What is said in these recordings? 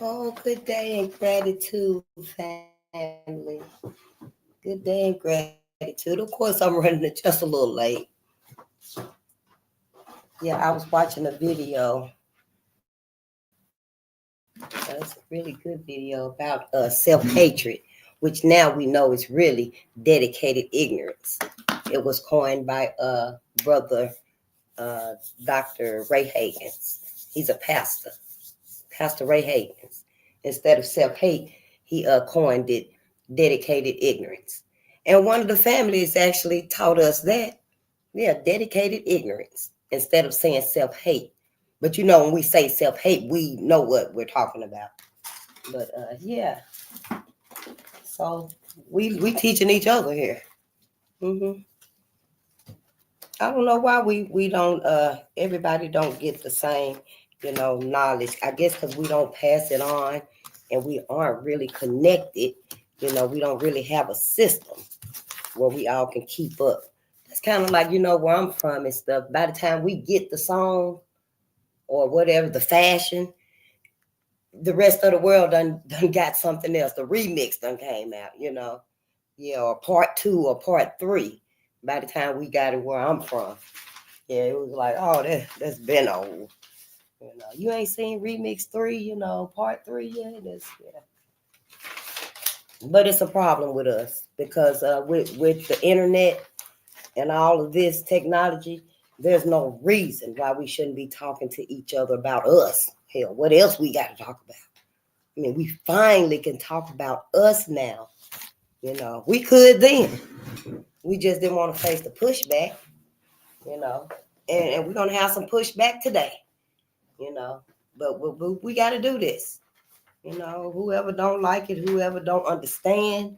Oh, good day and gratitude, family. Good day and gratitude. Of course, I'm running it just a little late. Yeah, I was watching a video. It's a really good video about self-hatred, which now we know is really dedicated ignorance. It was coined by brother Dr. Ray Hagins. He's a pastor, Pastor Ray Hagins. Instead of self-hate, he coined it dedicated ignorance. And one of the families actually taught us that, yeah, dedicated ignorance instead of saying self-hate. But you know, when we say self-hate, we know what we're talking about. But yeah, so we teaching each other here. I don't know why we don't everybody don't get the same, knowledge. I guess because we don't pass it on, and we aren't really connected. We don't really have a system where we all can keep up. It's kind of like, where I'm from and stuff. By the time we get the song or whatever, the fashion, the rest of the world done got something else. The remix done came out, Yeah, or part 2 or part 3. By the time we got it where I'm from. Yeah, it was like, oh, that's been old. You ain't seen remix 3, part 3 yet. Yeah. But it's a problem with us because with the internet and all of this technology, there's no reason why we shouldn't be talking to each other about us. Hell, what else we got to talk about? I mean, we finally can talk about us now. We could then. We just didn't want to face the pushback, and we're going to have some pushback today, but we got to do this. Whoever don't like it, whoever don't understand,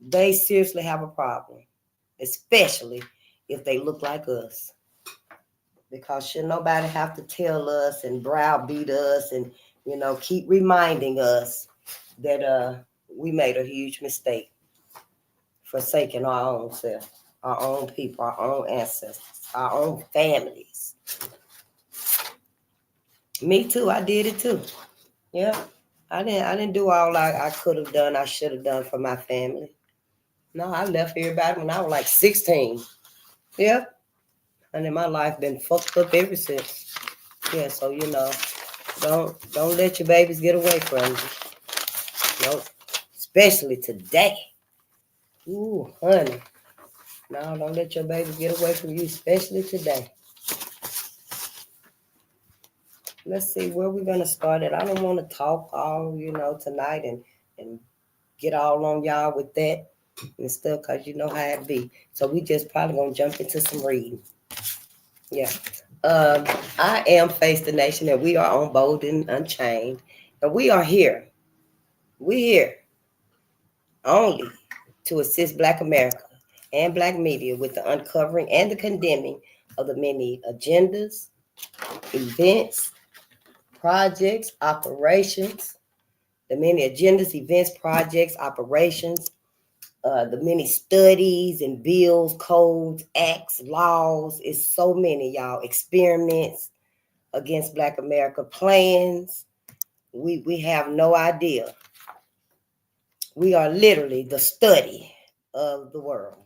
they seriously have a problem, especially if they look like us. Because should nobody have to tell us and browbeat us and, keep reminding us that we made a huge mistake, forsaking our own self, our own people, our own ancestors, our own families. Me too, I did it too. Yeah. I didn't do all I could have done, I should have done for my family. No, I left everybody when I was like 16. Yeah. And then my life been fucked up ever since. Yeah, so don't let your babies get away from you. No, especially today. Ooh, honey. No, don't let your babies get away from you, especially today. Let's see where we're gonna start at. I don't want to talk all, tonight and get all on y'all with that and stuff, because you know how it be. So we just probably gonna jump into some reading. Yeah. I am Face the Nation, and we are on Bolden Unchained. And we are here. We're here only to assist Black America and Black media with the uncovering and the condemning of the many agendas, events, projects, operations, the many agendas, events, projects, operations, the many studies and bills, codes, acts, laws. It's so many, y'all. Experiments against Black America, plans. We have no idea. We are literally the study of the world.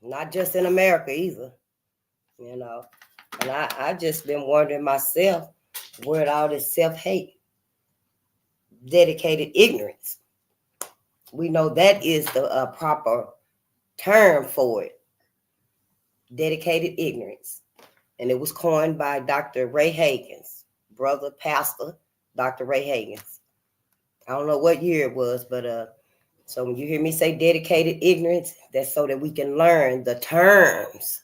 Not just in America either, you know. And I just been wondering myself, where all this self-hate, dedicated ignorance. We know that is the proper term for it. Dedicated ignorance. And it was coined by Dr. Ray Hagins, brother, pastor, Dr. Ray Hagins. I don't know what year it was, but so when you hear me say dedicated ignorance, that's so that we can learn the terms,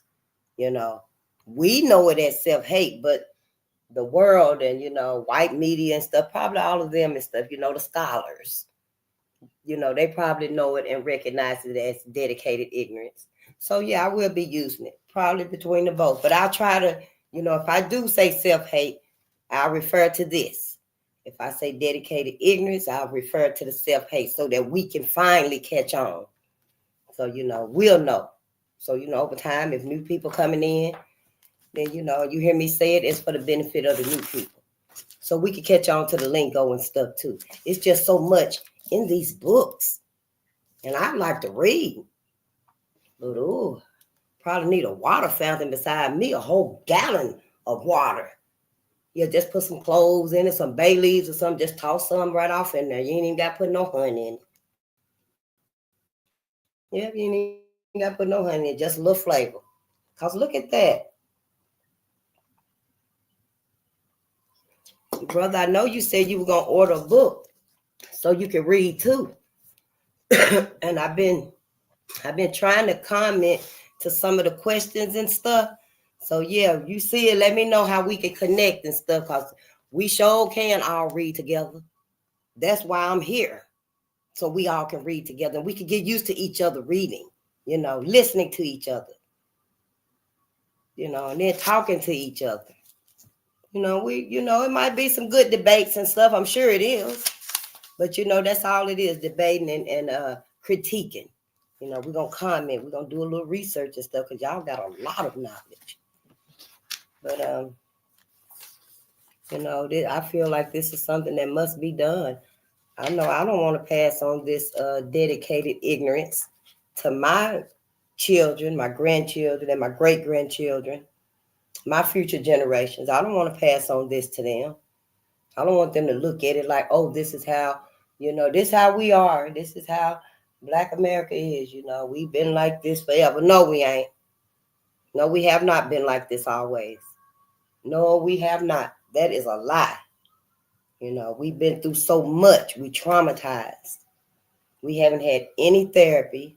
you know. We know it as self-hate, but the world and, you know, white media and stuff, probably all of them and stuff, you know, the scholars, you know, they probably know it and recognize it as dedicated ignorance. So, yeah, I will be using it, probably between the both. But I'll try to, you know, if I do say self-hate, I'll refer to this. If I say dedicated ignorance, I'll refer to the self-hate so that we can finally catch on. So, you know, we'll know. So, you know, over time, if new people coming in, then, you know, you hear me say it, it's for the benefit of the new people. So we can catch on to the lingo and stuff too. It's just so much in these books. And I like to read. But ooh, probably need a water fountain beside me, a whole gallon of water. Yeah, just put some cloves in it, some bay leaves or something, just toss some right off in there. You ain't even got to put no honey in it. Yeah, you ain't even got to put no honey in it, just a little flavor. Because look at that. Brother, I know you said you were going to order a book so you can read too. And I've been trying to comment to some of the questions and stuff. So yeah, you see it, let me know how we can connect and stuff, because we sure can all read together. That's why I'm here. So we all can read together and we can get used to each other reading, you know, listening to each other, you know, and then talking to each other. You know, it might be some good debates and stuff. I'm sure it is. But, you know, that's all it is, debating and critiquing. You know, we're going to comment. We're going to do a little research and stuff because y'all got a lot of knowledge. But, you know, I feel like this is something that must be done. I know I don't want to pass on this dedicated ignorance to my children, my grandchildren, and my great-grandchildren, my future generations. I don't want to pass on this to them. I don't want them to look at it like, oh, this is how, you know, this is how we are. This is how Black America is. You know, we've been like this forever. No, we ain't. No, we have not been like this always. No, we have not. That is a lie. You know, we've been through so much. We traumatized. We haven't had any therapy.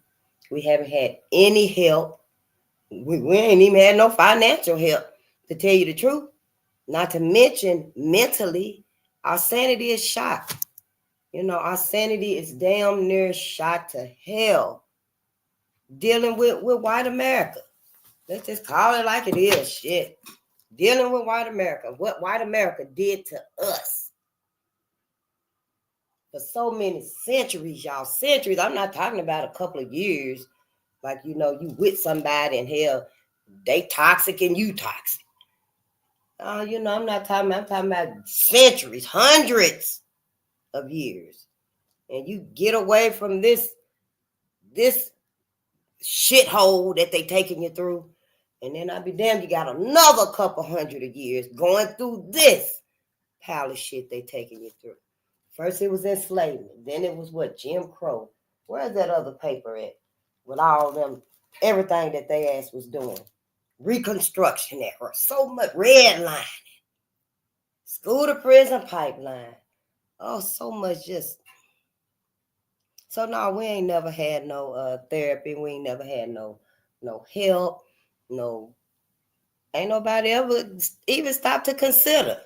We haven't had any help. We ain't even had no financial help, to tell you the truth. Not to mention mentally, our sanity is shot. You know, our sanity is damn near shot to hell dealing with white America. Let's just call it like it is, shit. Dealing with white America, what white America did to us. For so many centuries, y'all, centuries. I'm not talking about a couple of years. Like, you know, you with somebody and hell, they toxic and you toxic. You know, I'm talking about centuries, hundreds of years. And you get away from this shithole that they taking you through. And then I'll be damned, you got another couple hundred of years going through this pile of shit they taking you through. First it was enslavement. Then it was what? Jim Crow. Where's that other paper at? With all them, everything that they ass was doing. Reconstruction era. So much redlining. School to prison pipeline. Oh, so much just. So no, we ain't never had no therapy. We ain't never had no help. No, ain't nobody ever even stopped to consider.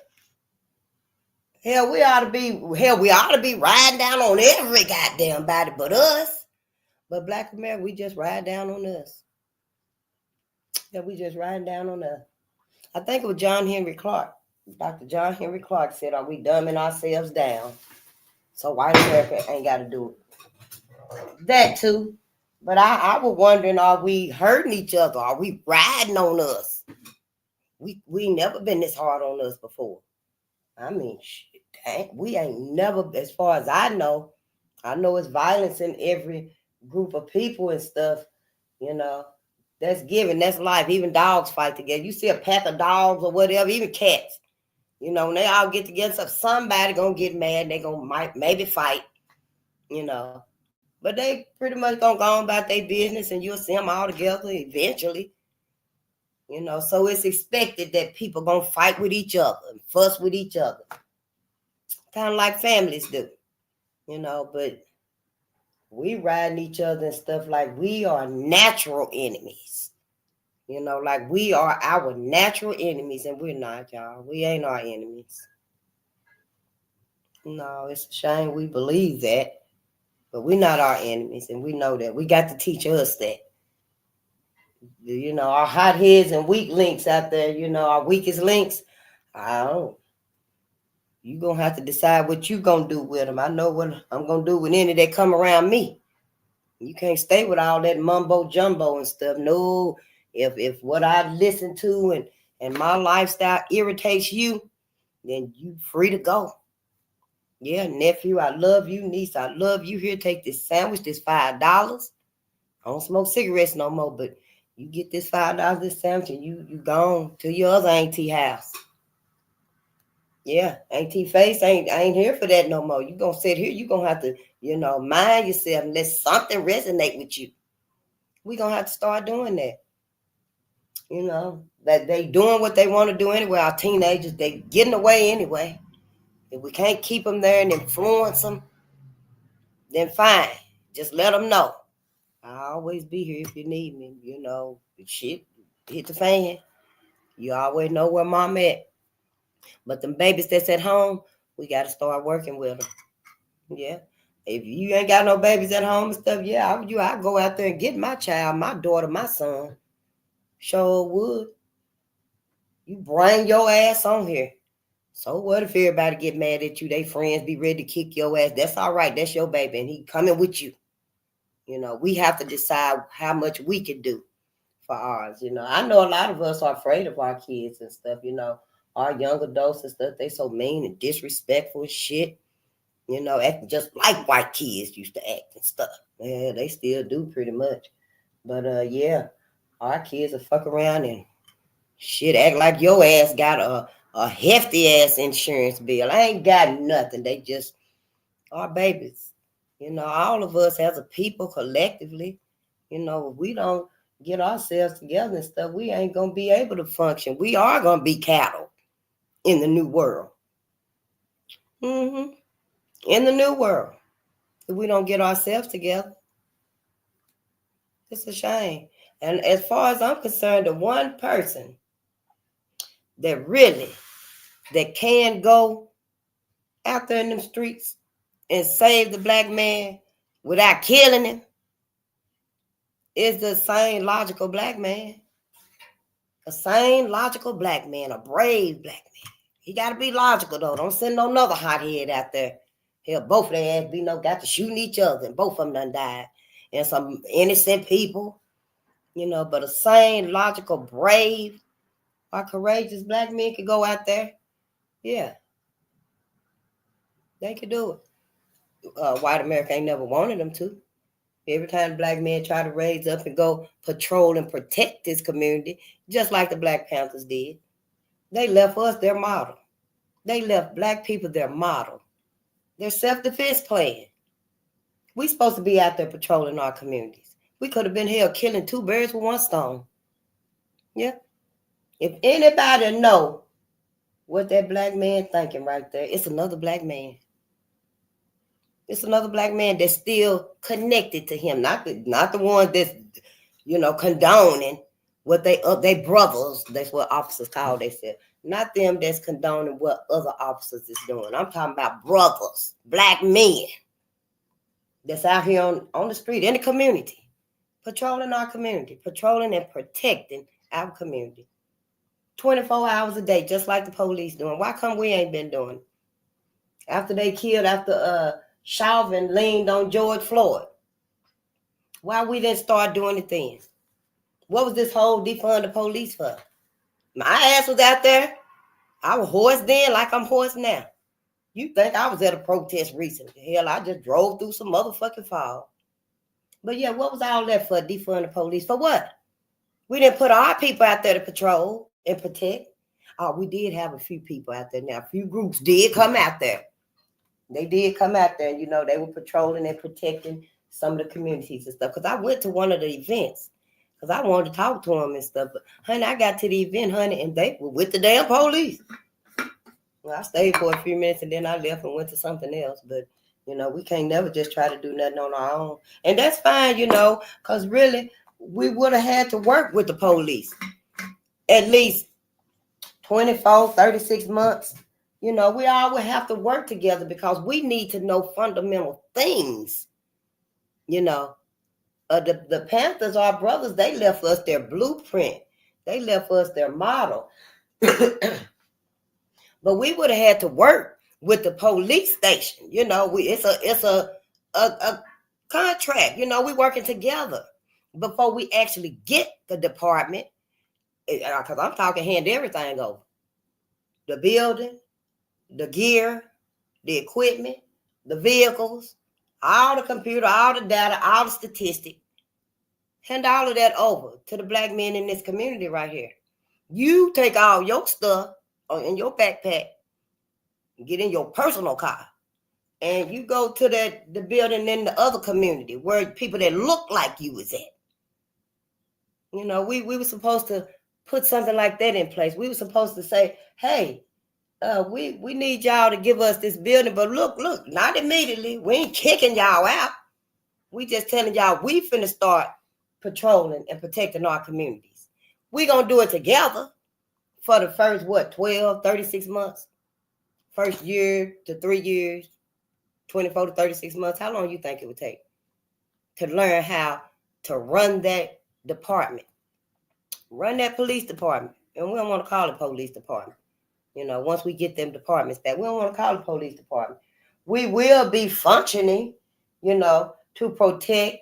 Hell, we ought to be riding down on every goddamn body but us. But Black America, we just ride down on us. Yeah, we just riding down on us. I think it was John Henry Clark. Dr. John Henry Clark said, are we dumbing ourselves down? So white America ain't got to do it. That too. But I was wondering, are we hurting each other? Are we riding on us? We never been this hard on us before. I mean, shit, we ain't never, as far as I know it's violence in every group of people and stuff, you know. That's given, that's life. Even dogs fight together. You see a pack of dogs or whatever, even cats. When they all get together, so somebody gonna get mad, they gonna maybe fight, But they pretty much gonna go on about their business and you'll see them all together eventually. So it's expected that people gonna fight with each other and fuss with each other. Kind of like families do, but we riding each other and stuff like we are natural enemies. Like we are our natural enemies, and we're not, y'all. We ain't our enemies. No, it's a shame we believe that, but we're not our enemies, and we know that. We got to teach us that. Our hotheads and weak links out there, our weakest links, I don't. You gonna have to decide what you gonna do with them. I know what I'm gonna do with any that come around me. You can't stay with all that mumbo jumbo and stuff. No, if what I listen to and my lifestyle irritates you, then you free to go. Yeah, nephew, I love you. Niece, I love you. Here, take this sandwich, this $5. I don't smoke cigarettes no more, but you get this $5, this sandwich, and you gone to your other auntie house. Yeah, auntie face ain't here for that no more. You gonna sit here, you gonna have to, mind yourself and let something resonate with you. We gonna have to start doing that. That they doing what they want to do anyway. Our teenagers, they getting away anyway. If we can't keep them there and influence them, then fine. Just let them know. I'll always be here if you need me. Shit, hit the fan. You always know where mom at. But them babies that's at home, we got to start working with them. Yeah. If you ain't got no babies at home and stuff, yeah, I go out there and get my child, my daughter, my son. Sure would. You bring your ass on here. So what if everybody get mad at you? They friends be ready to kick your ass. That's all right. That's your baby, and he coming with you. We have to decide how much we can do for ours. I know a lot of us are afraid of our kids and stuff. Our young adults and stuff, they so mean and disrespectful and shit. Acting just like white kids used to act and stuff. Yeah, they still do pretty much. But yeah, our kids will fuck around and shit, act like your ass got a hefty ass insurance bill. I ain't got nothing. They just are babies. All of us as a people collectively, if we don't get ourselves together and stuff, we ain't gonna be able to function. We are gonna be cattle in the new world. In the new world, if we don't get ourselves together, it's a shame. And as far as I'm concerned, the one person that can go out there in them streets and save the black man without killing him is the sane, logical black man. A sane, logical black man, a brave black man. He got to be logical, though. Don't send no another hothead out there. Hell, both of their ass got to shooting each other, and both of them done died. And some innocent people, but a sane, logical, brave, or courageous black men could go out there. Yeah. They could do it. White America ain't never wanted them to. Every time black men try to raise up and go patrol and protect this community, just like the Black Panthers did, they left us their model. They left black people their model, their self-defense plan. We supposed to be out there patrolling our communities. We could have been here killing two birds with one stone. Yeah. If anybody know what that black man thinking right there, it's another black man. It's another black man that's still connected to him, not the one that's, condoning what they brothers. That's what officers call themselves. Not them that's condoning what other officers is doing. I'm talking about brothers, black men that's out here on the street in the community, patrolling our community, patrolling and protecting our community, 24 hours a day, just like the police doing. Why come we ain't been doing it? After Chauvin leaned on George Floyd. Why we didn't start doing it then? What was this whole defund the police for? My ass was out there. I was hoarse then like I'm hoarse now. You think I was at a protest recently? Hell, I just drove through some motherfucking fog. But yeah, what was all that for? Defund the police for what? We didn't put our people out there to patrol and protect. Oh, we did have a few people out there now. A few groups did come out there. They did come out there, and they were patrolling and protecting some of the communities and stuff. Because I went to one of the events because I wanted to talk to them and stuff. But honey, I got to the event, honey, and they were with the damn police. Well, I stayed for a few minutes and then I left and went to something else. But we can't never just try to do nothing on our own, and that's fine, because really we would have had to work with the police at least 24, 36 months. We all would have to work together because we need to know fundamental things. The Panthers, our brothers, they left us their blueprint. They left us their model. But we would have had to work with the police station. It's a contract. We working together before we actually get the department. Because I'm talking hand everything over. The building, the gear, the equipment, the vehicles, all the computer, all the data, all the statistics. Hand all of that over to the black men in this community right here. You take all your stuff in your backpack, get in your personal car, and you go to the building in the other community where people that look like you was at. We were supposed to put something like that in place. We were supposed to say, hey, we need y'all to give us this building, but look, not immediately. We ain't kicking y'all out. We just telling y'all we finna start patrolling and protecting our communities. We gonna do it together for the first, 12, 36 months? First year to 3 years, 24 to 36 months. How long you think it would take to learn how to run that department? Run that police department. And we don't want to call it police department. Once we get them departments back, we don't want to call it police department. We will be functioning, to protect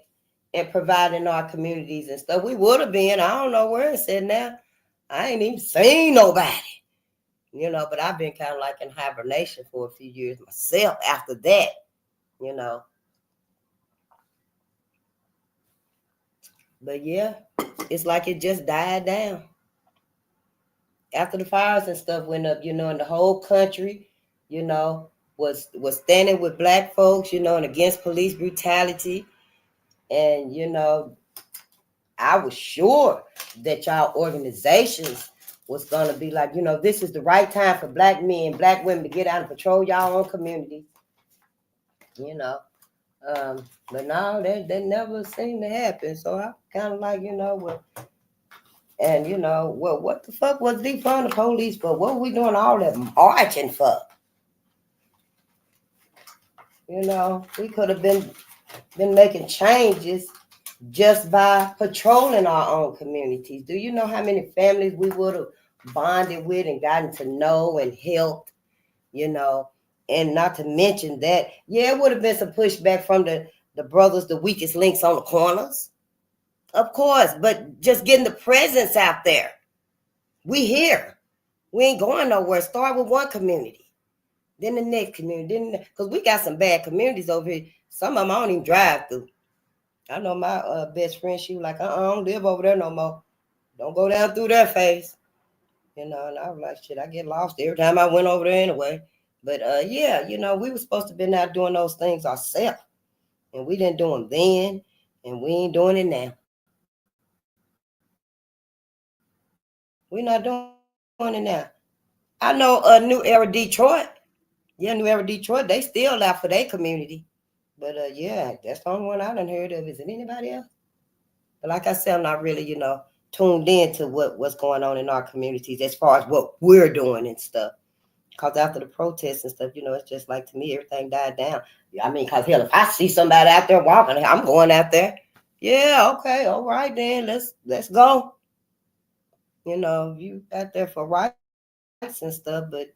and provide in our communities and stuff. We would have been. I don't know where it's at now. I ain't even seen nobody. But I've been kind of like in hibernation for a few years myself after that, But yeah, it's like it just died down. After the fires and stuff went up, and the whole country, was standing with black folks, and against police brutality. And, I was sure that y'all organizations was going to be like, this is the right time for black men, black women to get out and patrol y'all own community. But no, that never seemed to happen. So I kind of like, what the fuck was defund the police for? What were we doing all that marching for? We could have been making changes just by patrolling our own communities. Do you know how many families we would have bonded with and gotten to know and helped, and not to mention that, it would have been some pushback from the brothers, the weakest links on the corners, of course, but just getting the presence out there. We here. We ain't going nowhere. Start with one community, then the next community, because we got some bad communities over here. Some of them I don't even drive through. I know my best friend, she was like, I don't live over there no more. Don't go down through that phase. And I was like, shit, I get lost every time I went over there anyway. But we were supposed to be out doing those things ourselves. And we didn't do them then, and we ain't doing it now. We're not doing it now. I know New Era Detroit. Yeah, New Era Detroit, they still out for their community. But that's the only one I done heard of. Is it anybody else? But like I said, I'm not really, tuned in to what's going on in our communities as far as what we're doing and stuff. Because after the protests and stuff, it's just like, to me, everything died down. I mean, because hell, if I see somebody out there walking, I'm going out there. Yeah, okay, all right then, let's go. You out there for rights and stuff, but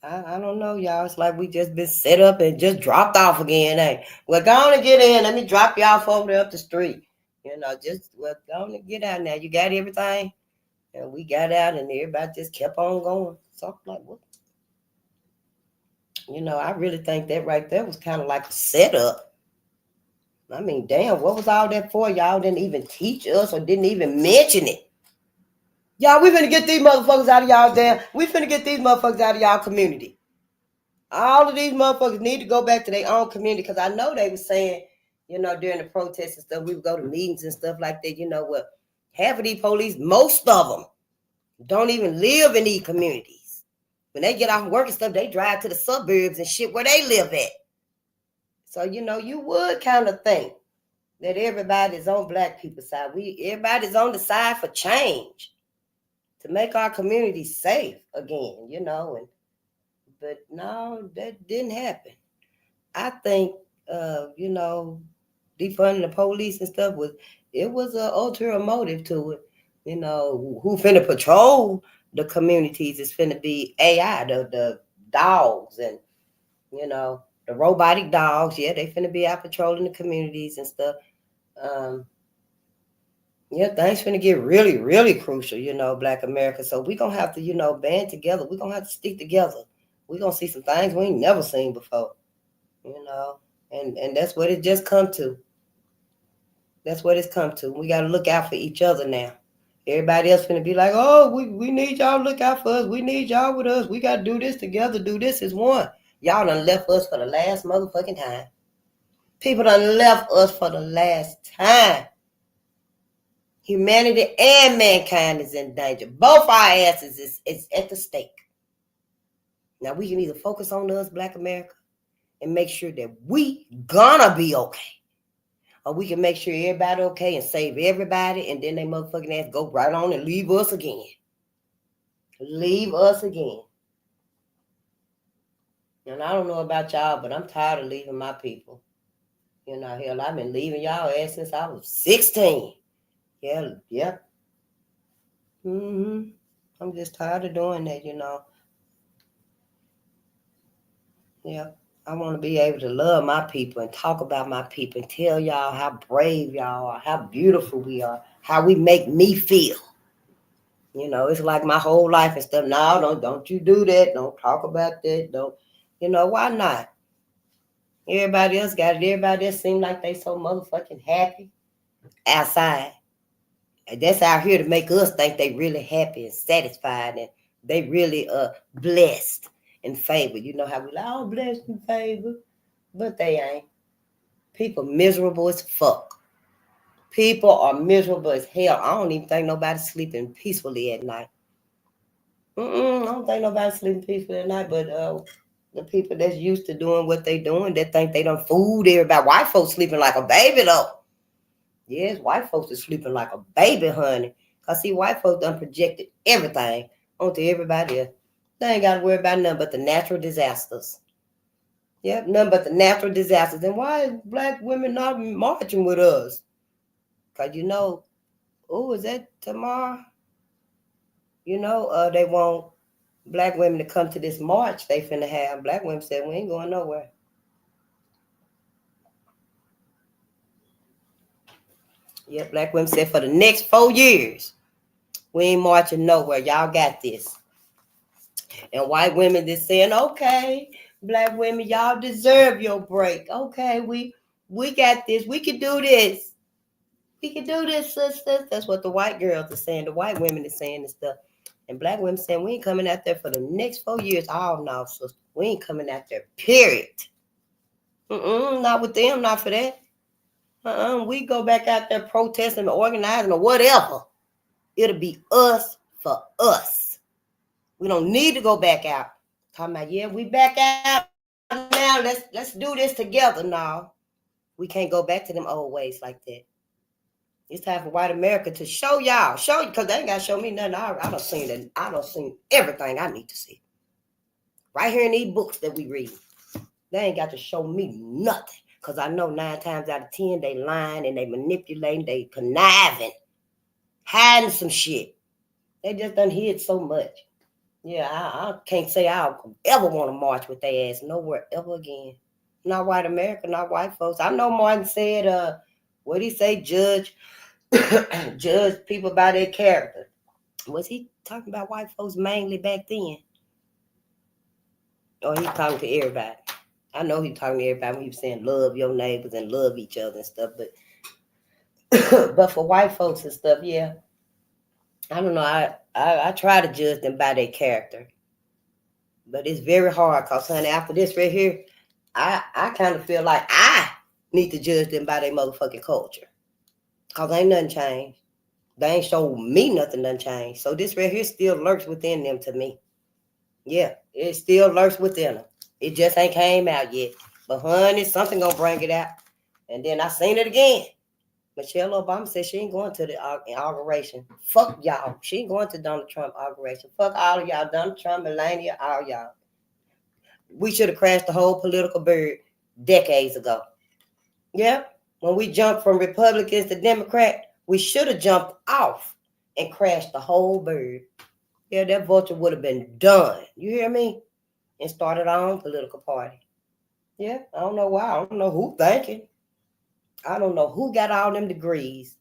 I don't know, y'all. It's like we just been set up and just dropped off again. Hey, we're going to get in. Let me drop you off over there up the street. We're going to get out now. You got everything? And we got out and everybody just kept on going. So I'm like, what? I really think that right there was kind of like a setup. I mean, damn, what was all that for? Y'all didn't even teach us or didn't even mention it. Y'all, we finna get these motherfuckers out of y'all damn. We finna get these motherfuckers out of y'all community. All of these motherfuckers need to go back to their own community, because I know they were saying, during the protests and stuff, we would go to meetings and stuff like that. You know what? Half of these police, most of them, don't even live in these communities. When they get off work and stuff, they drive to the suburbs and shit where they live at. So, you would kind of think that everybody's on Black people's side. Everybody's on the side for change, to make our community safe again, but no, that didn't happen. I think, defunding the police and stuff was an ulterior motive to it. Who finna patrol the communities is finna be AI, the dogs and, the robotic dogs. Yeah, they finna be out patrolling the communities and stuff. Things finna get really, really crucial, Black America. So we gonna have to, band together. We gonna have to stick together. We gonna see some things we ain't never seen before, and that's what it just come to. That's what it's come to. We got to look out for each other now. Everybody else finna be like, oh, we need y'all to look out for us. We need y'all with us. We got to do this together. Do this as one. Y'all done left us for the last motherfucking time. People done left us for the last time. Humanity and mankind is in danger. Both our asses is at the stake. Now we can either focus on us, Black America, and make sure that we gonna be okay. Or we can make sure everybody okay and save everybody, and then they motherfucking ass go right on and leave us again. Leave us again. And I don't know about y'all, but I'm tired of leaving my people. Hell, I've been leaving y'all ass since I was 16. Yeah. I'm just tired of doing that, Yeah. I want to be able to love my people and talk about my people and tell y'all how brave y'all are, how beautiful we are, how we make me feel. It's like my whole life and stuff. No, don't you do that. Don't talk about that. Don't, why not? Everybody else got it. Everybody else seem like they so motherfucking happy outside. And that's out here to make us think they really happy and satisfied and they really blessed and favored. You know how we like, oh, blessed and favored. But they ain't. People miserable as fuck. People are miserable as hell. I don't even think nobody's sleeping peacefully at night. I don't think nobody's sleeping peacefully at night, but the people that's used to doing what they doing, that think they done fooled everybody. White folks sleeping like a baby though. Yes, white folks are sleeping like a baby, honey. Cause see, white folks done projected everything onto everybody else. They ain't got to worry about nothing but the natural disasters. Yep, nothing but the natural disasters. And why is Black women not marching with us? Cause is that tomorrow? They want Black women to come to this march they finna have. Black women said, we ain't going nowhere. Yeah, Black women said for the next 4 years, we ain't marching nowhere. Y'all got this. And white women just saying, okay, Black women, y'all deserve your break. Okay, we got this. We can do this. We can do this, sisters. That's what the white girls are saying. The white women are saying this stuff. And Black women saying, we ain't coming out there for the next 4 years. Oh, no, sister. We ain't coming out there, period. Not with them, not for that. We go back out there protesting or organizing or whatever. It'll be us for us. We don't need to go back out. Talking about, yeah, we back out now. Let's do this together now. We can't go back to them old ways like that. It's time for white America to show you, because they ain't got to show me nothing. I don't seen that. I don't seen everything I need to see. Right here in these books that we read. They ain't got to show me nothing. Because I know 9 times out of 10, they lying and they manipulating, they conniving, hiding some shit. They just done hid so much. Yeah, I can't say I'll ever want to march with their ass nowhere ever again. Not white America, not white folks. I know Martin said, what did he say? Judge people by their character. Was he talking about white folks mainly back then? Or he talking to everybody? I know he talking to everybody when he was saying love your neighbors and love each other and stuff, but but for white folks and stuff, yeah. I don't know. I try to judge them by their character. But it's very hard because, honey, after this right here, I kind of feel like I need to judge them by their motherfucking culture. Because ain't nothing changed. They ain't showed me nothing done changed. So this right here still lurks within them to me. Yeah, it still lurks within them. It just ain't came out yet. But honey, something gonna bring it out. And then I seen it again. Michelle Obama said she ain't going to the inauguration. Fuck y'all. She ain't going to Donald Trump inauguration. Fuck all of y'all. Donald Trump, Melania, all y'all. We should have crashed the whole political bird decades ago. Yeah. When we jumped from Republicans to Democrat, we should have jumped off and crashed the whole bird. Yeah, that vulture would have been done. You hear me? And started our own political party. Yeah, I don't know why. I don't know who thinking. I don't know who got all them degrees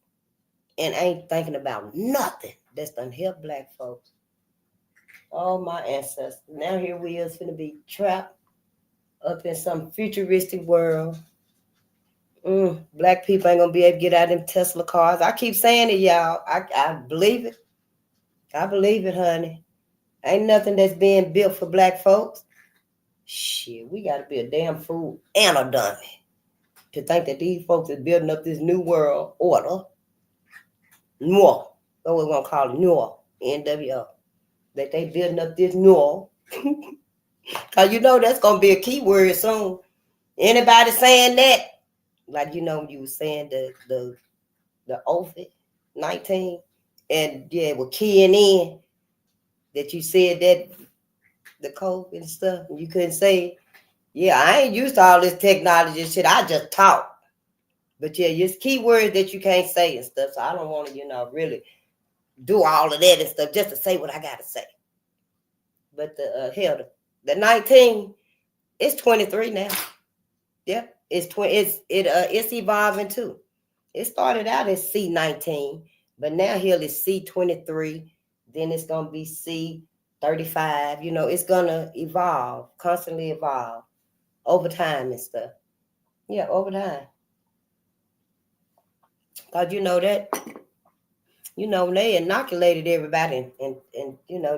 and ain't thinking about nothing that's done help black folks. Oh, my ancestors. Now here we is finna be trapped up in some futuristic world. Black people ain't gonna be able to get out of them Tesla cars. I keep saying it, y'all. I believe it. I believe it, honey. Ain't nothing that's being built for black folks. Shit, we gotta be a damn fool and a dummy to think that these folks is building up this new world order. Noir. What we gonna call it, Noir. NWO. That they building up this Noir. Cause you know that's gonna be a key word soon. Anybody saying that? Like you were saying the OFIT 19, and yeah, with keying in that you said that the COVID and stuff, and you couldn't say it. Yeah, I ain't used to all this technology and shit. I just talk. But yeah, it's keywords that you can't say and stuff. So I don't want to, really do all of that and stuff just to say what I gotta say. But the 19, it's 23 now. Yep, it's it's evolving too. It started out as C19, but now here is C23. Then it's gonna be C35. It's gonna evolve, constantly evolve over time and stuff. Yeah, over time. Cause that when they inoculated everybody and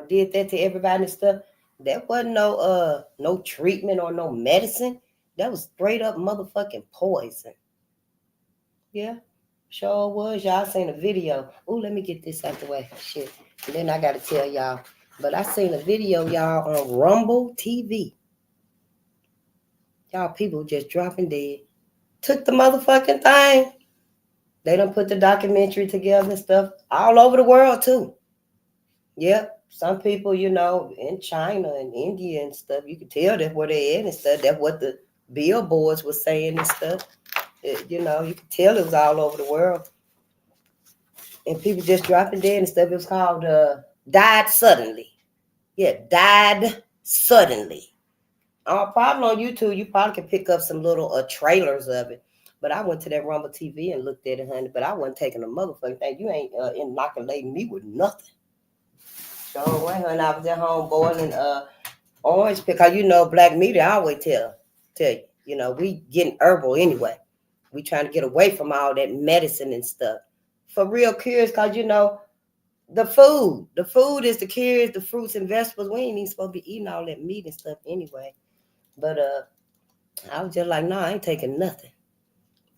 did that to everybody and stuff, that wasn't no treatment or no medicine. That was straight up motherfucking poison. Yeah, sure was. Y'all seen a video. Oh, let me get this out the way. Shit. And then I gotta tell y'all. But I seen a video, y'all, on Rumble TV. Y'all people just dropping dead. Took the motherfucking thing. They done put the documentary together and stuff all over the world too. Yep. Some people, in China and India and stuff, you can tell that's where they at and stuff. That's what the billboards were saying and stuff. You could tell it was all over the world. And people just dropping dead and stuff. It was called Died Suddenly. Yeah, Died Suddenly. Probably on YouTube, you probably can pick up some little trailers of it. But I went to that Rumble TV and looked at it, honey. But I wasn't taking a motherfucking thing. You ain't inoculating me with nothing. So, honey, I was at home boiling orange because black media, I always tell you, we getting herbal anyway. We trying to get away from all that medicine and stuff. For real curious, because the food is the cures, the fruits and vegetables. We ain't even supposed to be eating all that meat and stuff anyway. But I was just like, no, I ain't taking nothing.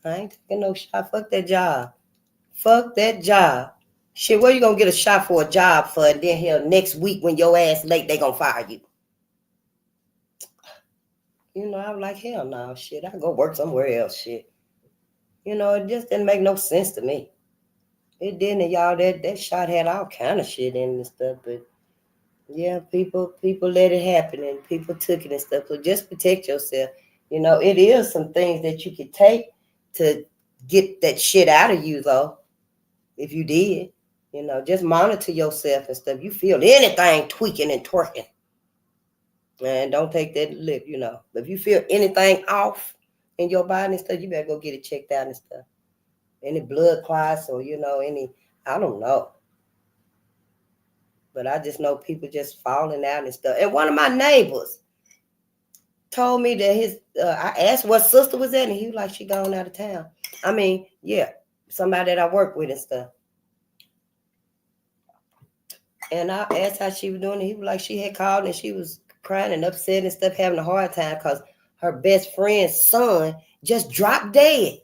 I ain't taking no shot. Fuck that job. Fuck that job. Shit, where you gonna get a shot for a job for? And then hell, next week when your ass late, they gonna fire you. I was like, hell no, shit. I go work somewhere else, shit. It just didn't make no sense to me. It didn't, and y'all. That shot had all kind of shit in it and stuff, but yeah, people let it happen and people took it and stuff. So just protect yourself. It is some things that you could take to get that shit out of you, though. If you did, You know, just monitor yourself and stuff. You feel anything tweaking and twerking, and don't take that lip, you know. But if you feel anything off in your body and stuff, you better go get it checked out and stuff. Any blood clots or, you know, any, I don't know. But I just know people just falling out and stuff. And one of my neighbors told me that I asked what sister was at, and he was like, she gone out of town. I mean, yeah, somebody that I work with and stuff. And I asked how she was doing, and he was like, she had called and she was crying and upset and stuff, having a hard time because her best friend's son just dropped dead.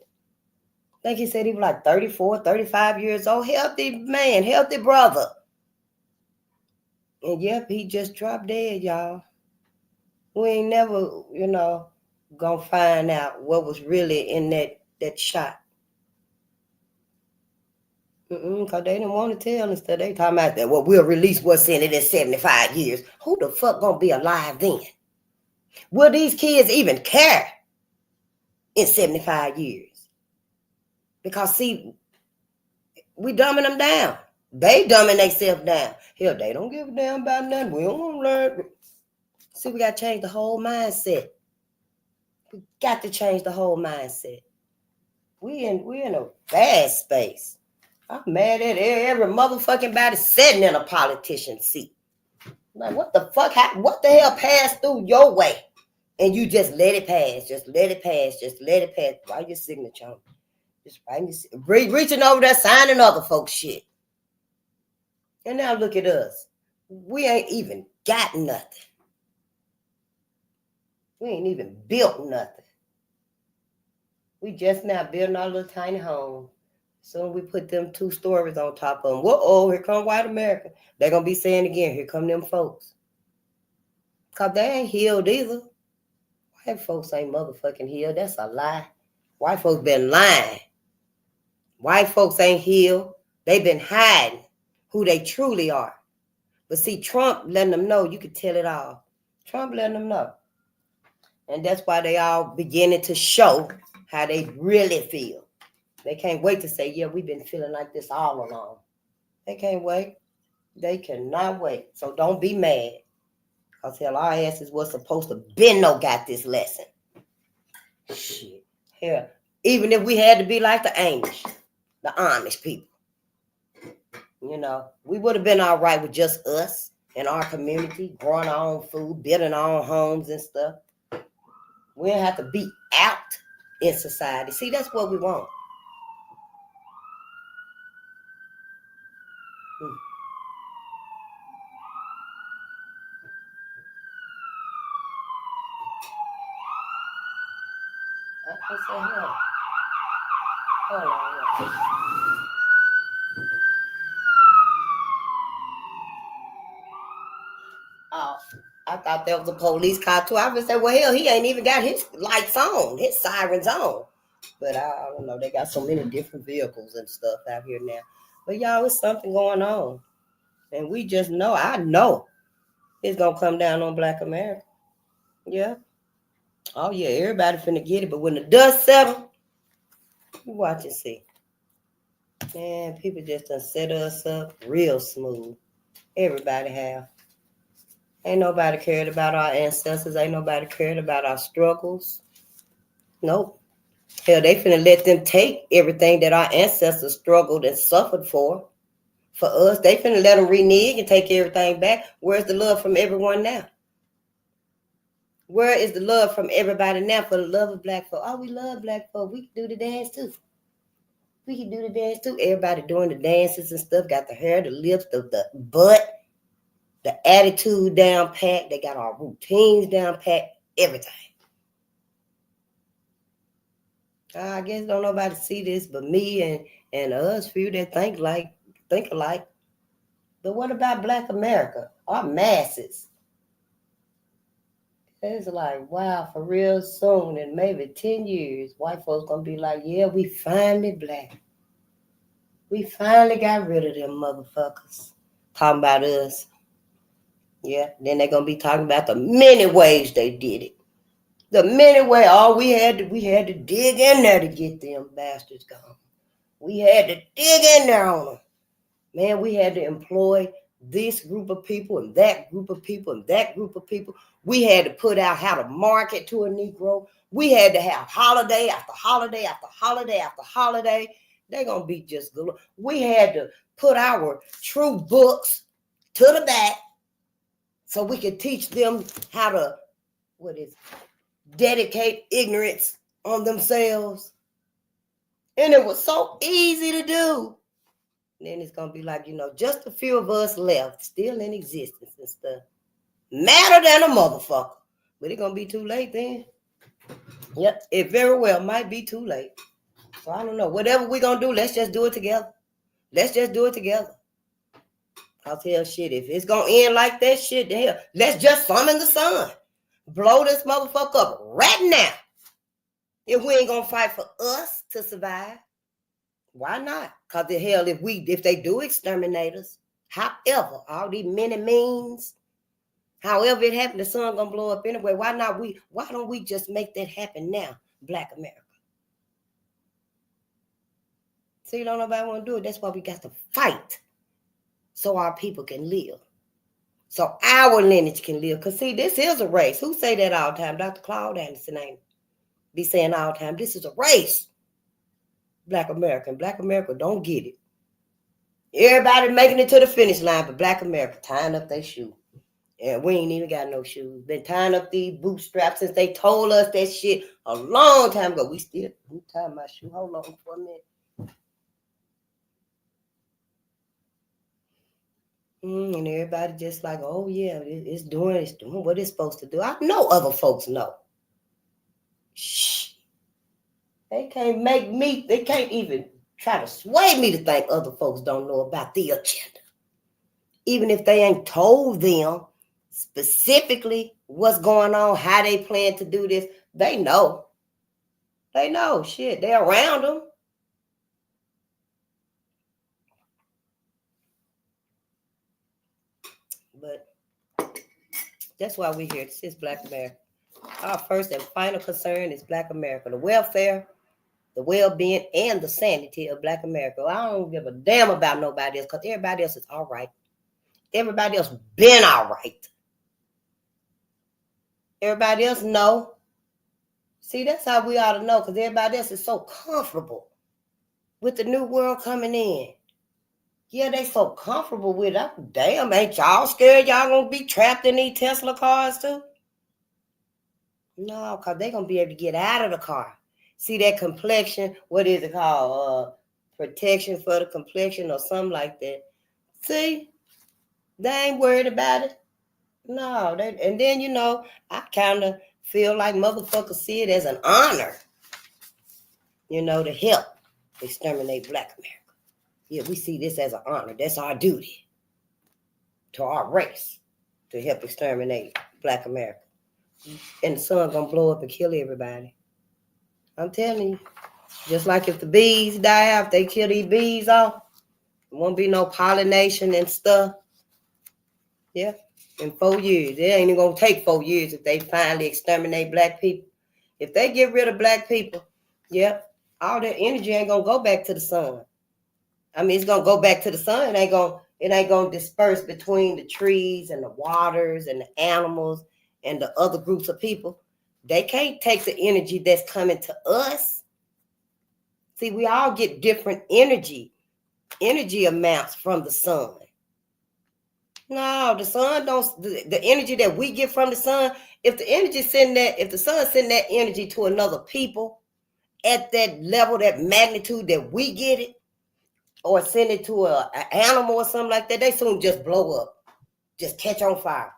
I think he said he was like 34, 35 years old, healthy man, healthy brother. And yep, he just dropped dead, y'all. We ain't never, you know, gonna find out what was really in that shot. Because they didn't want to tell and stuff. They talking about that, well, we'll release what's in it in 75 years. Who the fuck gonna be alive then? Will these kids even care in 75 years? Because, see, we dumbing them down. They dumbing themselves down. Hell, they don't give a damn about nothing. We don't want to learn. See, we got to change the whole mindset. We got to change the whole mindset. We in a bad space. I'm mad at every motherfucking body sitting in a politician's seat. Like, what the fuck? What the hell passed through your way? And you just let it pass. Just let it pass. Just let it pass. Write your signature on it. Just write your reaching over there, signing other folks' shit. And now look at us. We ain't even got nothing. We ain't even built nothing. We just now building our little tiny home. Soon we put them 2 stories on top of them. Whoa, here come white America. They're going to be saying again, here come them folks. Because they ain't healed either. White folks ain't motherfucking healed. That's a lie. White folks been lying. White folks ain't healed. They been hiding who they truly are. But see, Trump letting them know, you could tell it all. Trump letting them know. And that's why they all beginning to show how they really feel. They can't wait to say, yeah, we've been feeling like this all along. They can't wait. They cannot wait. So don't be mad. Because hell, our asses was supposed to got this lesson. Shit. Hell, even if we had to be like the Amish people. You know, we would have been all right with just us in our community, growing our own food, building our own homes and stuff. We don't have to be out in society. See, that's what we want. I said, hold on. Oh, I thought that was a police car too. I was say, well, hell, he ain't even got his lights on, his sirens on. But I don't know. They got so many different vehicles and stuff out here now. But y'all, it's something going on, and we just know. I know it's gonna come down on Black America. Yeah. Oh yeah, everybody finna get it. But when the dust settles, you watch and see. Man, people just done set us up real smooth. Everybody have. Ain't nobody cared about our ancestors. Ain't nobody cared about our struggles. Nope. Hell, they finna let them take everything that our ancestors struggled and suffered for us. They finna let them renege and take everything back. Where's the love from everyone now? Where is the love from everybody now for the love of Black folk? Oh, we love Black folk. We can do the dance too. We can do the dance too. Everybody doing the dances and stuff. Got the hair, the lips, the butt, the attitude down pat. They got our routines down pat. Everything. I guess don't nobody see this but me and us few that think alike. But what about Black America? Our masses. It's like, wow, for real soon, in maybe 10 years, white folks gonna be like, yeah, we finally Black. We finally got rid of them motherfuckers. Talking about us. Yeah, then they're gonna be talking about the many ways they did it. The many ways, we had to dig in there to get them bastards gone. We had to dig in there on them. Man, we had to employ this group of people and that group of people and that group of people. We had to put out how to market to a Negro. We had to have holiday after holiday after holiday after holiday. They're going to be just good. We had to put our true books to the back so we could teach them how to, dedicate ignorance on themselves. And it was so easy to do. And then it's going to be like, just a few of us left, still in existence and stuff. Madder than a motherfucker. But it's going to be too late then. Yep, it very well might be too late. So I don't know. Whatever we're going to do, let's just do it together. Let's just do it together. I'll tell shit, if it's going to end like that shit, the hell, let's just summon the sun. Blow this motherfucker up right now. If we ain't going to fight for us to survive, why not? Because the hell, if they do exterminate us, however, all these many means, however it happened, the sun gonna blow up anyway. Why don't we just make that happen now, Black America? See, don't nobody want to do it. That's why we got to fight so our people can live. So our lineage can live. Because see, this is a race. Who say that all the time? Dr. Claude Anderson ain't be saying all the time, this is a race. Black America. Black America don't get it. Everybody making it to the finish line, but Black America tying up their shoe. And we ain't even got no shoes. Been tying up these bootstraps since they told us that shit a long time ago. We still tying my shoe. Hold on for a minute. And everybody just like, oh yeah, it's doing what it's supposed to do. I know other folks know. Shh. They can't even try to sway me to think other folks don't know about the agenda. Even if they ain't told them specifically what's going on, how they plan to do this, they know. They know, shit, they're around them. But that's why we're here. This is Black America. Our first and final concern is Black America, the welfare, the well-being, and the sanity of Black America. I don't give a damn about nobody else because everybody else is all right. Everybody else been all right. Everybody else know. See, that's how we ought to know because everybody else is so comfortable with the new world coming in. Yeah, they so comfortable with it. Damn, ain't y'all scared y'all gonna be trapped in these Tesla cars too? No, because they're gonna be able to get out of the car. See that complexion, what is it called? Protection for the complexion or something like that. See, they ain't worried about it. No, and then I kind of feel like motherfuckers see it as an honor, to help exterminate Black America. Yeah, we see this as an honor. That's our duty to our race to help exterminate Black America. And the sun gonna blow up and kill everybody. I'm telling you. Just like if the bees die out, they kill these bees off. There won't be no pollination and stuff. Yeah, in 4 years. It ain't even gonna take 4 years if they finally exterminate Black people. If they get rid of Black people, yeah, all that energy ain't gonna go back to the sun. I mean, it's gonna go back to the sun. It ain't gonna disperse between the trees and the waters and the animals and the other groups of people. They can't take the energy that's coming to us. See, we all get different energy amounts from the sun. No, the sun don't. The energy that we get from the sun, if the sun send that energy to another people at that level, that magnitude that we get it, or send it to an animal or something like that, they soon just blow up, just catch on fire.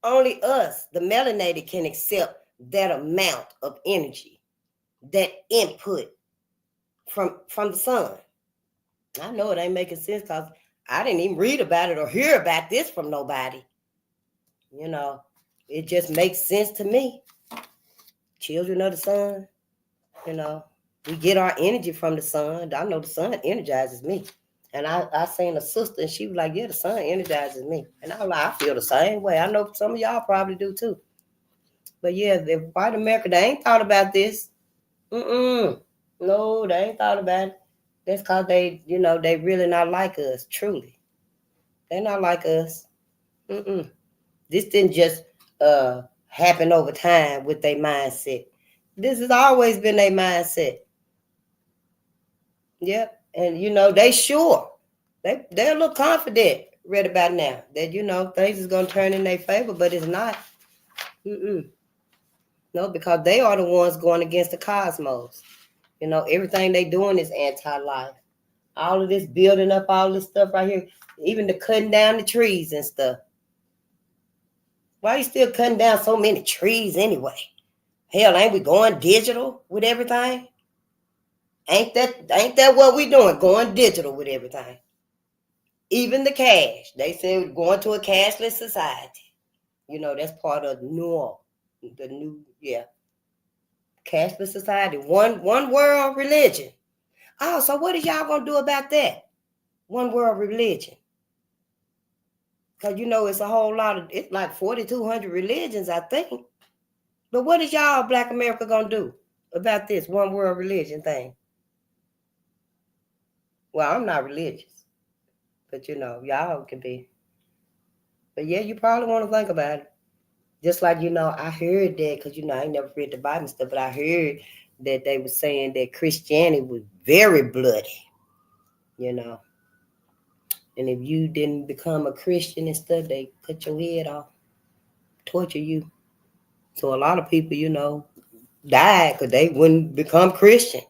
Only us, the melanated, can accept that amount of energy, that input from the sun. I know it ain't making sense because I didn't even read about it or hear about this from nobody. It just makes sense to me. Children of the sun, we get our energy from the sun. I know the sun energizes me. And I seen a sister and she was like, yeah, the sun energizes me. And I was like, I feel the same way. I know some of y'all probably do too. But yeah, the white America, they ain't thought about this. No, they ain't thought about it. That's because they, they really not like us, truly. They're not like us. Mm-mm. This didn't just happen over time with their mindset. This has always been their mindset. Yep. And they sure. They're a little confident right about now that things is gonna turn in their favor, but it's not. Mm-mm. No, because they are the ones going against the cosmos. Everything they doing is anti-life. All of this building up, all this stuff right here, even the cutting down the trees and stuff. Why are you still cutting down so many trees anyway? Hell, ain't we going digital with everything? Ain't that what we doing? Going digital with everything. Even the cash. They say we're going to a cashless society. That's part of the new, yeah, cashless society. One world religion. Oh, so what is y'all gonna do about that? One world religion. Because it's a whole lot of, it's like 4,200 religions, I think. But what is y'all Black America gonna do about this one world religion thing? Well, I'm not religious, but y'all can be. But yeah, you probably want to think about it. Just like, I heard that, because, I ain't never read the Bible and stuff, but I heard that they were saying that Christianity was very bloody, you know. And if you didn't become a Christian and stuff, they cut your head off, torture you. So a lot of people, died because they wouldn't become Christian.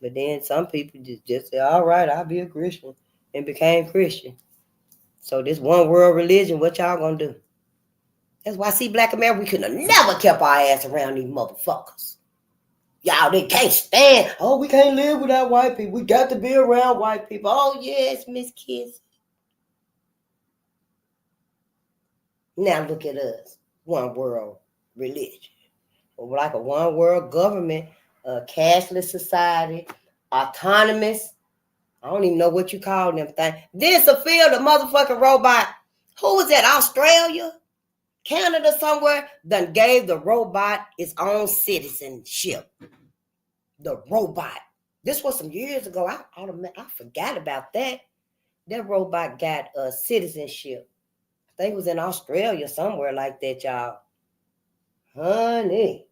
But then some people just say, all right, I'll be a Christian, and became Christian. So this one world religion, what y'all gonna do? That's why, see, Black America, we could have never kept our ass around these motherfuckers. Y'all, they can't stand. Oh, we can't live without white people. We got to be around white people. Oh, yes, Miss Kiss. Now look at us. One world religion. Like a one world government, a cashless society, autonomous. I don't even know what you call them things. Then Sophia, the motherfucking robot, who was that? Australia? Canada somewhere? Done gave the robot its own citizenship. The robot. This was some years ago. I forgot about that. That robot got a citizenship. I think it was in Australia somewhere like that, y'all. Honey,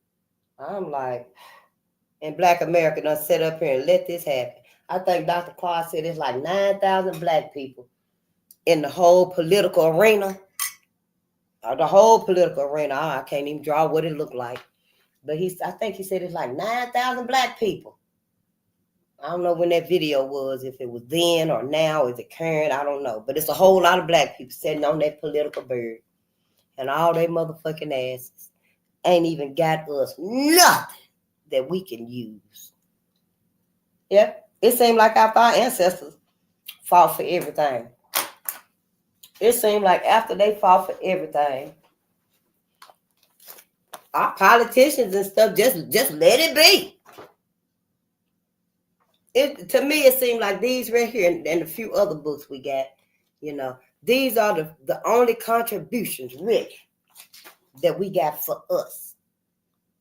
I'm like, and Black America done set up here and let this happen. I think Dr. Clark said it's like 9,000 Black people in the whole political arena. The whole political arena. I can't even draw what it looked like. But I think he said it's like 9,000 Black people. I don't know when that video was, if it was then or now, is it current? I don't know. But it's a whole lot of Black people sitting on that political bird. And all they motherfucking asses ain't even got us nothing that we can use. Yep. It seemed like after our ancestors fought for everything. It seemed like after they fought for everything, our politicians and stuff just let it be. To me, it seemed like these right here and a few other books we got, these are the only contributions really that we got for us.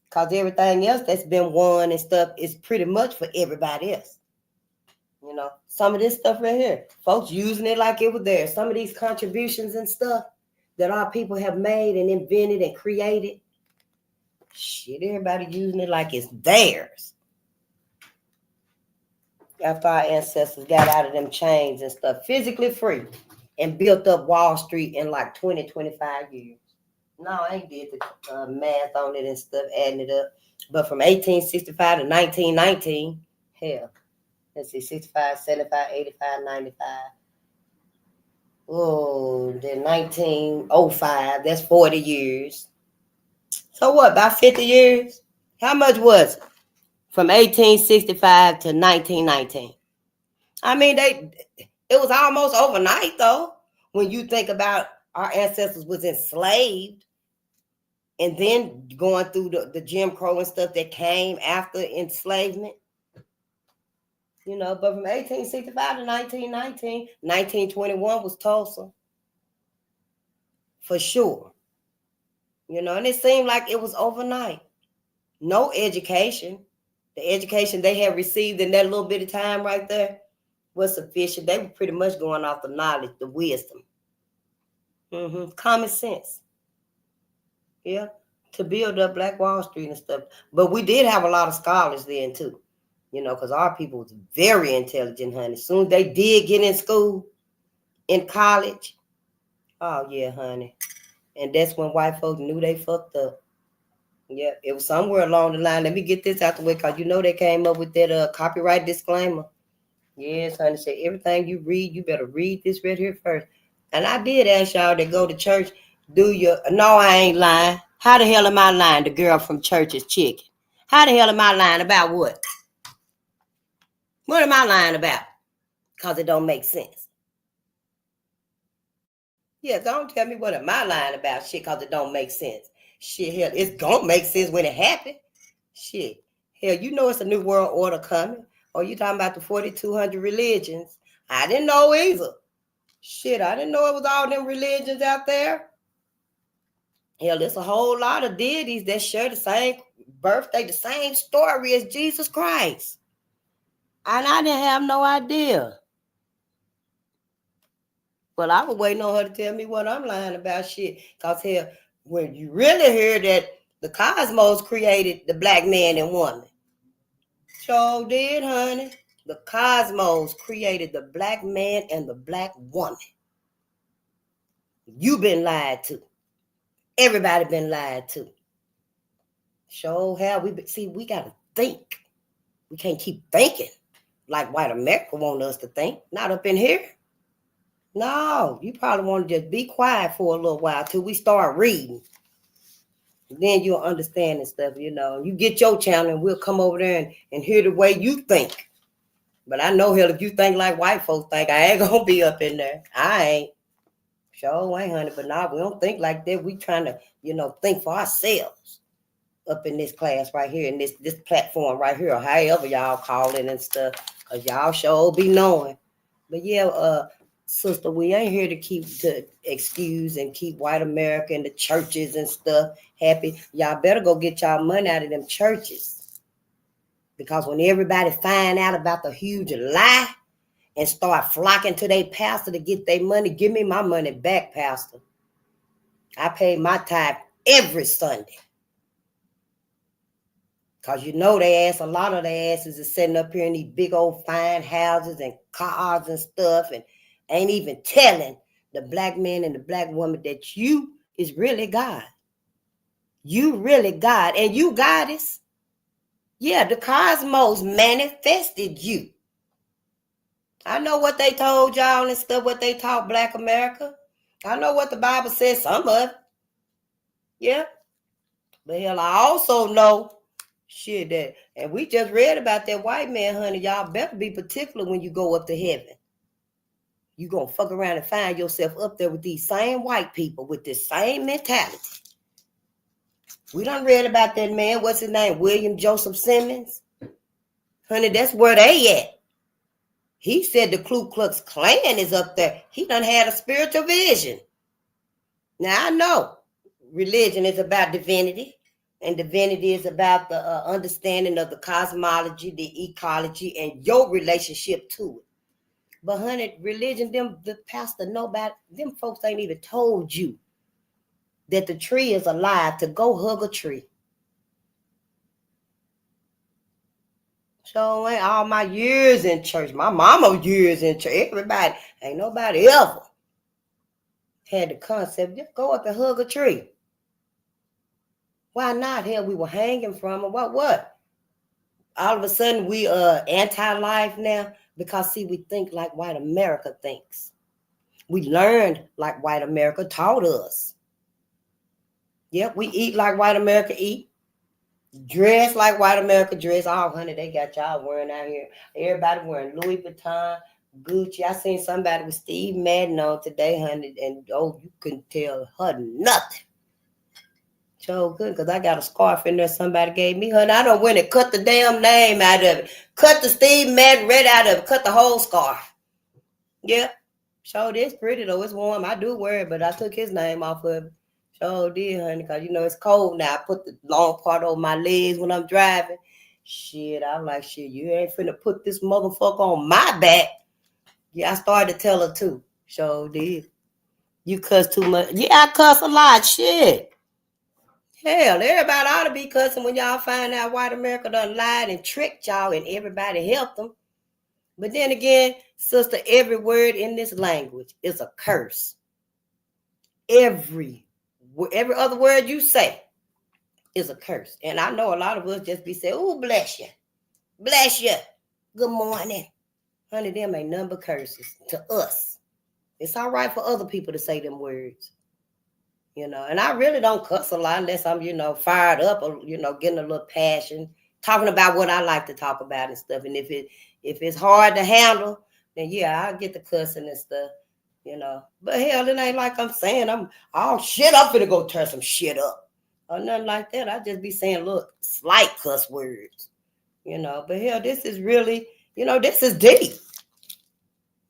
Because everything else that's been won and stuff is pretty much for everybody else. Some of this stuff right here, folks using it like it was theirs. Some of these contributions and stuff that our people have made and invented and created, shit, everybody using it like it's theirs. After our ancestors got out of them chains and stuff, physically free, and built up Wall Street in like 20, 25 years. No, I ain't did the math on it and stuff, adding it up. But from 1865 to 1919, hell, let's see, 65, 75, 85, 95. Oh, then 1905, that's 40 years. So what, about 50 years? How much was it? From 1865 to 1919. I mean, it was almost overnight, though, when you think about our ancestors was enslaved and then going through the Jim Crow and stuff that came after enslavement. But from 1865 to 1919, 1921 was Tulsa. For sure. And it seemed like it was overnight. No education. The education they had received in that little bit of time right there was sufficient. They were pretty much going off the knowledge, the wisdom, common sense. Yeah, to build up Black Wall Street and stuff. But we did have a lot of scholars then too, because our people was very intelligent, honey. As soon as they did get in school, in college, oh yeah, honey. And that's when white folks knew they fucked up. Yeah, it was somewhere along the line. Let me get this out the way, because they came up with that copyright disclaimer. Yes, honey, said everything you read, you better read this right here first. And I did ask y'all to go to church, no, I ain't lying. How the hell am I lying? The girl from church is chicken. How the hell am I lying about what? What am I lying about? Because it don't make sense. Yeah, don't tell me what am I lying about shit, because it don't make sense. Shit, hell, it's gonna make sense when it happens. Shit. Hell, it's a new world order coming. Or you talking about the 4,200 religions. I didn't know either. Shit, I didn't know it was all them religions out there. Hell, there's a whole lot of deities that share the same birthday, the same story as Jesus Christ. And I didn't have no idea. But I was waiting on her to tell me what I'm lying about shit. Because hell, when you really hear that the cosmos created the black man and woman. Sure did, honey. The cosmos created the black man and the black woman. You been lied to. Everybody been lied to. Sure have. We got to think. We can't keep thinking like white America want us to think. Not up in here. No, you probably want to just be quiet for a little while till we start reading. Then you'll understand and stuff, You get your channel and we'll come over there and hear the way you think. But I know, hell, if you think like white folks think, I ain't gonna be up in there. I ain't. Sure ain't, honey. But nah, we don't think like that. We trying to, think for ourselves up in this class right here, in this platform right here, or however y'all call it and stuff. Because y'all sure be knowing. But yeah, sister, we ain't here to excuse and keep white America and the churches and stuff happy. Y'all better go get y'all money out of them churches. Because when everybody find out about the huge lie and start flocking to their pastor to get their money, give me my money back, pastor. I pay my tithe every Sunday. Because a lot of their asses is sitting up here in these big old fine houses and cars and stuff, and ain't even telling the black man and the black woman that you is really God. You really God, and you goddess. Yeah, the cosmos manifested you. I know what they told y'all and stuff, what they taught Black America. I know what the Bible says, some of it. Yeah. But hell, I also know shit that, and we just read about that white man, honey. Y'all better be particular when you go up to heaven. You gonna fuck around and find yourself up there with these same white people with this same mentality. We done read about that man, what's his name? William Joseph Simmons. Honey, that's where they at. He said the Ku Klux Klan is up there. He done had a spiritual vision. Now I know religion is about divinity, and divinity is about the understanding of the cosmology, the ecology, and your relationship to it. But honey, religion, the pastor, nobody, them folks ain't even told you that the tree is alive to go hug a tree. So ain't all my years in church, my mama years in church, everybody, ain't nobody ever had the concept, just go up and hug a tree. Why not? Hell, we were hanging from it. What? All of a sudden we anti-life now? Because see, we think like white America thinks. We learned like white America taught us. Yep, we eat like white America eat. Dress like white America dress. Oh, honey, they got y'all wearing out here. Everybody wearing Louis Vuitton, Gucci. I seen somebody with Steve Madden on today, honey, and you couldn't tell her nothing. So good, because I got a scarf in there somebody gave me, honey. I don't went and cut the damn name out of it. Cut the Steve Madden red out of it. Cut the whole scarf. Yep. So it's pretty though. It's warm. I do wear it, but I took his name off of it. So did, honey, because it's cold now. I put the long part over my legs when I'm driving. Shit, I'm like, shit, you ain't finna put this motherfucker on my back. Yeah, I started to tell her too. So did. You cuss too much. Yeah, I cuss a lot. Shit. Hell, everybody ought to be cussing when y'all find out white America done lied and tricked y'all and everybody helped them. But then again, sister, every word in this language is a curse. Every other word you say is a curse. And I know a lot of us just be saying, oh, bless you. Bless you. Good morning. Honey, them ain't none but curses to us. It's all right for other people to say them words. And I really don't cuss a lot unless I'm, fired up or, getting a little passion, talking about what I like to talk about and stuff. And if it's hard to handle, then yeah, I'll get the cussing and stuff, But hell, it ain't like I'm saying I'm all shit up finna go turn some shit up or nothing like that. I just be saying, look, slight cuss words, But hell, this is really, this is deep.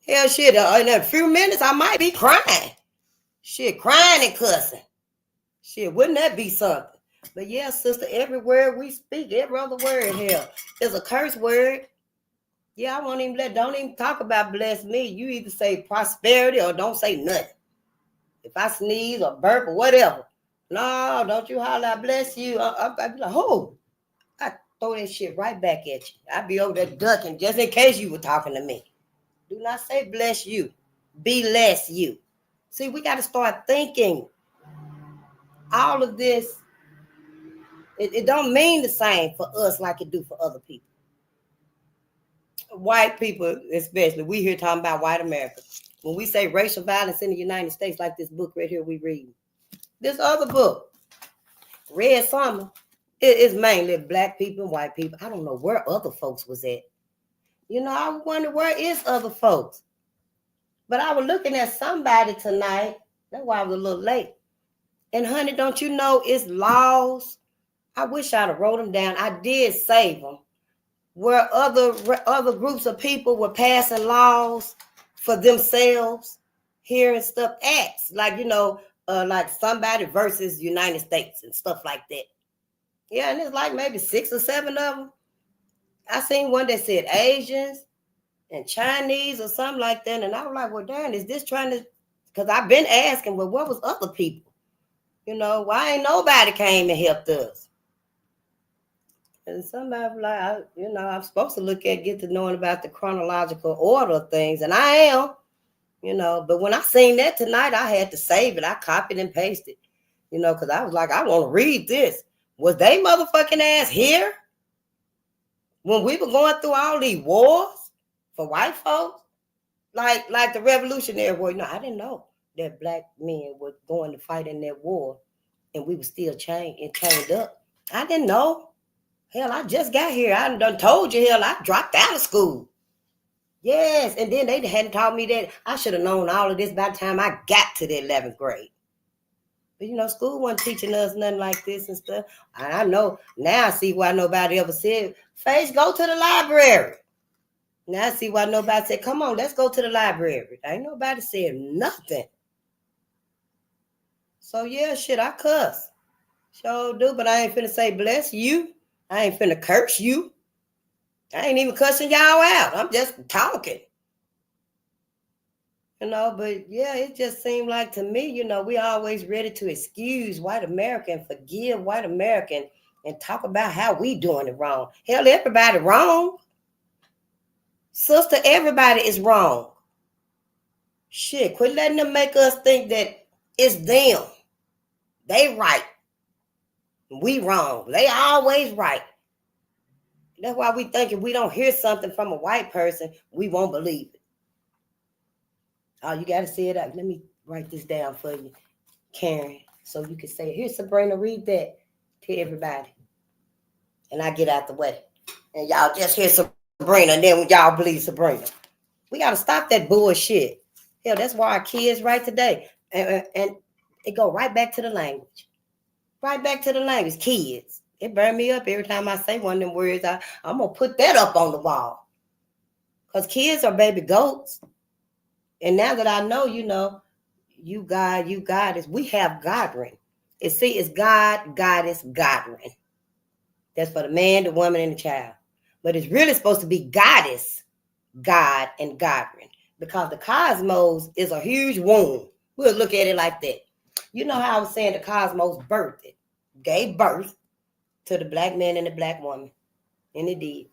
Hell, shit, in a few minutes I might be crying. Shit, crying and cussing. Shit, wouldn't that be something? But yeah, sister, every word we speak, every other word here is a curse word. Yeah, don't even talk about bless me. You either say prosperity or don't say nothing. If I sneeze or burp or whatever, no, don't you holler, I bless you. I'd be like, oh, I throw that shit right back at you. I'd be over there ducking just in case you were talking to me. Do not say bless you. Be less you. See, we got to start thinking. All of this, it don't mean the same for us like it do for other people. White people, especially, we here talking about white America. When we say racial violence in the United States, like this book right here we read. This other book, Red Summer, it is mainly black people and white people. I don't know where other folks was at. I wonder where is other folks. But I was looking at somebody tonight. That's why I was a little late. And honey, don't you know it's laws? I wish I'd have wrote them down. I did save them. Where other groups of people were passing laws for themselves here and stuff, acts like, like somebody versus United States and stuff like that. Yeah, and it's like maybe 6 or 7 of them. I seen one that said Asians and Chinese or something like that. And I was like, well, darn, is this trying to, because I've been asking, well, what was other people? Why ain't nobody came and helped us? And somebody like, I'm supposed to get to knowing about the chronological order of things. And I am, but when I seen that tonight, I had to save it. I copied and pasted, because I was like, I want to read this. Was they motherfucking ass here when we were going through all these wars for white folks? Like the Revolutionary War, I didn't know that black men were going to fight in that war and we were still chained up. I didn't know. Hell, I just got here. I done told you, hell, I dropped out of school. Yes, and then they hadn't taught me that. I should have known all of this by the time I got to the 11th grade. But, school wasn't teaching us nothing like this and stuff. I know, now I see why nobody ever said, Face, go to the library. Now I see why nobody said, come on, let's go to the library. Ain't nobody said nothing. So, yeah, shit, I cuss. Sure do, but I ain't finna say bless you. I ain't finna curse you. I ain't even cussing y'all out. I'm just talking. But yeah, it just seemed like to me, we always ready to excuse white America and forgive white American and talk about how we doing it wrong. Hell, everybody wrong. Sister, everybody is wrong. Shit, quit letting them make us think that it's them. They right. We wrong. They always right. That's why we think if we don't hear something from a white person, we won't believe it. Oh, you got to say it out. Let me write this down for you, Karen, so you can say it. Here, Sabrina, read that to everybody. And I get out the way. And y'all just hear Sabrina, and then y'all believe Sabrina. We got to stop that bullshit. Hell, that's why our kids right today. And it go right back to the language. Right back to the language. Kids. It burn me up every time I say one of them words. I'm going to put that up on the wall. Because kids are baby goats. And now that I know, you God is, we have Godring. It's God, Goddess, Godring. That's for the man, the woman, and the child. But it's really supposed to be goddess, God, and Godwin. Because the cosmos is a huge womb. We'll look at it like that. You know how I was saying the cosmos birthed it, gave birth to the black man and the black woman. And it did.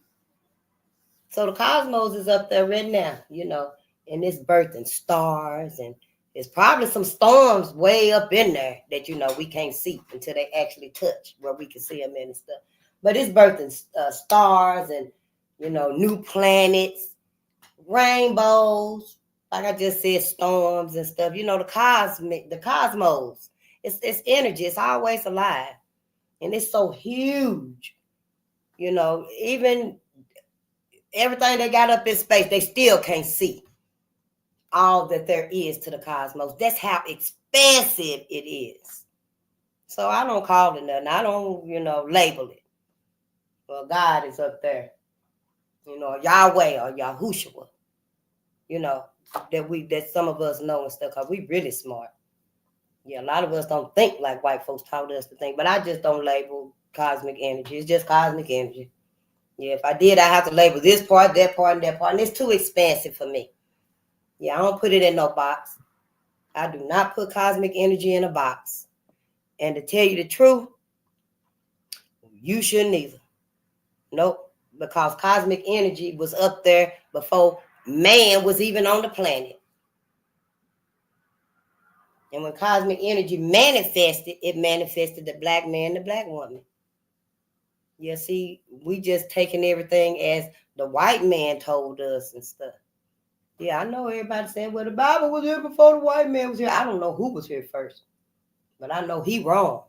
So the cosmos is up there right now, and it's birthing stars, and there's probably some storms way up in there that, we can't see until they actually touch where we can see them and stuff. But it's birthing stars and, new planets, rainbows, like I just said, storms and stuff. The cosmos, it's energy. It's always alive. And it's so huge. Even everything they got up in space, they still can't see all that there is to the cosmos. That's how expansive it is. So I don't call it nothing. I don't, label it. Well, God is up there. Yahweh or Yahushua. That some of us know and stuff, because we really smart. Yeah, a lot of us don't think like white folks taught us to think, but I just don't label cosmic energy. It's just cosmic energy. Yeah, if I did, I have to label this part, that part, and that part, and it's too expansive for me. Yeah, I don't put it in no box. I do not put cosmic energy in a box. And to tell you the truth, you shouldn't either. Nope, because cosmic energy was up there before man was even on the planet. And when cosmic energy manifested, it manifested the black man, the black woman. Yeah, see, we just taking everything as the white man told us and stuff. Yeah, I know everybody saying, well, the Bible was here before the white man was here. I don't know who was here first, but I know he wrong.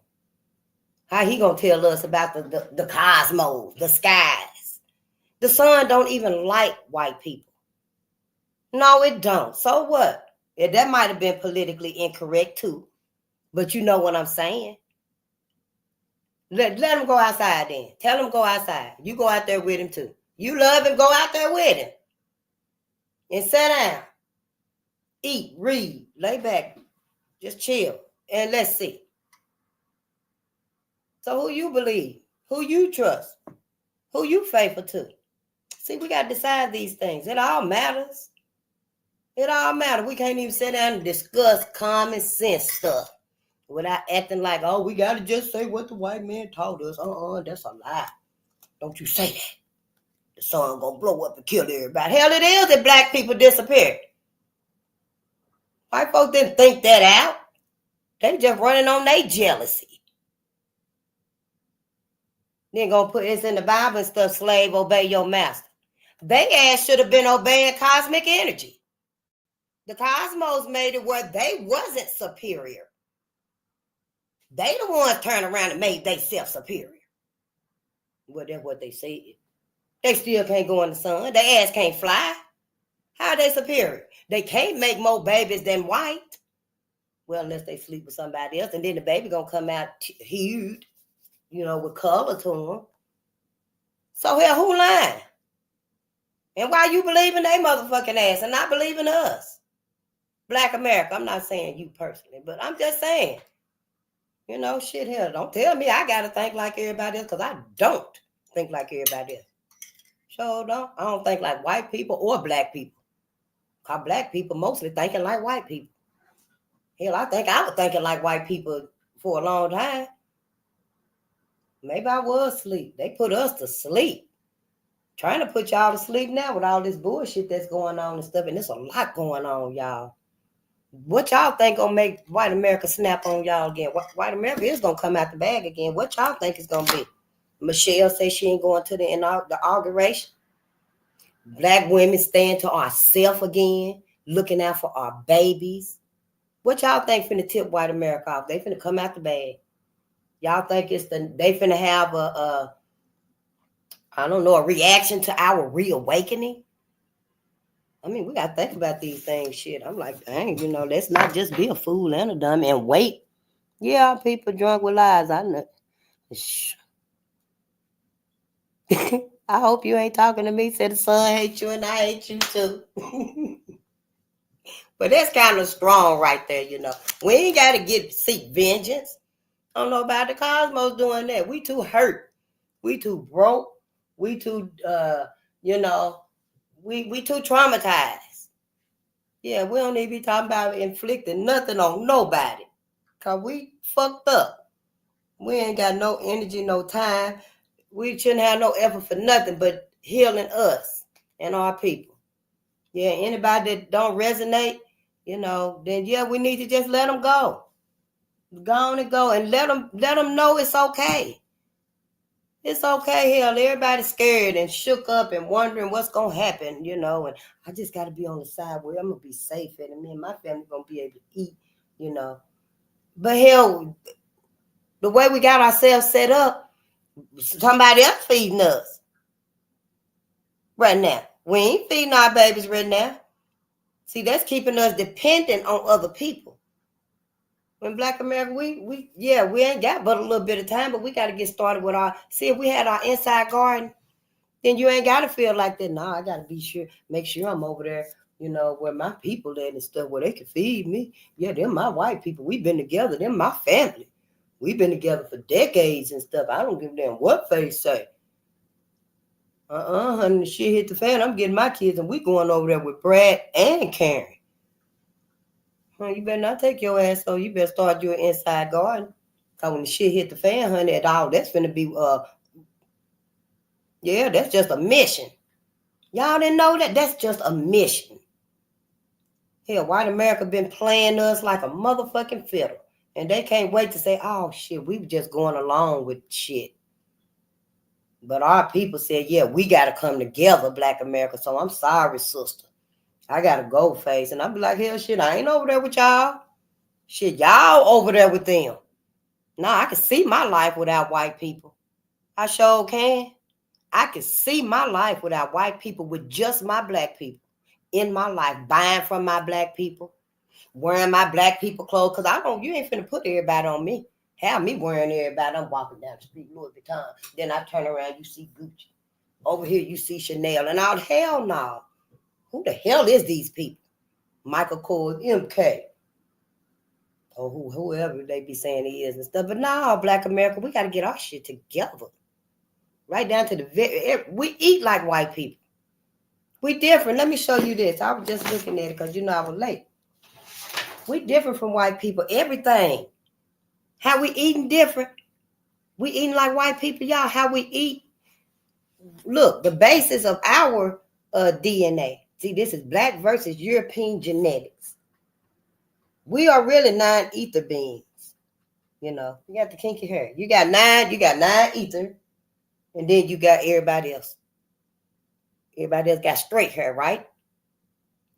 How he gonna tell us about the cosmos, the skies? The sun don't even like white people. No, it don't. So what? Yeah, that might have been politically incorrect too, but you know what I'm saying. Let him go outside then. Tell him go outside. You go out there with him too. You love him, go out there with him. And sit down. Eat, read, lay back, just chill, and let's see. So who you believe? Who you trust? Who you faithful to? See, we got to decide these things. It all matters. It all matters. We can't even sit down and discuss common sense stuff without acting like, oh, we got to just say what the white man taught us. That's a lie. Don't you say that. The sun gonna blow up and kill everybody. Hell, it is that black people disappeared. White folks didn't think that out. They just running on their jealousy. Then gonna put this in the Bible and stuff, slave, obey your master. They ass should have been obeying cosmic energy. The cosmos made it where they wasn't superior. They the ones turned around and made themselves superior. Well, that's what they said. They still can't go in the sun. Their ass can't fly. How are they superior? They can't make more babies than white. Well, unless they sleep with somebody else, and then the baby gonna come out hued, with color to them. So hell, who lying? And why you believing they motherfucking ass and not believing us? Black America, I'm not saying you personally, but I'm just saying, shit, hell, don't tell me I gotta think like everybody else, because I don't think like everybody else. So I don't think like white people or black people. Because black people mostly thinking like white people. Hell, I think I was thinking like white people for a long time. Maybe I was asleep. They put us to sleep. Trying to put y'all to sleep now with all this bullshit that's going on and stuff. And there's a lot going on, y'all. What y'all think gonna make white America snap on y'all again? White America is gonna come out the bag again. What y'all think is gonna be? Michelle says she ain't going to the inauguration. Black women stand to ourselves again, looking out for our babies. What y'all think finna tip white America off? They finna come out the bag. Y'all think they finna have a reaction to our reawakening? I mean, we gotta think about these things, shit. I'm like, dang, let's not just be a fool and a dumb and wait. Yeah, people drunk with lies. I know. I hope you ain't talking to me. Said the sun hates you and I hate you too. But that's kind of strong right there, We ain't got to seek vengeance. I don't know about the cosmos doing that. We too hurt We too broke. We too, you know, we too traumatized. Yeah, we don't need to be talking about inflicting nothing on nobody. Cause we fucked up. We ain't got no energy, no time. We shouldn't have no effort for nothing but healing us and our people. Yeah, anybody that don't resonate, then yeah, we need to just let them go. Go on and go and let them know it's okay. It's okay. Hell, everybody's scared and shook up and wondering what's gonna happen, and I just gotta be on the side where I'm gonna be safe and me and my family gonna be able to eat, you know. But hell, the way we got ourselves set up, somebody else feeding us right now. We ain't feeding our babies right now. See, that's keeping us dependent on other people. In Black America, we ain't got but a little bit of time, but we got to get started with see if we had our inside garden, then you ain't got to feel like that. Nah, I got to make sure I'm over there, where my people at and stuff, where they can feed me. Yeah, them my white people. We've been together. Them my family. We've been together for decades and stuff. I don't give a damn what they say. Honey, shit hit the fan. I'm getting my kids and we going over there with Brad and Karen. You better not take your ass, so you better start your inside garden. Cause when the shit hit the fan, honey, that's gonna be that's just a mission. Y'all didn't know that? That's just a mission. Hell, white America been playing us like a motherfucking fiddle. And they can't wait to say, oh shit, we were just going along with shit. But our people said, yeah, we gotta come together, Black America. So I'm sorry, sister. I gotta go face. And I be like, hell shit, I ain't over there with y'all. Shit, y'all over there with them. Nah, I can see my life without white people. I sure can. I can see my life without white people, with just my black people in my life, buying from my black people, wearing my black people clothes. Cause you ain't finna put everybody on me. Have me wearing everybody. I'm walking down the street, Louis Vuitton. Then I turn around, you see Gucci. Over here, you see Chanel. And all hell no. Who the hell is these people? Michael Kors, MK. Or whoever they be saying he is and stuff. But now, Black America, we got to get our shit together. Right down to we eat like white people. We different. Let me show you this. I was just looking at it because I was late. We different from white people. Everything. How we eating different. We eating like white people, y'all. How we eat. Look, the basis of our DNA. See, this is black versus European genetics. We are really 9 ether beings. You got the kinky hair. You got 9 ether. And then you got everybody else. Everybody else got straight hair, right?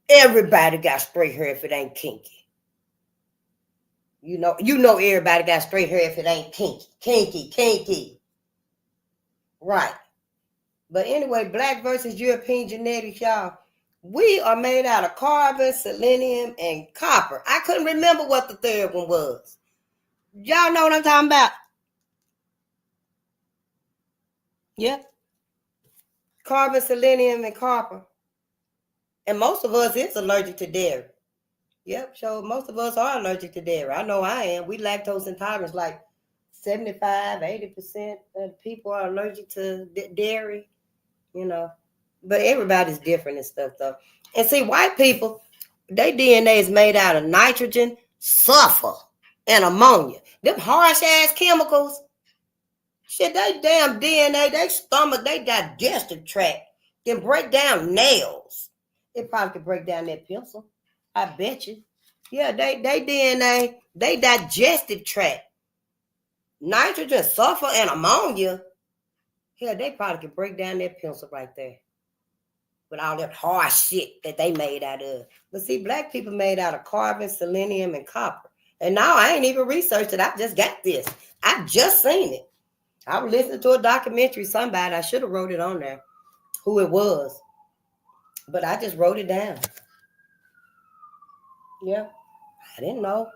Everybody got straight hair if it ain't kinky. You know everybody got straight hair if it ain't kinky. Kinky. Right. But anyway, black versus European genetics, y'all. We are made out of carbon, selenium, and copper. I couldn't remember what the third one was. Y'all know what I'm talking about? Yeah. Carbon, selenium, and copper. And most of us is allergic to dairy. Yep, so most of us are allergic to dairy. I know I am. We lactose intolerant, like 75, 80% of people are allergic to dairy, But everybody's different and stuff, though. And see, white people, their DNA is made out of nitrogen, sulfur, and ammonia. Them harsh-ass chemicals. Shit, they damn DNA, they stomach, they digestive tract can break down nails. It probably could break down that pencil. I bet you. Yeah, they DNA, they digestive tract. Nitrogen, sulfur, and ammonia. Yeah, they probably could break down that pencil right there. With all that hard shit that they made out of. But see, black people made out of carbon, selenium, and copper. And now I ain't even researched it. I just got this. I just seen it. I was listening to a documentary, somebody, I should have wrote it on there, who it was. But I just wrote it down. Yeah, I didn't know.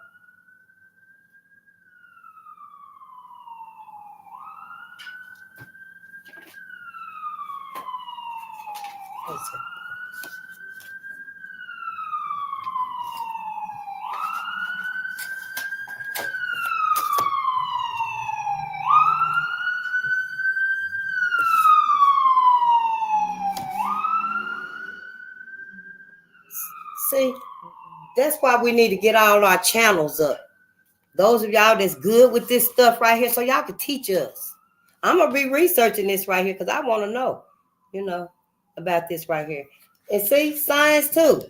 See, that's why we need to get all our channels up. Those of y'all that's good with this stuff right here, so y'all can teach us. I'm gonna be researching this right here because I want to know, about this right here. And see, science too.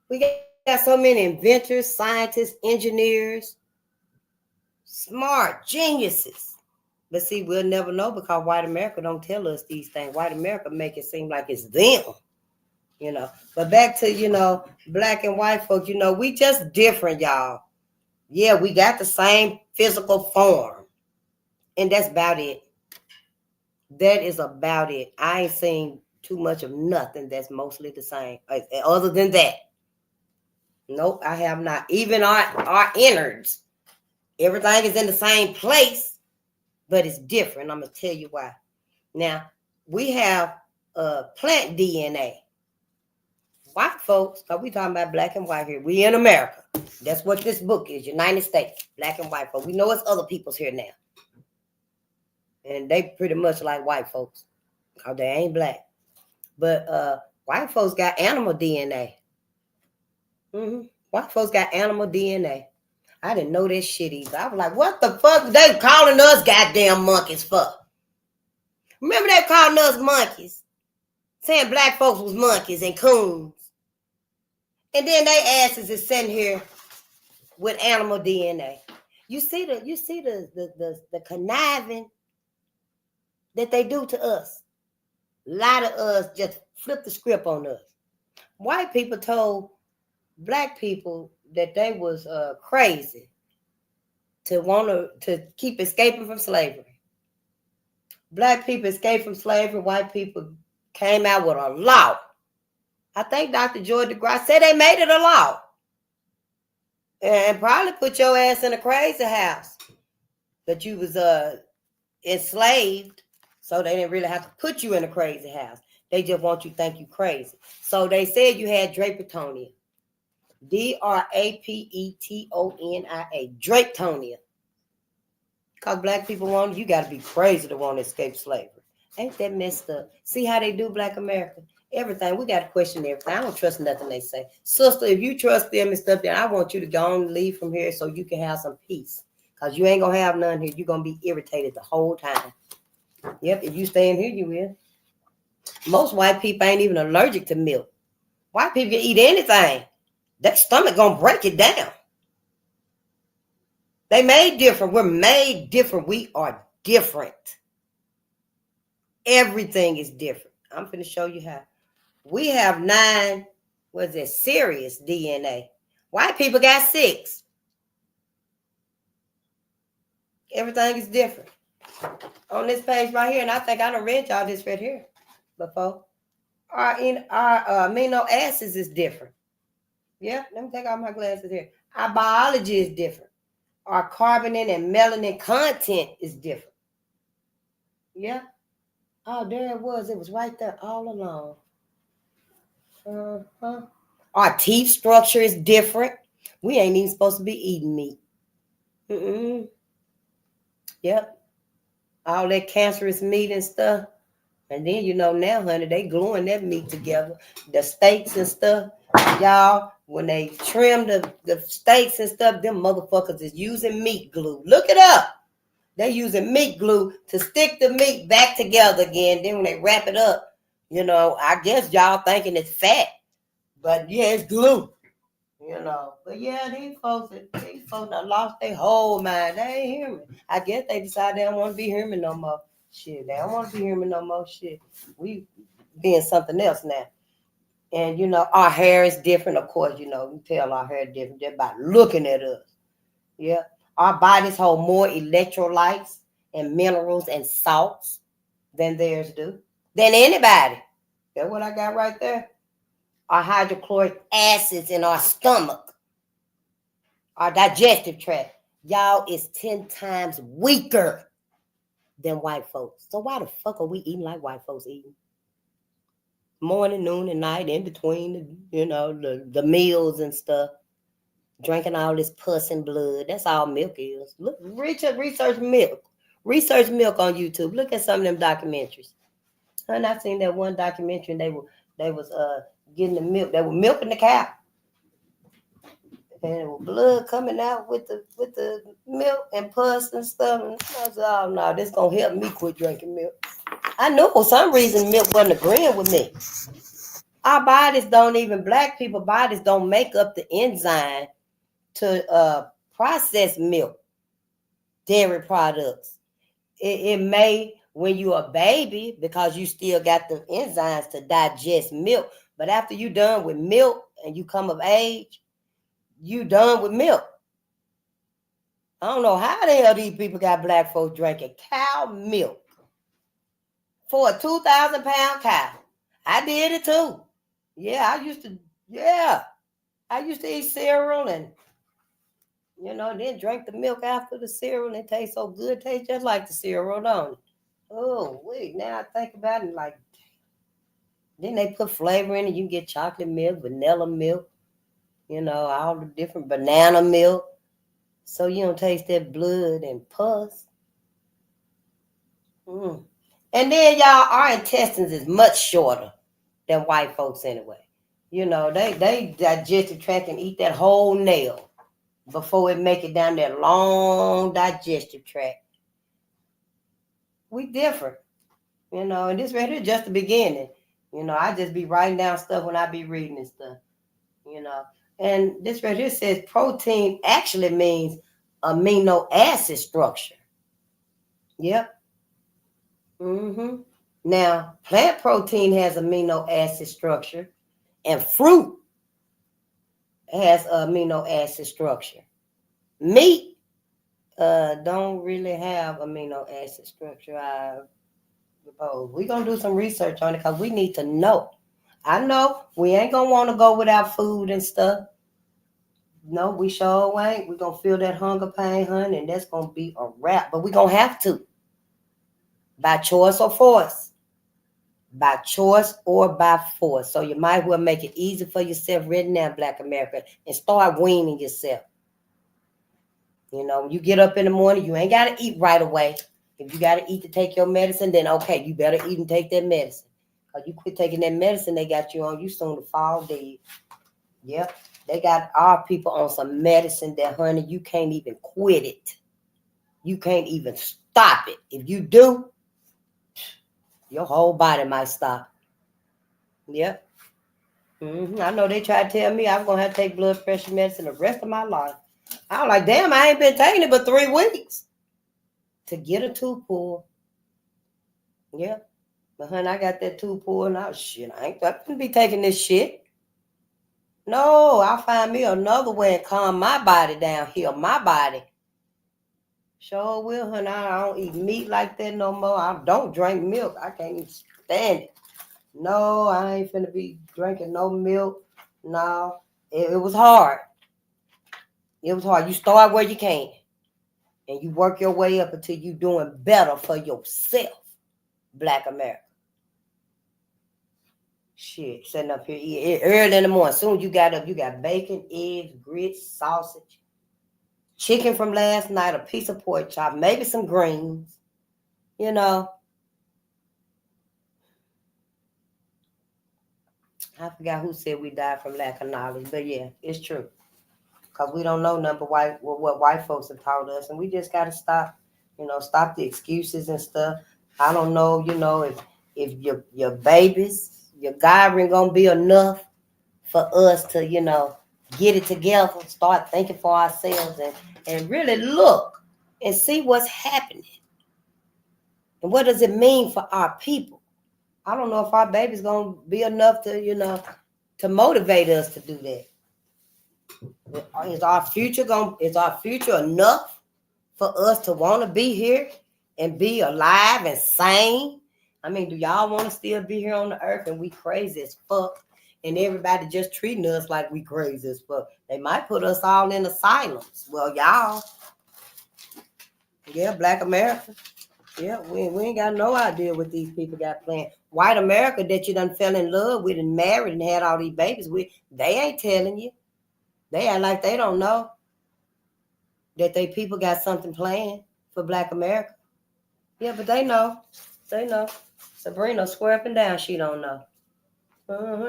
We got so many inventors, scientists, engineers, smart geniuses. But see, we'll never know because white America don't tell us these things. White America make it seem like it's them. But back to, black and white folks, we just different, y'all. Yeah, we got the same physical form. And that's about it. That is about it. I ain't seen too much of nothing that's mostly the same. Other than that. Nope, I have not. Even our innards. Everything is in the same place, but it's different. I'm going to tell you why. Now, we have plant DNA. White folks, because we talking about black and white here. We in America. That's what this book is, United States, black and white folks. We know it's other people's here now. And they pretty much like white folks, because they ain't black. But white folks got animal DNA. White folks got animal DNA. I didn't know that shit either. I was like, what the fuck they calling us goddamn monkeys for? Remember they calling us monkeys? Saying black folks was monkeys and coons. And then they asses is sitting here with animal DNA. You see the conniving that they do to us. A lot of us just flip the script on us. White people told black people that they was crazy to keep escaping from slavery. Black people escaped from slavery. White people came out with a law. I think Dr. George DeGrasse said they made it a law. And probably put your ass in a crazy house. But you was enslaved, so they didn't really have to put you in a crazy house. They just want you to think you crazy. So they said you had Drapetonia. Drapetonia. Drapetonia. Because black people you got to be crazy to want to escape slavery. Ain't that messed up? See how they do black America? Everything. We got to question everything. I don't trust nothing they say. Sister, if you trust them and stuff, then I want you to go on and leave from here so you can have some peace. Because you ain't going to have none here. You're going to be irritated the whole time. Yep, if you stay in here, you will. Most white people ain't even allergic to milk. White people can eat anything. Their stomach going to break it down. They made different. We're made different. We are different. Everything is different. I'm going to show you how. We have 9, serious DNA. White people got 6. Everything is different. On this page right here, and I think I done read y'all this right here before. Our amino acids is different. Yeah, let me take off my glasses here. Our biology is different. Our carbonin and melanin content is different. Yeah. Oh, there it was. It was right there all along. Our teeth structure is different. We ain't even supposed to be eating meat. Yep. All that cancerous meat and stuff. And then, now, honey, they gluing that meat together. The steaks and stuff. Y'all, when they trim the steaks and stuff, them motherfuckers is using meat glue. Look it up. They using meat glue to stick the meat back together again. Then when they wrap it up, I guess y'all thinking it's fat. But yeah, it's glue. But yeah, these folks done lost their whole mind. They ain't human. I guess they decided they don't want to be human no more. Shit, they don't want to be human no more. Shit, we being something else now. And our hair is different. Of course, you can tell our hair is different just by looking at us. Yeah, our bodies hold more electrolytes and minerals and salts than theirs do. Than anybody. That's what I got right there. Our hydrochloric acids in our stomach, our digestive tract, y'all is 10 times weaker than white folks. So why the fuck are we eating like white folks eating? Morning, noon, and night, in between, the meals and stuff. Drinking all this pus and blood. That's all milk is. Look, research milk. Research milk on YouTube. Look at some of them documentaries. And I seen that one documentary, and they was getting the milk. They were milking the cow. and blood coming out with the milk and pus and stuff. And I said, oh no, this gonna help me quit drinking milk. I knew for some reason milk wasn't agreeing with me. Our bodies don't even, black people bodies don't make up the enzyme to process milk, dairy products. It may when you're a baby because you still got the enzymes to digest milk. But after you done with milk and you come of age, you done with milk. I don't know how the hell these people got black folks drinking cow milk for a 2,000-pound cow. I did it too. Yeah, I used to eat cereal and, then drink the milk after the cereal. And it tastes so good. It tastes just like the cereal, don't it? Oh, wait. Now I think about it, like, then they put flavor in it. You can get chocolate milk, vanilla milk, all the different banana milk. So you don't taste that blood and pus. And then, y'all, our intestines is much shorter than white folks anyway. They digestive tract and eat that whole nail before it make it down that long digestive tract. We different, and this right here just the beginning. I just be writing down stuff when I be reading and stuff, And this right here says protein actually means amino acid structure. Yep. Now, plant protein has amino acid structure, and fruit has amino acid structure. Meat don't really have amino acid structure, I suppose. We're going to do some research on it because we need to know. I know we ain't going to want to go without food and stuff. No, we sure ain't. We're going to feel that hunger pain, honey, and that's going to be a wrap. But we're going to have to. By choice or force. By choice or by force. So you might well make it easy for yourself right now, Black America, and start weaning yourself. You get up in the morning, you ain't got to eat right away. If you got to eat to take your medicine, then okay, you better eat and take that medicine. Because you quit taking that medicine they got you on, you soon to fall dead. Yep. They got our people on some medicine that, honey, you can't even quit it. You can't even stop it. If you do, your whole body might stop. Yep. I know they tried to tell me I was going to have to take blood pressure medicine the rest of my life. I was like, damn, I ain't been taking it but 3 weeks to get a tooth pulled. Yep. But, honey, I got that tooth pulled and I ain't gonna be taking this shit. No, I'll find me another way and calm my body down, heal my body. Sure will, honey. I don't eat meat like that no more. I don't drink milk. I can't even stand it. No, I ain't finna be drinking no milk. No, it was hard. It was hard. You start where you can. And you work your way up until you doing better for yourself, Black America. Shit, sitting up here early in the morning. Soon you got up, you got bacon, eggs, grits, sausage, chicken from last night, a piece of pork chop, maybe some greens, I forgot who said we died from lack of knowledge, but yeah, it's true. Because we don't know nothing but what white folks have taught us, and we just got to stop, stop the excuses and stuff. I don't know, if your babies, your guiding gonna be enough for us to, get it together, start thinking for ourselves and really look and see what's happening. And what does it mean for our people? I don't know if our baby's gonna be enough to, to motivate us to do that. Is our future enough for us to want to be here and be alive and sane? I mean, do y'all want to still be here on the earth and we crazy as fuck and everybody just treating us like we crazy as fuck? They might put us all in asylums. Well, y'all, yeah, Black America, yeah, we ain't got no idea what these people got planned. White America that you done fell in love with and married and had all these babies with, they ain't telling you. They act like they don't know that they people got something planned for Black America. Yeah, but they know. They know. Sabrina swear up and down she don't know.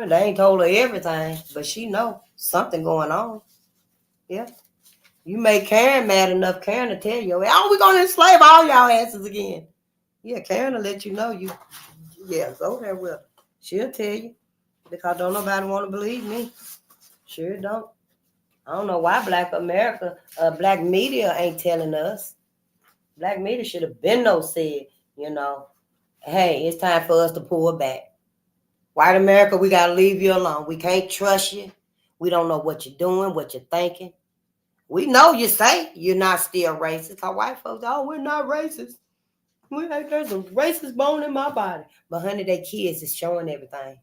They ain't told her everything, but she know something going on. Yeah. You make Karen mad enough, Karen to tell you, oh, we're going to enslave all y'all asses again. Yeah, Karen will let you know you, yeah, go there with her. She'll tell you because don't nobody want to believe me. Sure don't. I don't know why Black America, Black media ain't telling us. Black media should have been said, hey, it's time for us to pull back. White America, we got to leave you alone. We can't trust you. We don't know what you're doing, what you're thinking. We know you say you're not still racist. Because white folks, oh, we're not racist. There's a racist bone in my body. But honey, they kids is showing everything.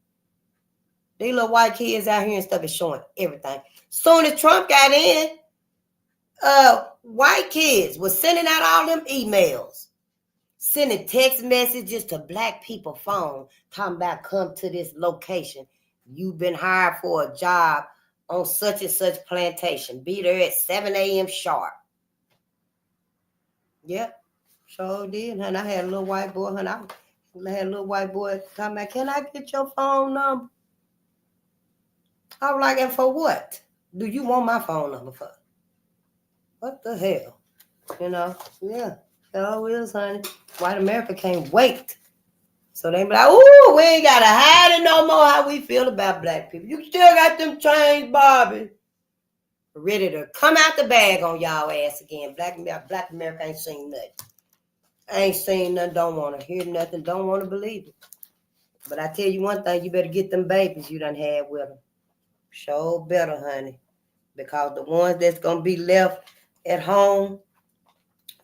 These little white kids out here and stuff is showing everything. Soon as Trump got in, white kids was sending out all them emails, sending text messages to Black people phone, talking about come to this location. You've been hired for a job on such and such plantation. Be there at 7 a.m. sharp. Yep, sure did. And I had a little white boy, and I had a little white boy talking about, can I get your phone number? I was like, and for what? Do you want my phone number for? What the hell? Yeah. So is, honey. White America can't wait. So they be like, ooh, we ain't got to hide it no more how we feel about Black people. You still got them chains, Bobby. Ready to come out the bag on y'all ass again. Black America ain't seen nothing. Ain't seen nothing, don't want to hear nothing, don't want to believe it. But I tell you one thing, you better get them babies you done had with them. Sure better, honey. Because the ones that's going to be left at home,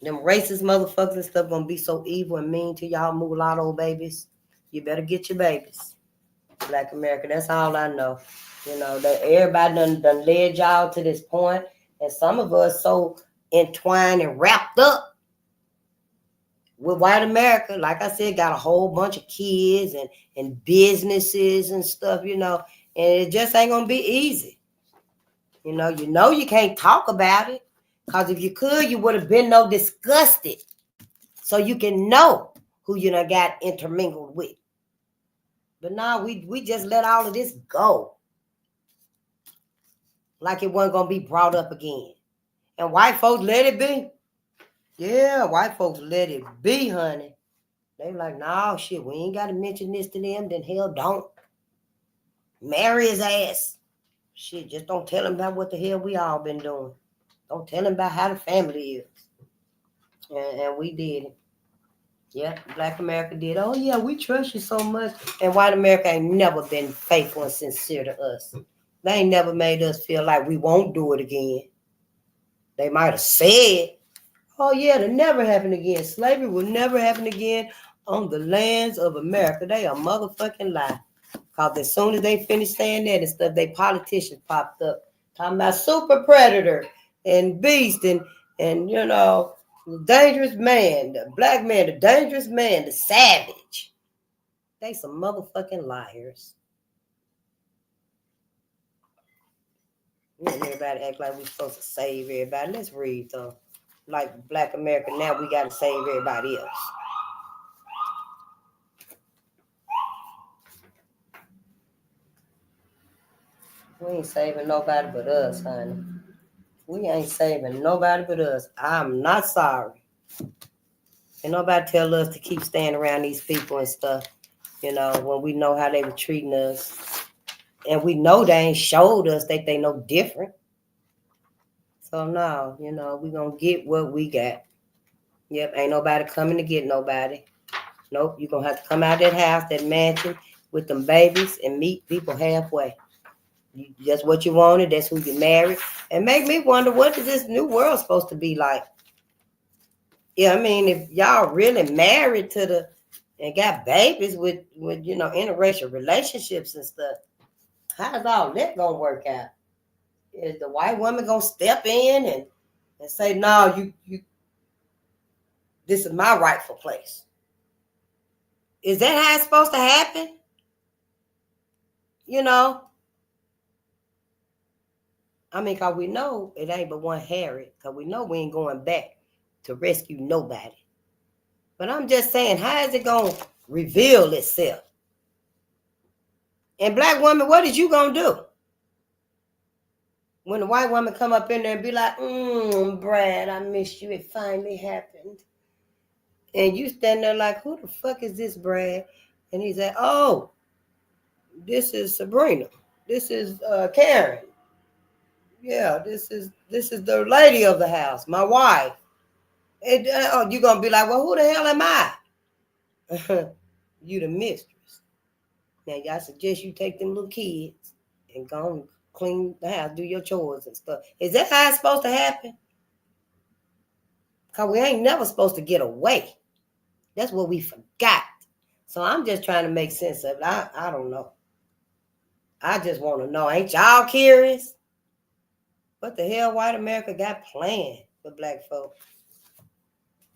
them racist motherfuckers and stuff going to be so evil and mean to y'all mulatto babies. You better get your babies. Black America, that's all I know. That everybody done led y'all to this point, and some of us so entwined and wrapped up with white America. Like I said, got a whole bunch of kids and businesses and stuff, and it just ain't going to be easy. You can't talk about it. Because if you could, you would have been disgusted. So you can know who you done got intermingled with. But now we just let all of this go. Like it wasn't going to be brought up again. And white folks let it be. Yeah, white folks let it be, honey. They like, nah, shit, we ain't got to mention this to them. Then hell, don't. Marry his ass. Shit, just don't tell him about what the hell we all been doing. Don't tell him about how the family is. And we did it. Yeah, Black America did. Oh, yeah, we trust you so much. And white America ain't never been faithful and sincere to us. They ain't never made us feel like we won't do it again. They might have said, oh, yeah, it'll never happen again. Slavery will never happen again on the lands of America. They a motherfucking lie. Because as soon as they finished saying that and stuff, they politicians popped up. Talking about super predator and beast and the dangerous man, the black man, the dangerous man, the savage. They some motherfucking liars. Everybody act like we supposed to save everybody. Let's read though. Like Black America, now we got to save everybody else. We ain't saving nobody but us, honey. We ain't saving nobody but us. I'm not sorry. And nobody tell us to keep staying around these people and stuff, when we know how they were treating us. And we know they ain't showed us that they no different. So now, we gonna get what we got. Yep, ain't nobody coming to get nobody. Nope, you gonna have to come out that house, that mansion, with them babies and meet people halfway. That's what you wanted, that's who you married. And make me wonder, what is this new world supposed to be like? Yeah, I mean, if y'all really married and got babies with interracial relationships and stuff, how's all that gonna work out? Is the white woman gonna step in and say, no, you this is my rightful place? Is that how it's supposed to happen? I mean, because we know it ain't but one Harriet, because we know we ain't going back to rescue nobody. But I'm just saying, how is it going to reveal itself? And black woman, what is you going to do? When the white woman come up in there and be like, Brad, I missed you. It finally happened. And you stand there like, who the fuck is this Brad? And he said, oh, this is Sabrina. This is Karen. Yeah, this is the lady of the house, my wife. And you're gonna be like, well, who the hell am I? You the mistress. Now, I suggest you take them little kids and go and clean the house, do your chores and stuff. Is that how it's supposed to happen? Because we ain't never supposed to get away. That's what we forgot. So I'm just trying to make sense of it. I don't know. I just want to know. Ain't y'all curious? What the hell white America got planned for black folks?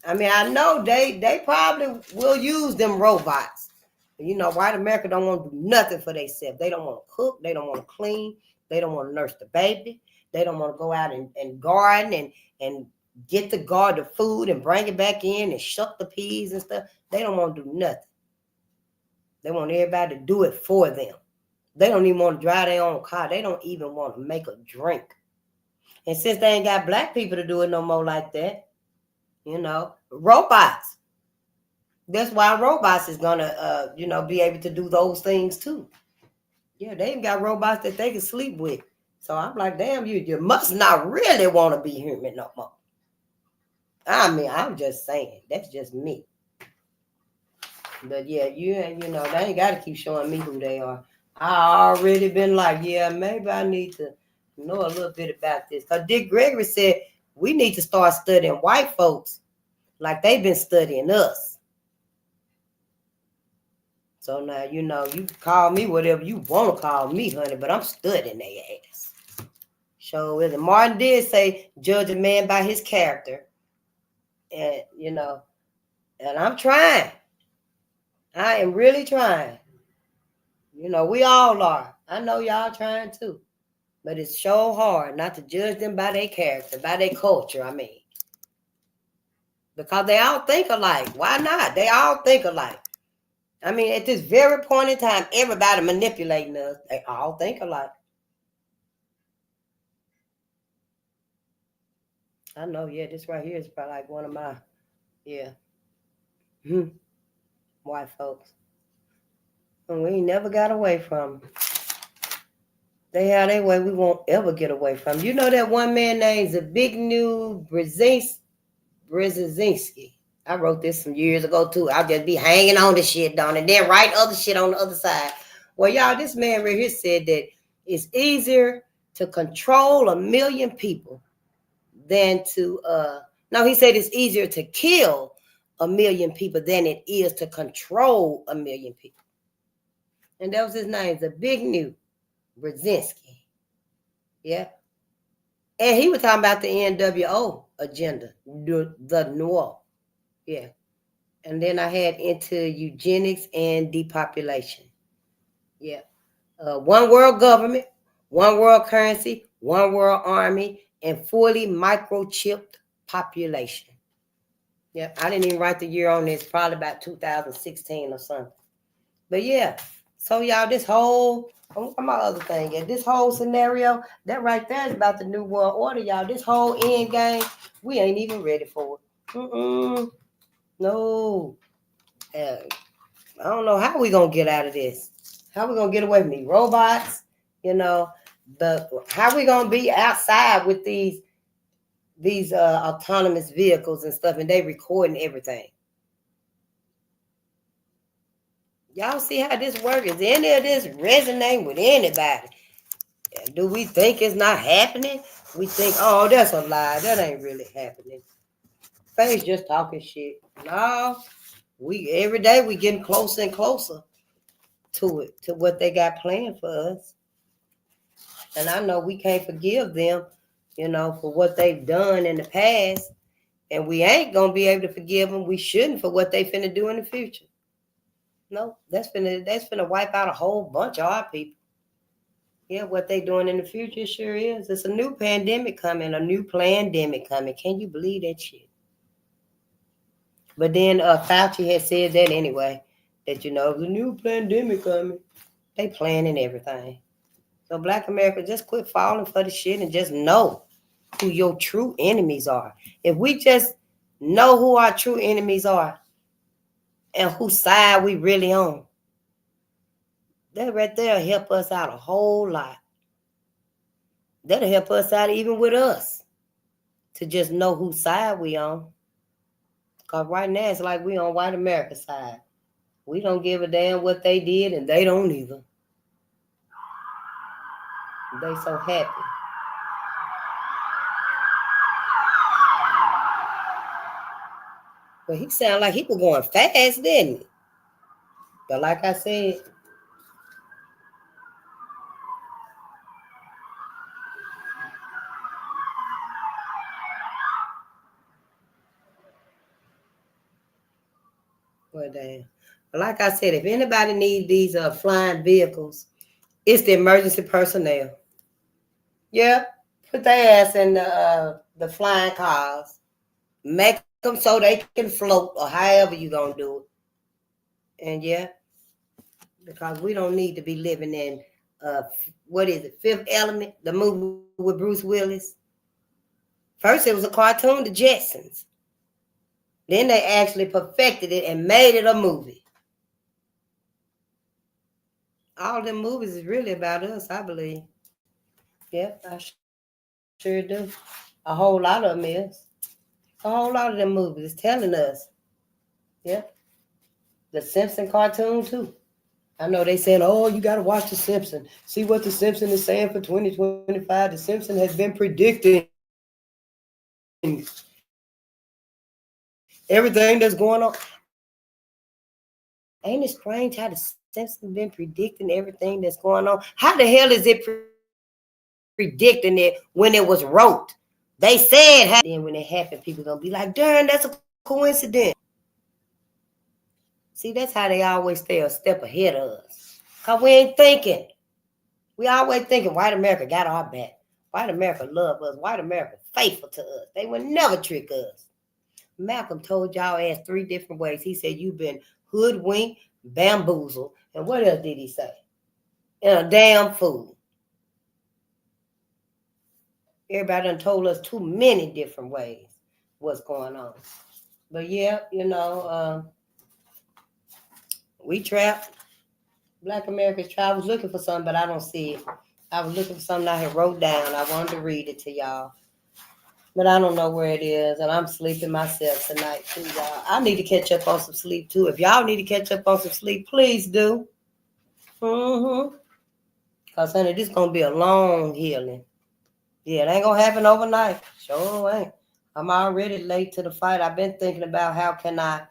I mean, I know they probably will use them robots. You know, white America don't want to do nothing for themselves. They don't want to cook. They don't want to clean. They don't want to nurse the baby. They don't want to go out and garden and get the food and bring it back in and shuck the peas and stuff. They don't want to do nothing. They want everybody to do it for them. They don't even want to drive their own car. They don't even want to make a drink. And since they ain't got black people to do it no more like that, you know, robots. That's why robots is gonna, be able to do those things too. Yeah, they even got robots that they can sleep with. So I'm like, damn, you must not really want to be human no more. I mean, I'm just saying, that's just me. But yeah, they ain't got to keep showing me who they are. I already been like, yeah, maybe I need to know a little bit about this. Because Dick Gregory said we need to start studying white folks like they've been studying us. So now, you call me whatever you want to call me, honey, but I'm studying their ass. So as Martin did say, judge a man by his character. And, and I'm trying. I am really trying. We all are. I know y'all trying too. But it's so hard not to judge them by their character, by their culture, I mean. Because they all think alike. Why not? They all think alike. I mean, at this very point in time, everybody manipulating us. They all think alike. I know, yeah, this right here is probably like one of my, white folks. And we ain't never got away from them. They have their way we won't ever get away from. You know that one man named Zbigniew Brzezinski. I wrote this some years ago too. I'll just be hanging on this shit down and then write other shit on the other side. Well, y'all, this man right here said that it's easier to control 1 million people than to he said it's easier to kill 1 million people than it is to control 1 million people. And that was his name, Zbigniew Brzezinski. Yeah. And he was talking about the NWO agenda, the Noir. Yeah. And then I had into eugenics and depopulation. Yeah. One world government, one world currency, one world army, and fully microchipped population. Yep. I didn't even write the year on this, probably about 2016 or something. But yeah. So y'all, this whole, my other thing, this whole scenario, that right there is about the New World Order, y'all. This whole end game, we ain't even ready for it. No. I don't know how we gonna get out of this. How we gonna get away from these robots? How we gonna be outside with these autonomous vehicles and stuff, and they recording everything. Y'all see how this works? Is any of this resonate with anybody? Do we think it's not happening? We think, oh, that's a lie. That ain't really happening. Face just talking shit. No, every day we getting closer and closer to it, to what they got planned for us. And I know we can't forgive them, for what they've done in the past. And we ain't gonna be able to forgive them. We shouldn't for what they finna do in the future. No, that's finna wipe out a whole bunch of our people. Yeah, what they doing in the future sure is. It's a new pandemic coming, a new plandemic coming. Can you believe that shit? But then Fauci had said that anyway, that the new pandemic coming. They planning everything. So Black America, just quit falling for the shit and just know who your true enemies are. If we just know who our true enemies are and whose side we really on, that right there help us out a whole lot. That'll help us out even with us to just know whose side we on. Because right now it's like we on white America's side. We don't give a damn what they did and they don't either. They so happy. But he sounded like he was going fast, didn't he? But like I said, well, damn. But like I said, if anybody needs these flying vehicles, it's the emergency personnel. Yeah, put their ass in the flying cars. Make them so they can float or however you gonna do it. And yeah, because we don't need to be living in what is it, Fifth Element, the movie with Bruce Willis. First it was a cartoon, The Jetsons. Then they actually perfected it and made it a movie. All them movies is really about us, I believe. Yep, I sure do. A whole lot of them is. A whole lot of them movies is telling us. Yep. The Simpson cartoon too. I know they saying, oh, you got to watch The Simpsons. See what The Simpsons is saying for 2025. The Simpsons has been predicting everything that's going on. Ain't it strange how The Simpsons been predicting everything that's going on? How the hell is it predicting it when it was wrote? They said, then when it happened, people going to be like, darn, that's a coincidence. See, that's how they always stay a step ahead of us. Because we ain't thinking. We always thinking white America got our back. White America love us. White America faithful to us. They would never trick us. Malcolm told y'all ass 3 different ways. He said, you've been hoodwinked, bamboozled, and what else did he say? And a damn fool. Everybody done told us too many different ways what's going on. But yeah, we trapped. Black America's trapped. I was looking for something, but I don't see it. I was looking for something I had wrote down. I wanted to read it to y'all. But I don't know where it is, and I'm sleeping myself tonight too, y'all. I need to catch up on some sleep too. If y'all need to catch up on some sleep, please do. Because, honey, this is going to be a long healing. Yeah, it ain't going to happen overnight. Sure ain't. I'm already late to the fight. I've been thinking about how can I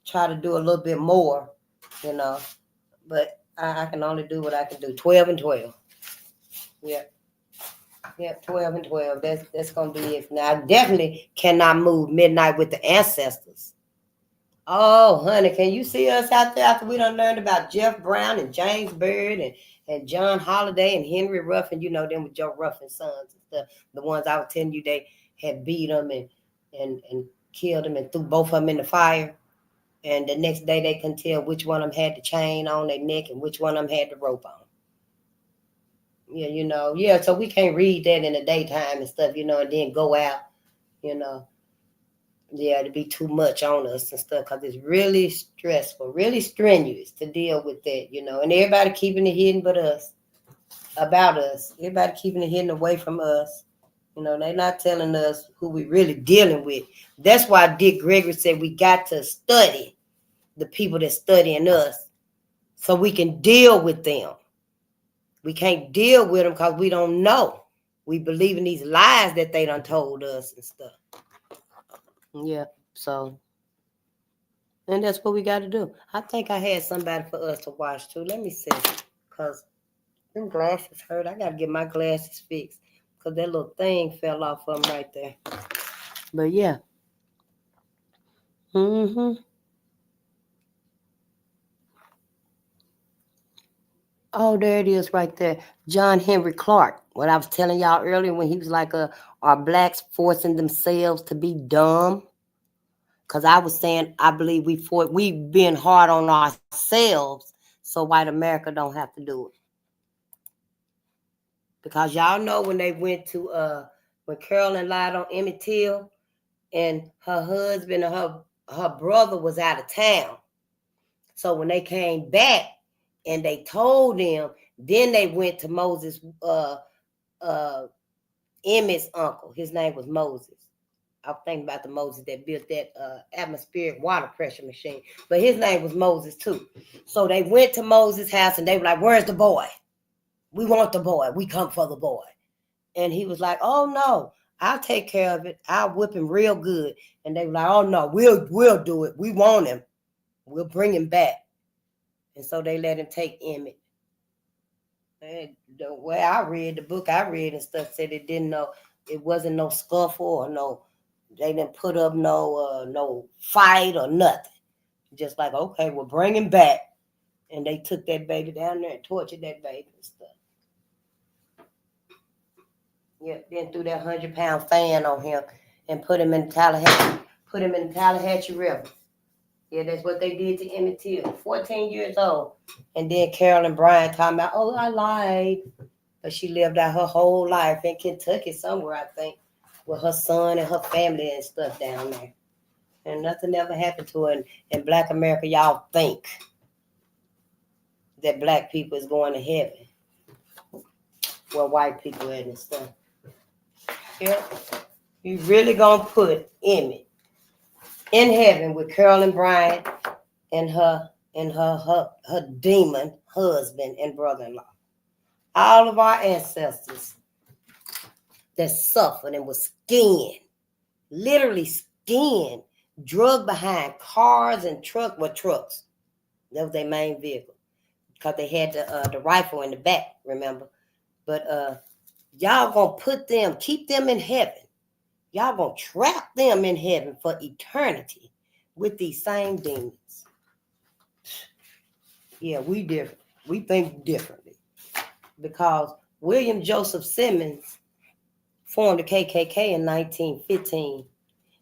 try to do a little bit more, But I can only do what I can do. 12 and 12. Yeah. Yeah, 12 and 12. That's going to be it. Now, I definitely cannot move midnight with the ancestors. Oh, honey, can you see us out there after we done learned about Jeff Brown and James Byrd and John Holiday and Henry Ruffin, them with Joe Ruffin's sons and stuff. The ones I was telling you they had beat them and killed them and threw both of them in the fire. And the next day they couldn't tell which one of them had the chain on their neck and which one of them had the rope on. Yeah, so we can't read that in the daytime and stuff, and then go out, Yeah, it'd be too much on us and stuff because it's really stressful, really strenuous to deal with that, and everybody keeping it hidden but us, about us. Everybody keeping it hidden away from us. They're not telling us who we really dealing with. That's why Dick Gregory said we got to study the people that's studying us so we can deal with them. We can't deal with them because we don't know. We believe in these lies that they done told us and stuff. Yeah, so, and that's what we got to do. I think I had somebody for us to watch too. Let me see, because them glasses hurt. I got to get my glasses fixed because that little thing fell off of them right there. But yeah. Oh, there it is right there. John Henry Clark. What I was telling y'all earlier when he was like, are blacks forcing themselves to be dumb? Because I was saying, I believe we've been hard on ourselves so white America don't have to do it. Because y'all know when they went to when Carolyn lied on Emmett Till, and her husband and her brother was out of town. So when they came back and they told them, then they went to Moses, Emmett's uncle. His name was Moses. I'm thinking about the Moses that built that atmospheric water pressure machine. But his name was Moses too. So they went to Moses' house and they were like, "Where's the boy? We want the boy. We come for the boy." And he was like, "Oh no, I'll take care of it. I'll whip him real good." And they were like, "Oh no, we'll do it. We want him. We'll bring him back." And so they let him take Emmett. And the way I read the book I read and stuff said it wasn't no scuffle or no, they didn't put up no fight or nothing. Just like, okay, we'll bring him back. And they took that baby down there and tortured that baby and stuff. Yeah, then threw that 100-pound fan on him and put him in Tallahatchie. Put him in the Tallahatchie River. Yeah, that's what they did to Emmett Till. 14 years old. And then Carolyn Bryant talking about, "Oh, I lied." But she lived out her whole life in Kentucky somewhere, I think, with her son and her family and stuff down there. And nothing ever happened to her. In Black America, y'all think that black people is going to heaven where white people at and stuff. Yeah. You really gonna put Emmett in heaven with Carolyn Bryant and her demon husband and brother-in-law. All of our ancestors that suffered and was skinned, literally skinned, drugged behind cars and trucks. That was their main vehicle because they had the rifle in the back, remember? But y'all gonna keep them in heaven. Y'all gonna trap them in heaven for eternity with these same demons. Yeah, we different. We think differently. Because William Joseph Simmons formed the KKK in 1915.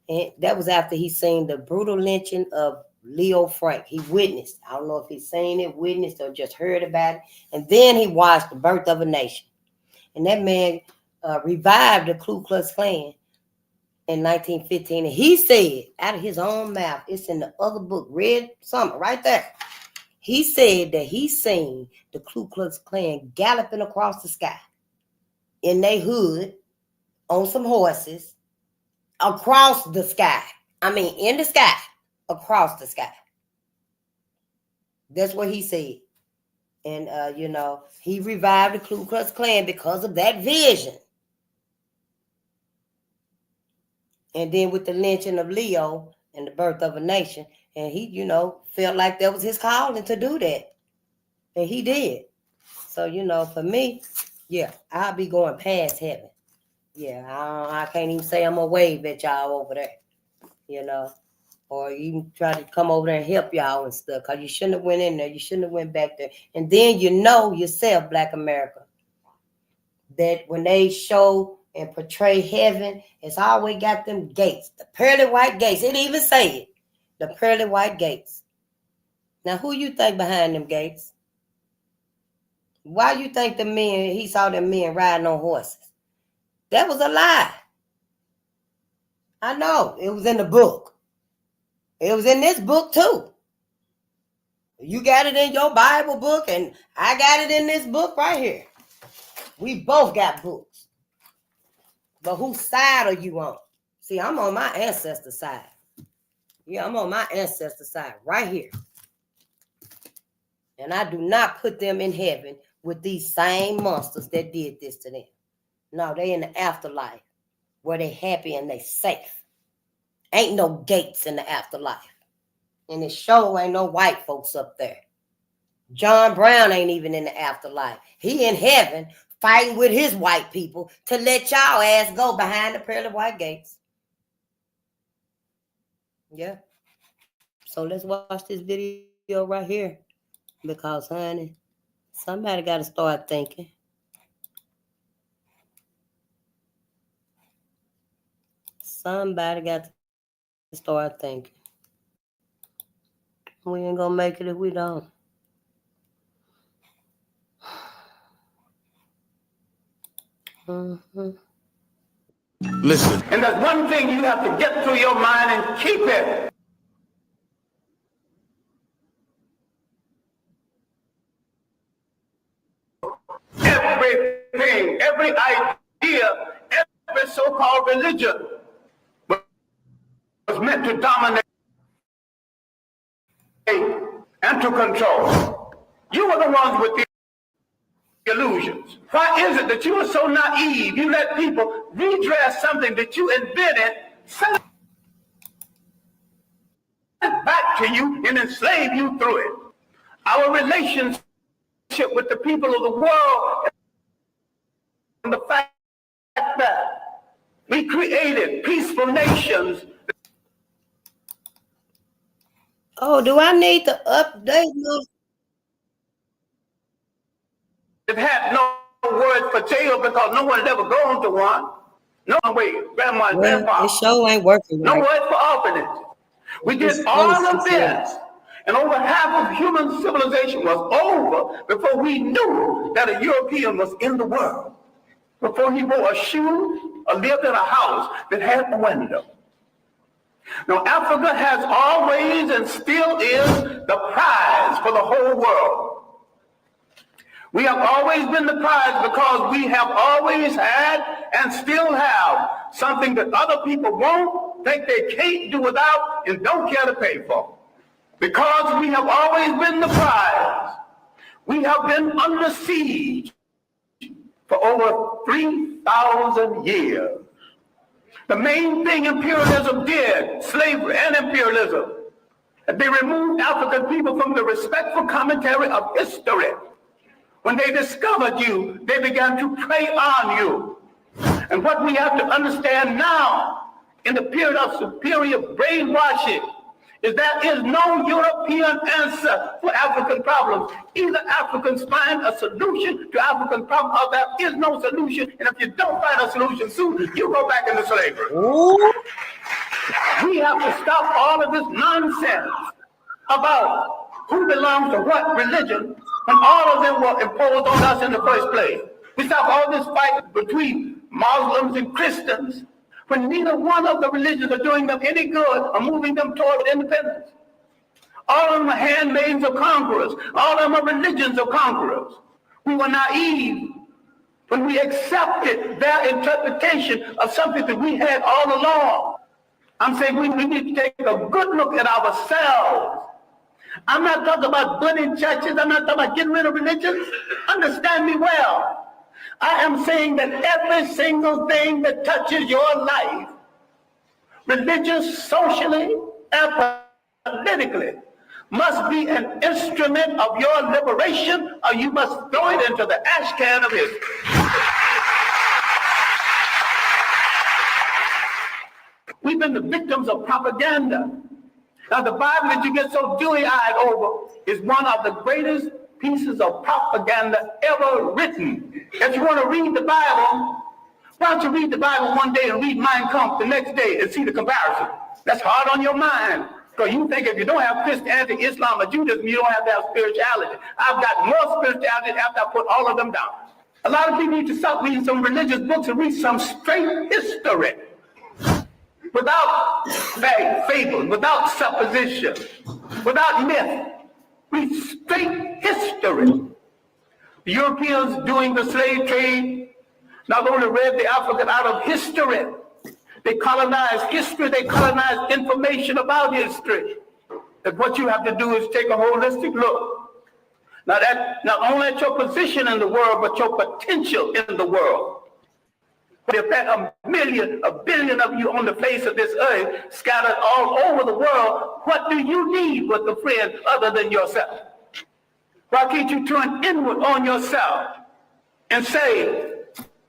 And that was after he seen the brutal lynching of Leo Frank. He witnessed. I don't know if he's seen it, witnessed, or just heard about it. And then he watched The Birth of a Nation. And that man revived the Ku Klux Klan in 1915. And he said, out of his own mouth, it's in the other book, Red Summer, right there. He said that he seen the Ku Klux Klan galloping across the sky in their hood on some horses across the sky. I mean, in the sky, across the sky. That's what he said. And, he revived the Ku Klux Klan because of that vision. And then with the lynching of Leo and the birth of a nation, and he, felt like that was his calling to do that. And he did. So, for me, yeah, I'll be going past heaven. Yeah, I can't even say I'm going to wave at y'all over there, or even try to come over there and help y'all and stuff, because you shouldn't have went in there. You shouldn't have went back there. And then yourself, Black America, that when they show and portray heaven, it's always got them gates, the pearly white gates. It even say it, the pearly white gates. Now, who you think behind them gates? Why you think he saw them men riding on horses? That was a lie. I know, it was in the book. It was in this book too. You got it in your Bible book, and I got it in this book right here. We both got books. But whose side are you on? See, I'm on my ancestor side. Yeah, I'm on my ancestor side right here. And I do not put them in heaven with these same monsters that did this to them. No, they in the afterlife where they happy and they safe. Ain't no gates in the afterlife. And it sure ain't no white folks up there. John Brown ain't even in the afterlife. He in heaven fighting with his white people to let y'all ass go behind the pearly white gates. Yeah. So let's watch this video right here. Because, honey, somebody got to start thinking. Somebody got to start thinking. We ain't going to make it if we don't. Mm-hmm. Listen. And that's one thing you have to get through your mind and keep it. Everything, every idea, every so-called religion was meant to dominate and to control. You were the ones with the illusions. Why is it that you are so naive? You let people redress something that you invented, send it back to you and enslave you through it. Our relationship with the people of the world and the fact that we created peaceful nations. Oh, do I need to update those? It had no word for jail because no one had ever gone to one. No grandma and grandpa. The show ain't working no right. word for orphanage. We did all of this, and over half of human civilization was over before we knew that a European was in the world. Before he wore a shoe or lived in a house that had a window. Now, Africa has always and still is the prize for the whole world. We have always been the prize because we have always had and still have something that other people won't, think they can't do without, and don't care to pay for. Because we have always been the prize, we have been under siege for over 3,000 years. The main thing imperialism did, slavery and imperialism, they removed African people from the respectful commentary of history. When they discovered you, they began to prey on you. And what we have to understand now, in the period of superior brainwashing, is there is no European answer for African problems. Either Africans find a solution to African problems, or there is no solution. And if you don't find a solution soon, you go back into slavery. Ooh. We have to stop all of this nonsense about who belongs to what religion when all of them were imposed on us in the first place. We stop all this fight between Muslims and Christians when neither one of the religions are doing them any good or moving them toward independence. All of them are handmaids of conquerors. All of them are religions of conquerors. We were naive when we accepted their interpretation of something that we had all along. I'm saying we need to take a good look at ourselves. I'm not talking about burning churches. I'm not talking about getting rid of religions. Understand me well. I am saying that every single thing that touches your life, religious, socially, and politically, must be an instrument of your liberation, or you must throw it into the ash can of history. We've been the victims of propaganda. Now, the Bible that you get so dewy-eyed over is one of the greatest pieces of propaganda ever written. If you want to read the Bible, why don't you read the Bible one day and read Mein Kampf the next day and see the comparison? That's hard on your mind, because you think if you don't have Christianity, Islam, or Judaism, you don't have to have spirituality. I've got more spirituality after I put all of them down. A lot of people need to stop reading some religious books and read some straight history. Without fable, without supposition, without myth. Read straight history. The Europeans doing the slave trade not only read the African out of history, they colonized history, they colonized information about history. That what you have to do is take a holistic look. Now that not only at your position in the world, but your potential in the world. If there are a billion of you on the face of this earth, scattered all over the world, what do you need with a friend other than yourself? Why can't you turn inward on yourself and say,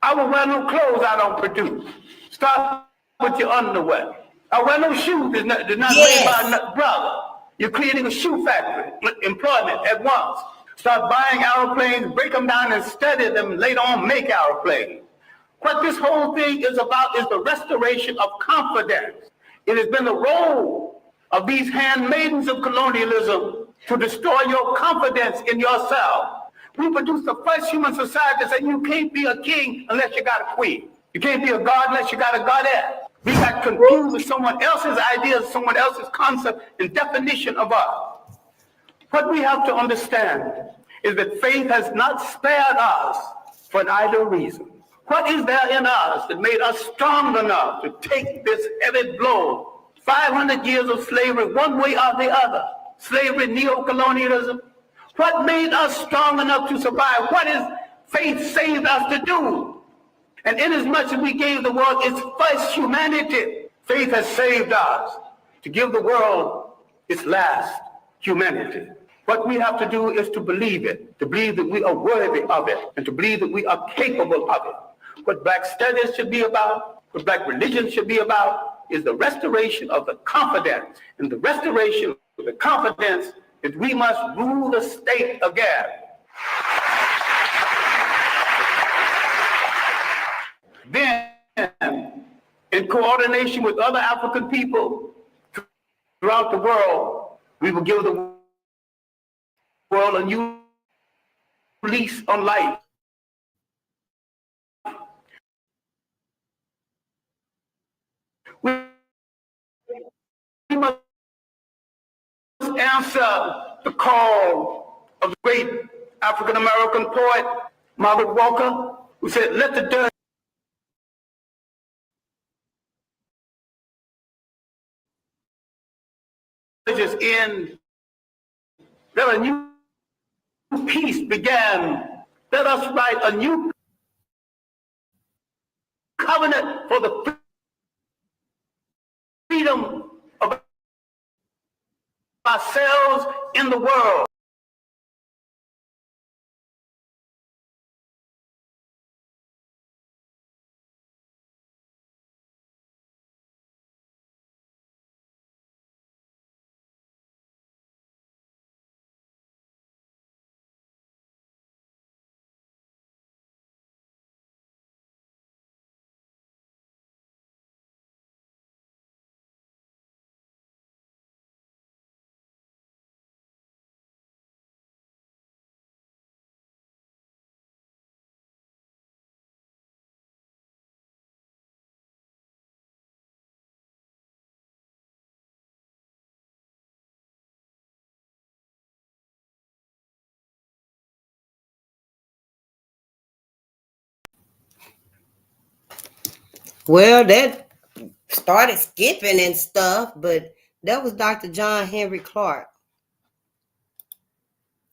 I will wear no clothes I don't produce. Start with your underwear. I wear no shoes that's not made by a brother. You're creating a shoe factory, employment at once. Start buying airplanes, break them down and study them, and later on make airplanes. What this whole thing is about is the restoration of confidence. It has been the role of these handmaidens of colonialism to destroy your confidence in yourself. We produced the first human society that said you can't be a king unless you got a queen. You can't be a god unless you got a goddess. We got confused with someone else's ideas, someone else's concept and definition of us. What we have to understand is that faith has not spared us for an idle reason. What is there in us that made us strong enough to take this heavy blow? 500 years of slavery, one way or the other. Slavery, neo-colonialism. What made us strong enough to survive? What is faith saved us to do? And inasmuch as we gave the world its first humanity, faith has saved us to give the world its last humanity. What we have to do is to believe it, to believe that we are worthy of it, and to believe that we are capable of it. What black studies should be about, what black religion should be about, is the restoration of the confidence. And the restoration of the confidence is we must rule the state again. Then, in coordination with other African people throughout the world, we will give the world a new lease on life. We must answer the call of the great African-American poet, Margaret Walker, who said, let the dirt end. Let a new peace began. Let us write a new covenant for the freedom of ourselves in the world. Well, that started skipping and stuff, but that was Dr. John Henry Clark.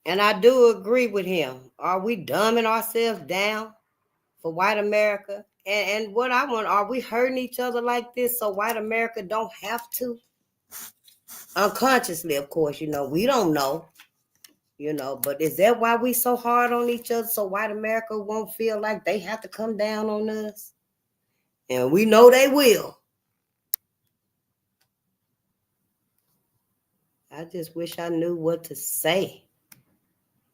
And I do agree with him. Are we dumbing ourselves down for white America? And what I want, are we hurting each other like this so white America don't have to? Unconsciously, of course, we don't know, but is that why we so hard on each other so white America won't feel like they have to come down on us? And we know they will. I just wish I knew what to say.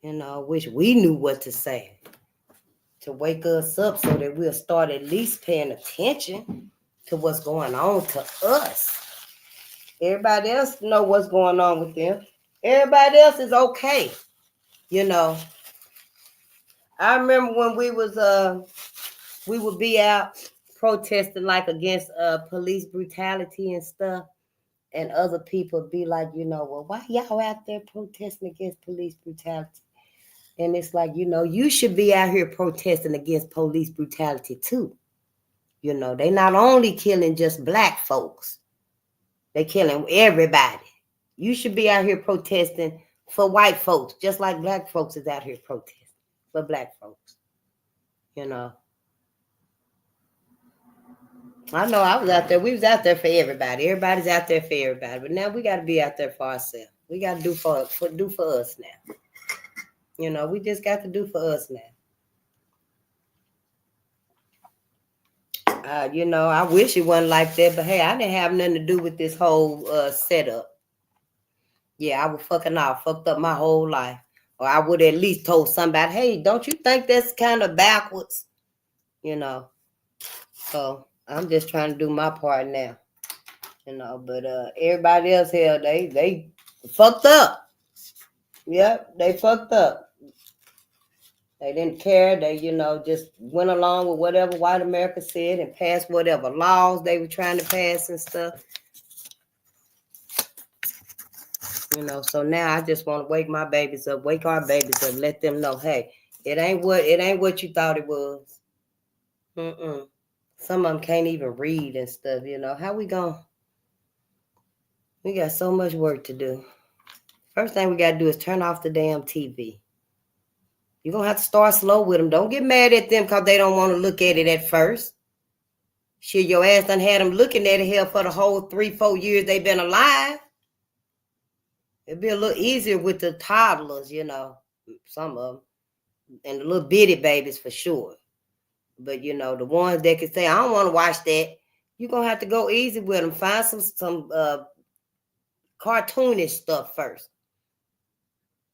I wish we knew what to say to wake us up so that we'll start at least paying attention to what's going on to us. Everybody else know what's going on with them. Everybody else is okay. I remember when we would be out protesting like against police brutality and stuff. And other people be like, well, why y'all out there protesting against police brutality? And it's like, you should be out here protesting against police brutality too. They not only killing just black folks, they killing everybody. You should be out here protesting for white folks, just like black folks is out here protesting for black folks. I know I was out there. We was out there for everybody. Everybody's out there for everybody. But now we got to be out there for ourselves. We got to do for us now. We just got to do for us now. I wish it wasn't like that. But hey, I didn't have nothing to do with this whole setup. Yeah, I was fucked up my whole life. Or I would at least told somebody, hey, don't you think that's kind of backwards? So I'm just trying to do my part now, but everybody else here, they fucked up. Yep, they fucked up. They didn't care. They, just went along with whatever white America said and passed whatever laws they were trying to pass and stuff. So now I just want to wake my babies up, wake our babies up, let them know, hey, it ain't what you thought it was. Some of them can't even read and stuff, How we going? We got so much work to do. First thing we got to do is turn off the damn TV. You're going to have to start slow with them. Don't get mad at them because they don't want to look at it at first. Shit, your ass done had them looking at it here for the whole 3-4 years they've been alive. It'd be a little easier with the toddlers, some of them. And the little bitty babies for sure. But, the ones that can say, I don't want to watch that, you're going to have to go easy with them. Find some cartoonish stuff first.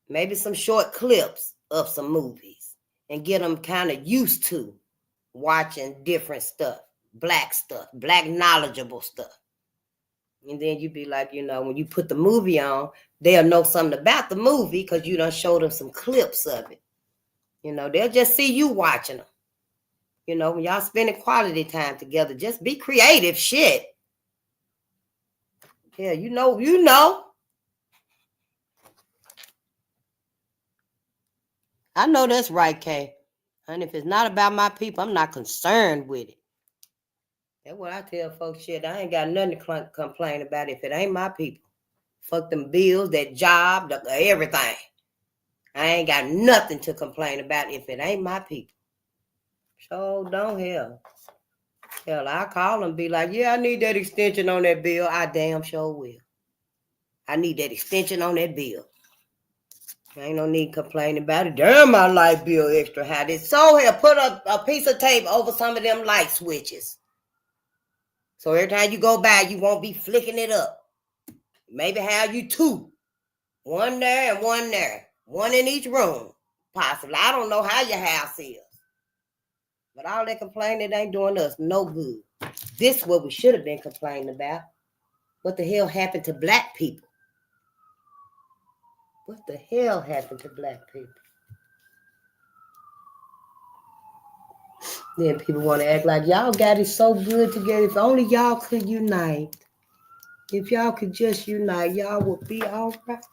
Maybe some short clips of some movies. And get them kind of used to watching different stuff. Black knowledgeable stuff. And then you be like, when you put the movie on, they'll know something about the movie because you done showed them some clips of it. They'll just see you watching them. When y'all spending quality time together, just be creative. Shit. Yeah, you know. I know that's right, Kay. And if it's not about my people, I'm not concerned with it. That's what I tell folks. Shit, I ain't got nothing to complain about if it ain't my people. Fuck them bills, that job, everything. I ain't got nothing to complain about if it ain't my people. So don't hell. Hell, I call them and be like, yeah, I need that extension on that bill. I damn sure will. I need that extension on that bill. Ain't no need complaining about it. Damn, my light bill extra high. It's so here, put a piece of tape over some of them light switches. So every time you go by, you won't be flicking it up. Maybe have you 2. One there and one there. One in each room. Possibly. I don't know how your house is. But all that complaining ain't doing us no good. This is what we should have been complaining about. What the hell happened to black people? What the hell happened to black people? Then people want to act like y'all got it so good together. If only y'all could unite. If y'all could just unite, y'all would be all right.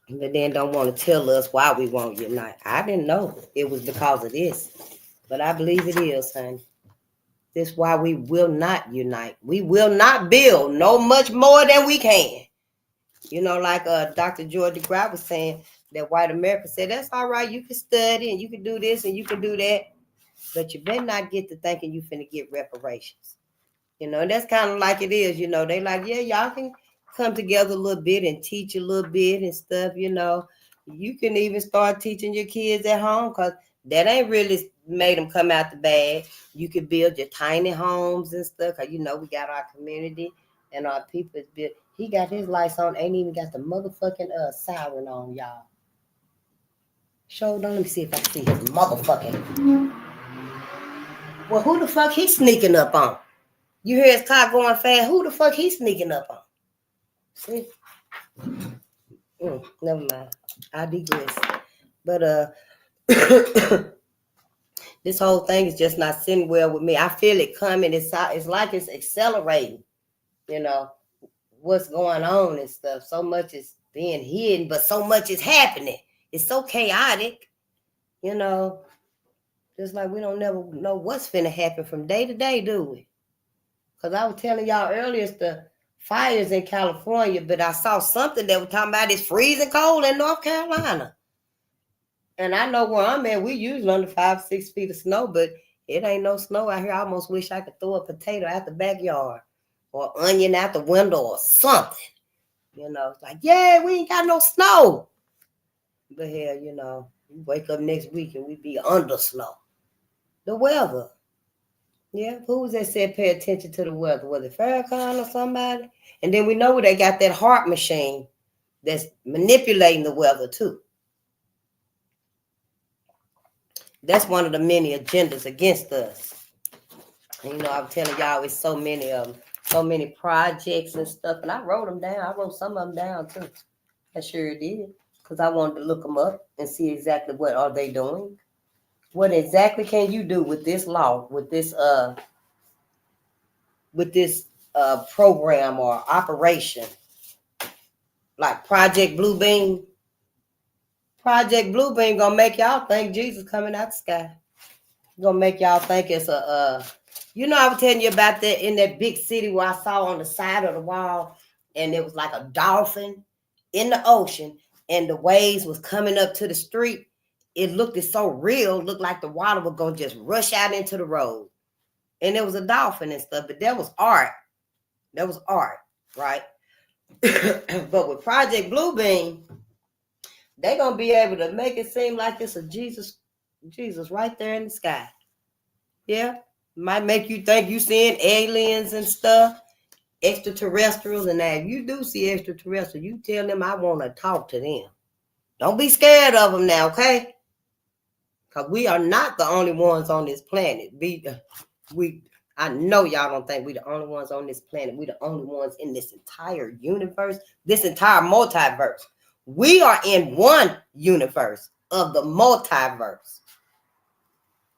But then don't want to tell us why we won't unite. I didn't know it was because of this. But I believe it is, honey. This is why we will not unite. We will not build no much more than we can. Like Dr. George DeGraw was saying, that white America said, that's all right, you can study and you can do this and you can do that. But you better not get to thinking you finna get reparations. That's kind of like it is, They like, yeah, y'all can come together a little bit and teach a little bit and stuff, You can even start teaching your kids at home because that ain't really made them come out the bag. You could build your tiny homes and stuff because, we got our community and our people. He got his lights on, ain't even got the motherfucking siren on, y'all. Let me see if I see his motherfucking. Well, who the fuck he sneaking up on? You hear his car going fast. Who the fuck he sneaking up on? See? Never mind. I digress. But this whole thing is just not sitting well with me. I feel it coming. It's like it's accelerating. What's going on and stuff. So much is being hidden, but so much is happening. It's so chaotic. Just like we don't never know what's finna happen from day to day, do we? Because I was telling y'all earlier, it's the fires in California, but I saw something that was talking about it's freezing cold in North Carolina. And I know where I'm at, we usually under 5-6 feet of snow, but it ain't no snow out here. I almost wish I could throw a potato out the backyard or onion out the window or something. It's like, yeah, we ain't got no snow. But hell, we wake up next week and we be under snow. The weather. Yeah, who was that said pay attention to the weather? Was it Farrakhan or somebody? And then we know they got that heart machine that's manipulating the weather too. That's one of the many agendas against us. And, I'm telling y'all, it's so many of them, so many projects and stuff. And I wrote them down. I wrote some of them down too. I sure did. because I wanted to look them up and see exactly what are they doing. What exactly can you do with this law, with this program or operation, like Project Bluebeam? Project Bluebeam gonna make y'all think Jesus coming out the sky. Gonna make y'all think it's you know, I was telling you about that in that big city where I saw on the side of the wall, and it was like a dolphin in the ocean, and the waves was coming up to the street. It looked so real, looked like the water was gonna just rush out into the road. And there was a dolphin and stuff, but that was art. That was art, right? But with Project Bluebeam, they gonna be able to make it seem like it's a Jesus right there in the sky. Yeah, might make you think you seeing aliens and stuff, extraterrestrials, and that. If you do see extraterrestrials, you tell them I want to talk to them. Don't be scared of them now, okay? Because we are not the only ones on this planet. I know y'all don't think we the only ones on this planet. We the only ones in this entire universe, this entire multiverse. We are in one universe of the multiverse.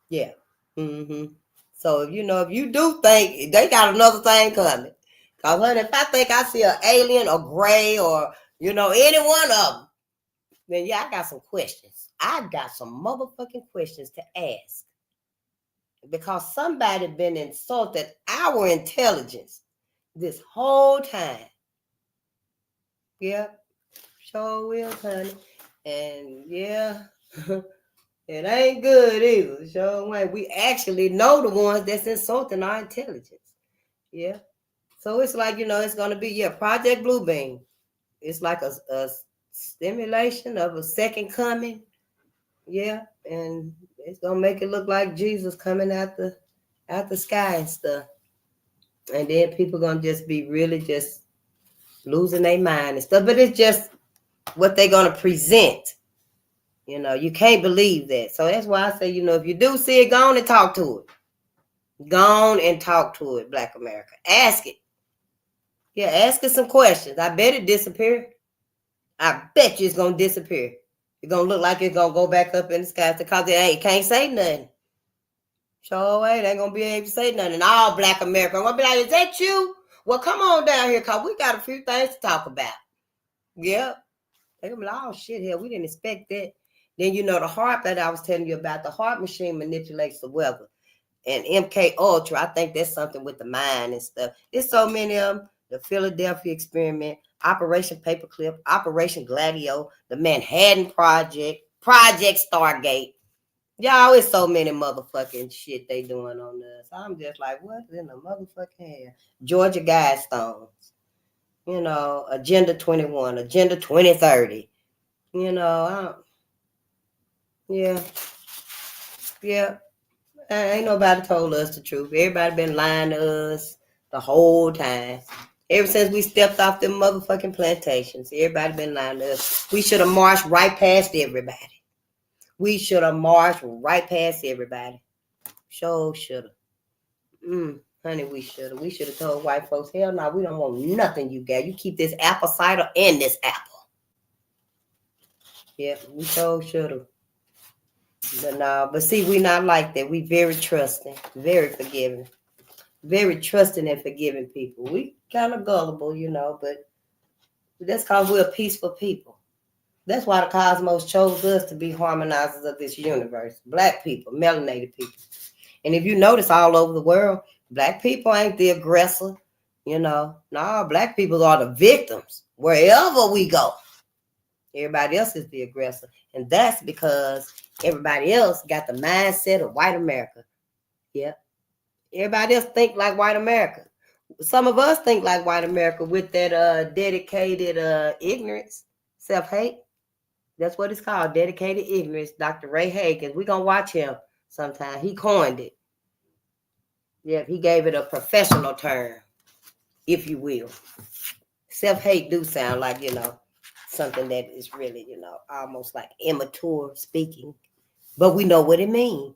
Yeah. Mm-hmm. So if you do think they got another thing coming, because honey, if I think I see an alien or gray or any one of them, then yeah, I got some questions. I got some motherfucking questions to ask, because somebody been insulted our intelligence this whole time. Yeah, sure will, honey. And yeah, it ain't good either. Sure ain't. We actually know the ones that's insulting our intelligence. Yeah. So it's like, it's going to be, Project Bluebeam. It's like a stimulation of a second coming. Yeah. And it's going to make it look like Jesus coming out the sky and stuff. And then people going to just be really just losing their mind and stuff. But it's just what they're going to present. You can't believe that. So that's why I say, if you do see it, go on and talk to it. Go on and talk to it, Black America. Ask it. Yeah, ask it some questions. I bet it disappear. I bet you it's going to disappear. It's going to look like it's going to go back up in the sky because it can't say nothing. Sure ain't going to be able to say nothing. And all Black America, I'm going to be like, is that you? Well, come on down here because we got a few things to talk about. Yeah. They're going to be like, oh, shit, hell, we didn't expect that. Then, the HAARP that I was telling you about, the HAARP machine manipulates the weather. And MK Ultra, I think that's something with the mind and stuff. There's so many of them. The Philadelphia Experiment, Operation Paperclip, Operation Gladio, the Manhattan Project, Project Stargate. Y'all, it's so many motherfucking shit they doing on us. I'm just like, what in the motherfucking hell? Georgia Guidestones. Agenda 21, Agenda 2030. Yeah. Ain't nobody told us the truth. Everybody been lying to us the whole time. Ever since we stepped off them motherfucking plantations, everybody been lying to us. We should have marched right past everybody. We should have marched right past everybody. Sure should have. Honey, we should have. We should have told white folks, hell no, we don't want nothing you got. You keep this apple cider and this apple. Yeah, we sure should have. But see, we not like that. We very trusting, very forgiving, very trusting and forgiving people. We kind of gullible, but that's because we're a peaceful people. That's why the cosmos chose us to be harmonizers of this universe. Black people, melanated people. And if you notice all over the world, Black people ain't the aggressor. No, Black people are the victims wherever we go. Everybody else is the aggressor. And that's because everybody else got the mindset of white America. Yeah. Everybody else think like white America. Some of us think like white America with that dedicated ignorance, self-hate. That's what it's called, dedicated ignorance. Dr. Ray Hagen. We're going to watch him sometime. He coined it. Yeah, he gave it a professional term, if you will. Self-hate do sound like, something that is really, almost like immature speaking. But we know what it means.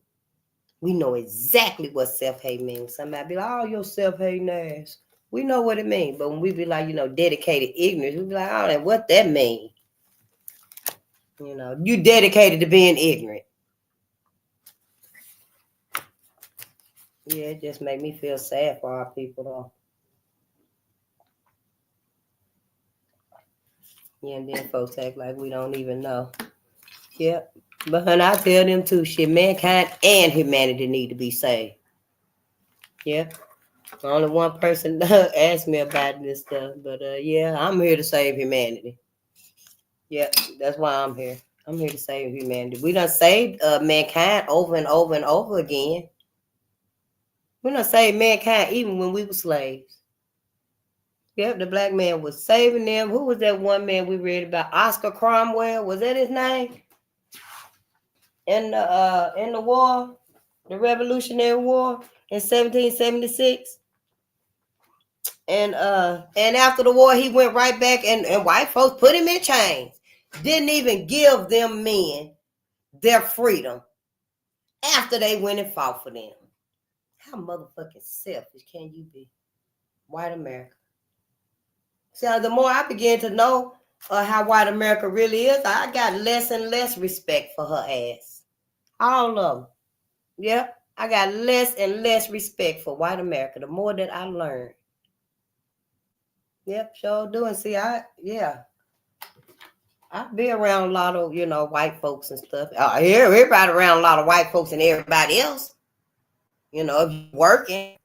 We know exactly what self-hate means. Somebody be like, oh, your self-hating ass. We know what it means. But when we be like, dedicated ignorance, we be like, oh, what that mean? You know, you dedicated to being ignorant. Yeah, it just made me feel sad for our people, though. Yeah, and then folks act like we don't even know. Yep. But honey, I tell them too, shit, mankind and humanity need to be saved. Yep. Only one person asked me about this stuff, but yeah, I'm here to save humanity. Yep, that's why I'm here. I'm here to save humanity. We done saved mankind over and over and over again. We done saved mankind even when we were slaves. Yep, the black man was saving them. Who was that one man we read about? Oscar Cromwell, was that his name? In the war, the Revolutionary War in 1776. And after the war, he went right back, and white folks put him in chains. Didn't even give them men their freedom after they went and fought for them. How motherfucking selfish can you be? White America. So the more I began to know how white America really is, I got less and less respect for her ass. All of them. Yep. I got less and less respect for white America the more that I learn. Yep, sure do. And see, I be around a lot of, white folks and stuff. I hear everybody around a lot of white folks and everybody else. If you're working,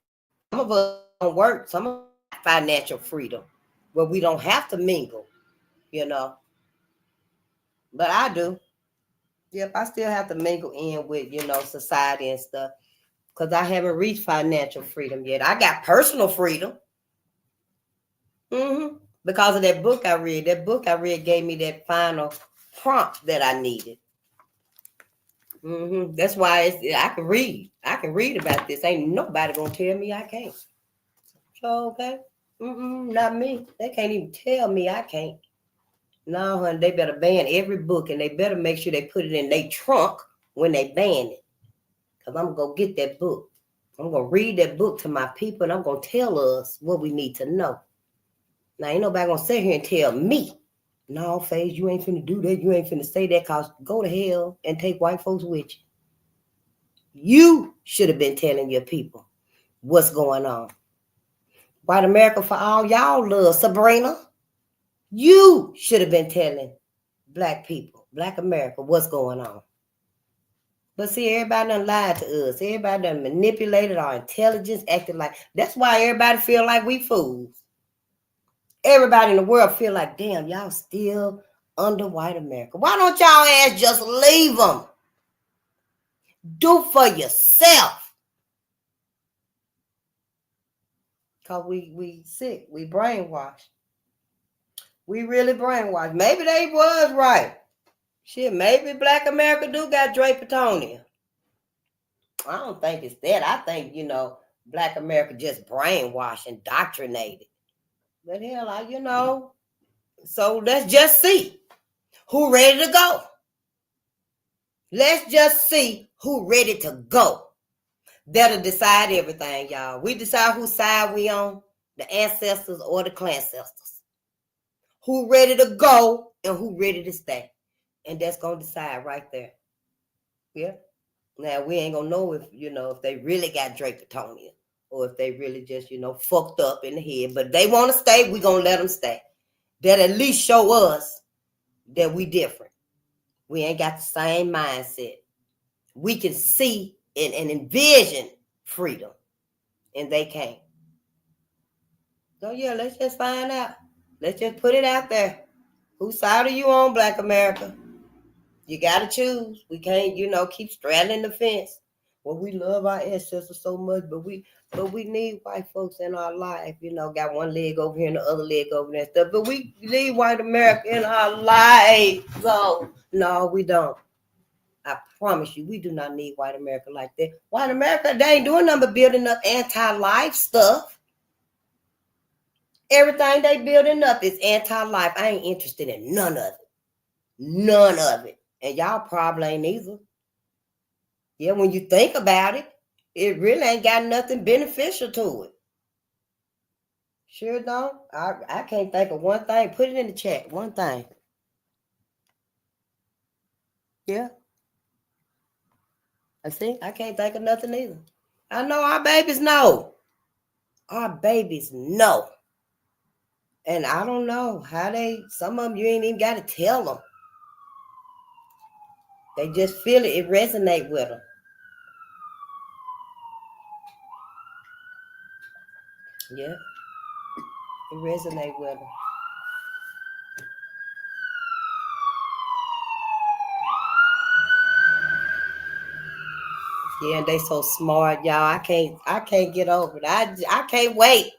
some of us don't work. Some of us have financial freedom where we don't have to mingle, But I do. Yep, I still have to mingle in with, society and stuff because I haven't reached financial freedom yet. I got personal freedom. Because of that book I read. That book I read gave me that final prompt that I needed. That's why I can read. I can read about this. Ain't nobody gonna tell me I can't. So okay. Not me. They can't even tell me I can't. No, honey, they better ban every book and they better make sure they put it in their trunk when they ban it. Because I'm going to go get that book. I'm going to read that book to my people and I'm going to tell us what we need to know. Now, ain't nobody going to sit here and tell me, no, Faze, you ain't finna do that. You ain't finna say that because go to hell and take white folks with you. You should have been telling your people what's going on. White America for all y'all love, Sabrina. You should have been telling black people, black America, what's going on. But see, everybody done lied to us. Everybody done manipulated our intelligence, acting like, that's why everybody feel like we fools. Everybody in the world feel like, damn, y'all still under white America. Why don't y'all ass just leave them? Do for yourself. Because we sick. We brainwashed. We really brainwashed. Maybe they was right. Shit, maybe black America do got Drapertonia. I don't think it's that. I think, black America just brainwashed, indoctrinated. But hell, so let's just see who ready to go. Let's just see who ready to go. That'll decide everything, y'all. We decide whose side we on, the ancestors or the clancestors. Who ready to go and who ready to stay. And that's going to decide right there. Yeah. Now, we ain't going to know if they really got Drapertonia or if they really just, fucked up in the head. But if they want to stay, we going to let them stay. That at least show us that we different. We ain't got the same mindset. We can see and envision freedom, and they can't. So, yeah, let's just find out. Let's just put it out there. Whose side are you on, black America? You got to choose. We can't, keep straddling the fence. Well, we love our ancestors so much, but we need white folks in our life. Got one leg over here and the other leg over there and stuff. But we need white America in our life. So, no, we don't. I promise you, we do not need white America like that. White America, they ain't doing nothing but building up anti-life stuff. Everything they building up is anti-life. I ain't interested in none of it. None of it. And y'all probably ain't either. Yeah, when you think about it, it really ain't got nothing beneficial to it. Sure don't. I can't think of one thing. Put it in the chat. One thing. Yeah. I see. I can't think of nothing either. I know our babies know. Our babies know. And I don't know how some of them you ain't even got to tell them. They just feel it. It resonate with them. Yeah. It resonate with them. Yeah, and they so smart, y'all. I can't get over it. I can't wait.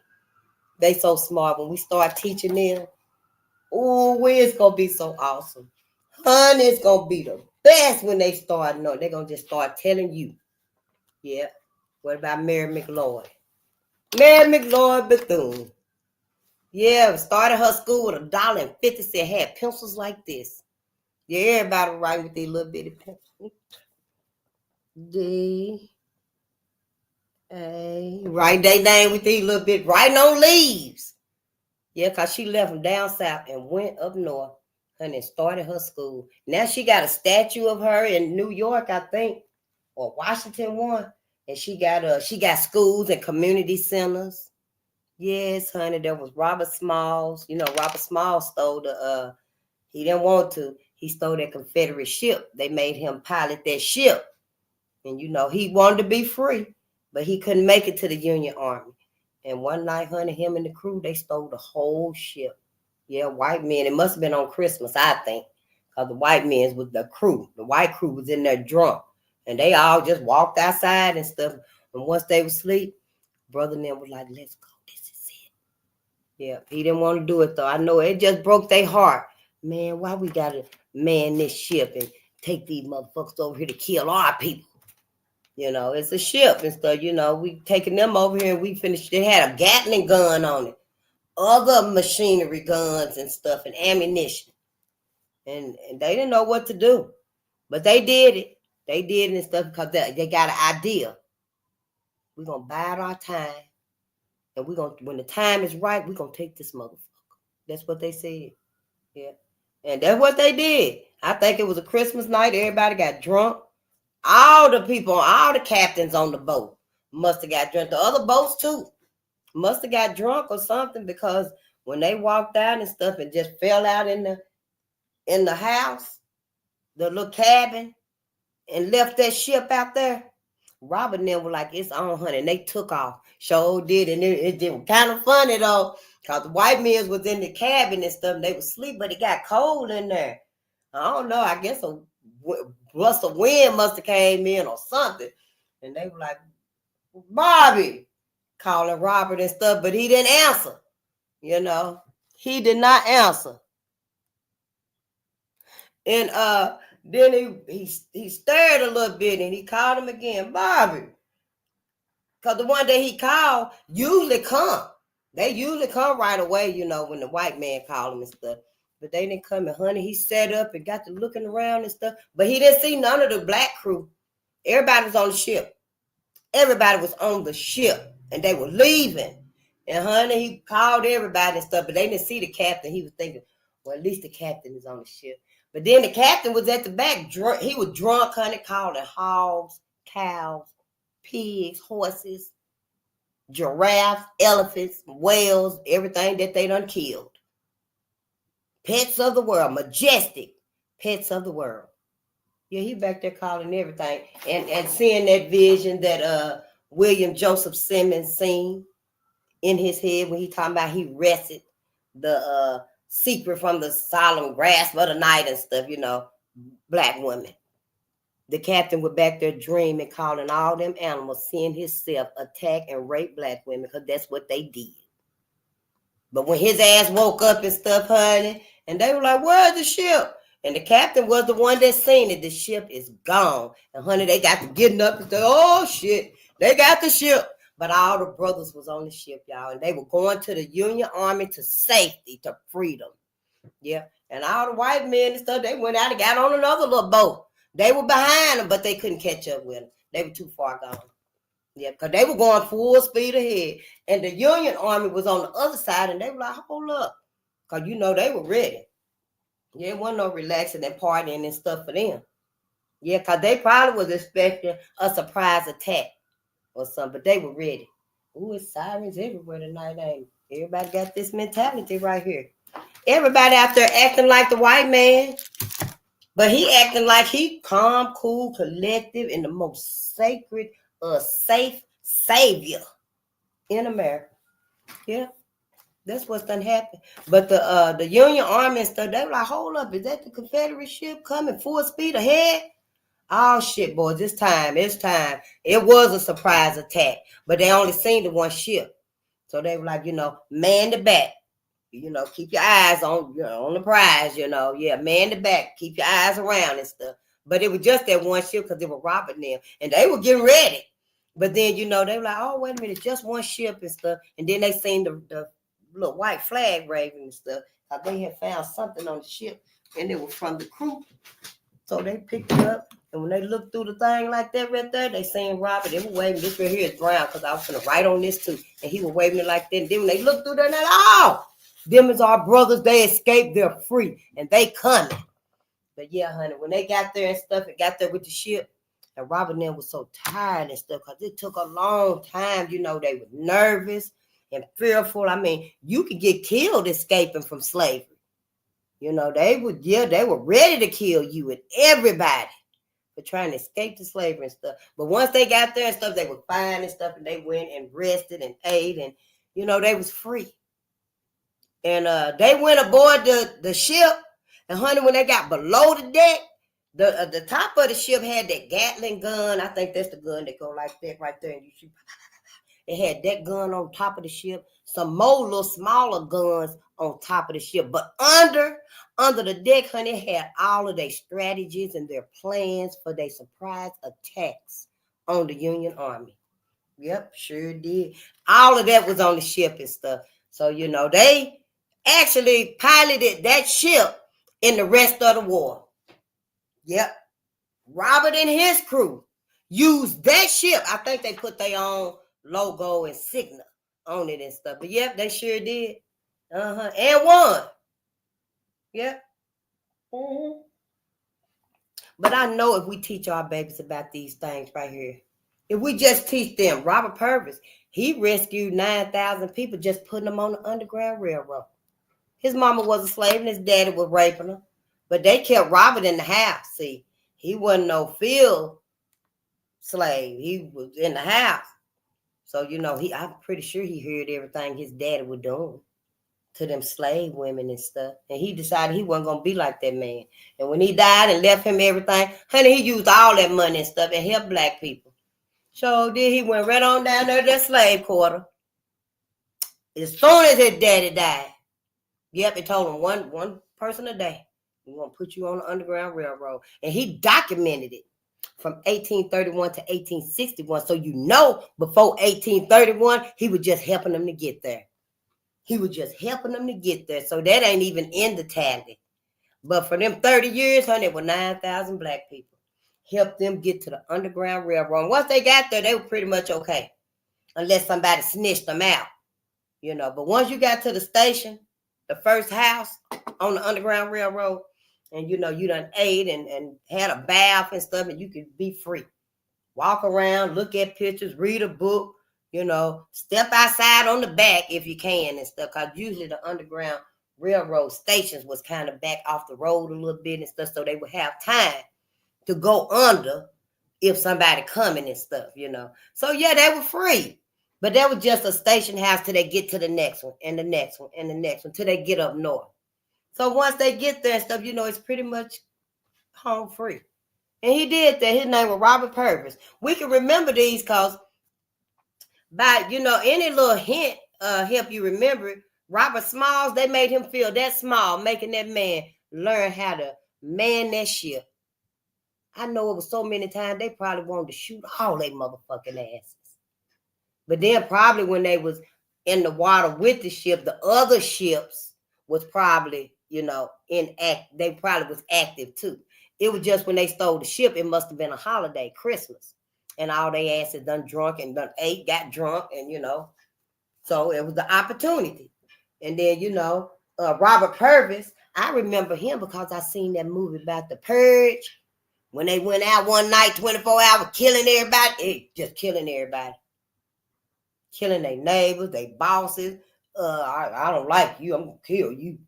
They so smart. When we start teaching them, ooh, it's gonna be so awesome. Honey, it's gonna be the best when they start knowing. They're gonna just start telling you. Yeah. What about Mary McLeod? Mary McLeod Bethune. Yeah, started her school with $1.50. Had pencils like this. Yeah, everybody write with these little bitty pencils. D A. Write their name with these little bit, writing on leaves. Yeah, because she left from down south and went up north and then started her school. Now she got a statue of her in New York, I think, or Washington one. And she got schools and community centers. Yes, honey, there was Robert Smalls. You know, Robert Smalls stole he didn't want to. He stole that Confederate ship. They made him pilot that ship. And, you know, he wanted to be free, but he couldn't make it to the Union Army. And one night, honey, him and the crew, they stole the whole ship. Yeah, white men. It must have been on Christmas, I think, because the white men was the crew. The white crew was in there drunk. And they all just walked outside and stuff. And once they were asleep, brother and them was like, let's go. This is it. Yeah, he didn't want to do it, though. I know it just broke their heart. Man, why we got to man this ship and take these motherfuckers over here to kill our people? You know, it's a ship and stuff. You know, we taking them over here and we finished. They had a Gatling gun on it, other machinery guns and stuff and ammunition. And they didn't know what to do. But they did it. They did it and stuff because they got an idea. We're going to bide our time. And when the time is right, we're going to take this motherfucker. That's what they said. Yeah. And that's what they did. I think it was a Christmas night. Everybody got drunk. All the people, all the captains on the boat must have got drunk. The other boats too must have got drunk or something because when they walked out and stuff and just fell out in the house, the little cabin, and left that ship out there, Robert and them were like, it's on, honey. And they took off. Sure did. And it was kind of funny though, because the white men was in the cabin and stuff and they was asleep, but it got cold in there. I don't know. I guess a gust of wind must have came in or something. And they were like, Bobby, calling Robert and stuff, but he didn't answer. You know, he did not answer. And then he stirred a little bit and he called him again, Bobby. Because the one that he called usually come. They usually come right away, you know, when the white man called him and stuff. But they didn't come. And honey, he sat up and got to looking around and stuff. But he didn't see none of the black crew. Everybody was on the ship. Everybody was on the ship. And they were leaving. And honey, he called everybody and stuff. But they didn't see the captain. He was thinking, well, at least the captain is on the ship. But then the captain was at the back. He was drunk, honey, calling hogs, cows, pigs, horses, giraffes, elephants, whales, everything that they done killed. Pets of the world, majestic pets of the world. Yeah, he back there calling everything and seeing that vision that William Joseph Simmons seen in his head when he talking about he wrested the secret from the solemn grasp of the night and stuff, you know, black women. The captain was back there dreaming, calling all them animals, seeing himself attack and rape black women because that's what they did. But when his ass woke up and stuff, honey, and they were like, where's the ship? And the captain was the one that seen it. The ship is gone. And honey, they got to getting up and say, oh shit, they got the ship. But all the brothers was on the ship, y'all. And they were going to the Union Army to safety, to freedom. Yeah. And all the white men and stuff, they went out and got on another little boat. They were behind them, but they couldn't catch up with them. They were too far gone. Yeah, because they were going full speed ahead. And the Union Army was on the other side, and they were like, hold up. Because, you know, they were ready. Yeah, it wasn't no relaxing and partying and stuff for them. Yeah, because they probably was expecting a surprise attack or something, but they were ready. Ooh, it's sirens everywhere tonight, ain't it? Everybody got this mentality right here. Everybody out there acting like the white man, but he acting like he calm, cool, collective, and the most sacred, safe savior in America. Yeah, that's what's done happened. But the Union Army and stuff, they were like, hold up, is that the Confederate ship coming full speed ahead? Oh shit, boys, it's time. It was a surprise attack, but they only seen the one ship. So they were like, man the back. Keep your eyes on the prize, Yeah, man the back. Keep your eyes around and stuff. But it was just that one ship because they were robbing them. And they were getting ready. But then, they were like, oh, wait a minute, just one ship and stuff. And then they seen the little white flag waving and stuff. They had found something on the ship, and it was from the crew. So they picked it up, and when they looked through the thing like that right there, they seen Robert. They were waving. This right here is drowned because I was going to write on this too. And he was waving it like that. And then when they looked through there, they're like, oh, them is our brothers. They escaped. They're free, and they coming. But yeah, honey, when they got there and stuff, and got there with the ship, and Robert and them was so tired and stuff because it took a long time. They were nervous and fearful. I mean, you could get killed escaping from slavery. They were ready to kill you and everybody for trying to escape the slavery and stuff. But once they got there and stuff, they were fine and stuff, and they went and rested and ate, and they was free. And they went aboard the ship, and honey, when they got below the deck, the top of the ship had that Gatling gun. I think that's the gun that go like that right there, and you shoot. It had that gun on top of the ship, some more little smaller guns on top of the ship. But under the deck, honey, it had all of their strategies and their plans for their surprise attacks on the Union Army. Yep, sure did. All of that was on the ship and stuff. So, they actually piloted that ship in the rest of the war. Yep. Robert and his crew used that ship. I think they put their own logo and signal on it and stuff. But yep, they sure did. And won. Yep. Mm-hmm. But I know if we teach our babies about these things right here, if we just teach them, Robert Purvis, he rescued 9,000 people just putting them on the Underground Railroad. His mama was a slave and his daddy was raping her. But they kept Robert in the house. See, he wasn't no field slave. He was in the house. So, I'm pretty sure he heard everything his daddy was doing to them slave women and stuff. And he decided he wasn't going to be like that man. And when he died and left him everything, honey, he used all that money and stuff and helped black people. So then he went right on down there to that slave quarter. As soon as his daddy died, yep, it told him one person a day. We're going to put you on the Underground Railroad. And he documented it from 1831 to 1861. So before 1831, he was just helping them to get there. He was just helping them to get there. So that ain't even in the tally. But for them 30 years, honey, it was 9,000 black people. Helped them get to the Underground Railroad. And once they got there, they were pretty much okay. Unless somebody snitched them out. But once you got to the station, the first house on the Underground Railroad, and you done ate and had a bath and stuff, and you could be free. Walk around, look at pictures, read a book, step outside on the back if you can and stuff. Because usually the Underground Railroad stations was kind of back off the road a little bit and stuff, so they would have time to go under if somebody coming and stuff, So yeah, they were free. But that was just a station house till they get to the next one and the next one and the next one till they get up north. So once they get there and stuff, it's pretty much home free. And he did that. His name was Robert Purvis. We can remember these because by, any little hint help you remember Robert Smalls, they made him feel that small, making that man learn how to man that ship. I know it was so many times they probably wanted to shoot all they motherfucking asses. But then probably when they was in the water with the ship, the other ships was probably, they probably was active too. It was just when they stole the ship, it must have been a holiday, Christmas. And all they asses done drunk and done ate, got drunk, and so it was the opportunity. And then, Robert Purvis, I remember him because I seen that movie about the Purge. When they went out one night, 24 hours, killing everybody, just killing everybody. Killing their neighbors, their bosses. I don't like you, I'm going to kill you.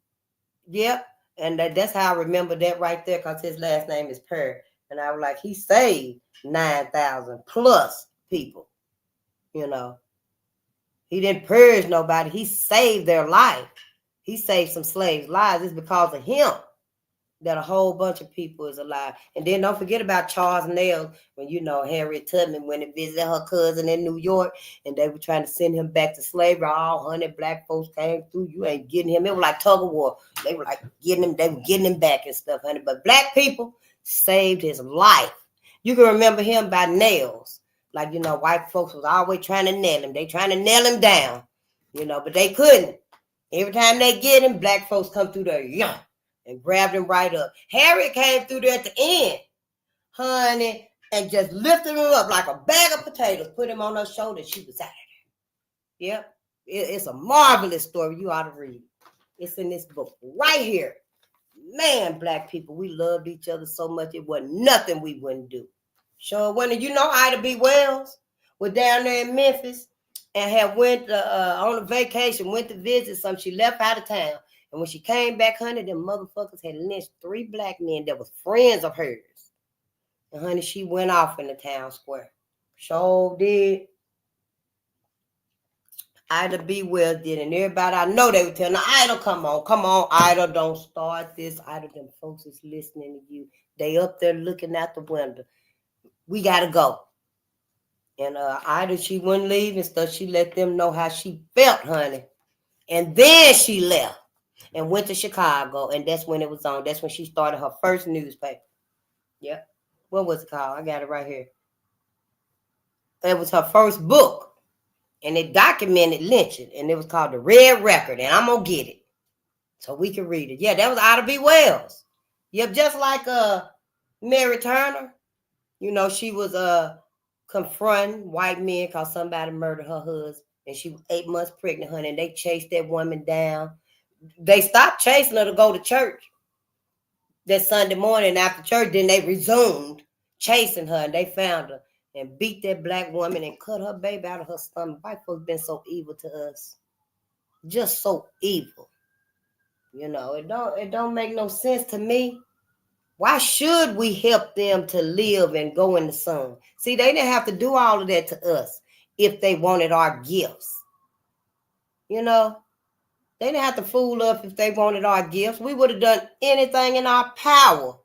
Yep. And that's how I remember that right there, because his last name is Perry. And I was like, he saved 9,000 plus people. You know, he didn't purge nobody. He saved their life. He saved some slaves' lives. It's because of him that a whole bunch of people is alive. And then don't forget about Charles Nail, when, you know, Harriet Tubman went and visited her cousin in New York, and they were trying to send him back to slavery. All 100 black folks came through. You ain't getting him. It was like tug of war. They were like getting him. They were getting him back and stuff, honey. But black people saved his life. You can remember him by nails. Like, you know, white folks was always trying to nail him. They trying to nail him down, you know, but they couldn't. Every time they get him, black folks come through there, yeah, and grabbed him right up. Harriet came through there at the end, honey, and just lifted him up like a bag of potatoes, put him on her shoulder. She was out of there. Yep. It's a marvelous story. You ought to read it. It's in this book right here. Man, black people, we loved each other so much. It wasn't nothing we wouldn't do. Sure, when you know Ida B. Wells was down there in Memphis and had went on a vacation, went to visit some. She left out of town. And when she came back, honey, them motherfuckers had lynched 3 black men that was friends of hers. And honey, she went off in the town square. Sure did. Ida B. Wells did, and everybody I know, they were telling her, Ida, come on, Ida, don't start this. Ida, them folks is listening to you. They up there looking out the window. We gotta go. And Ida, she wouldn't leave and stuff. She let them know how she felt, honey. And then she left and went to Chicago, and that's when it was on. That's when she started her first newspaper. Yep. What was it called? I got it right here. It was her first book, and it documented lynching, and it was called The Red Record, and I'm going to get it so we can read it. Yeah, that was Ida B. Wells. Yep, just like Mary Turner. You know, she was confronting white men because somebody murdered her husband, and she was 8 months pregnant, honey, and they chased that woman down. They stopped chasing her to go to church that Sunday morning after church. Then they resumed chasing her, and they found her and beat that black woman and cut her baby out of her stomach. White folks been so evil to us, just so evil. You know, it don't make no sense to me. Why should we help them to live and go in the sun? See, they didn't have to do all of that to us if they wanted our gifts. You know, they didn't have to fool us if they wanted our gifts. We would have done anything in our power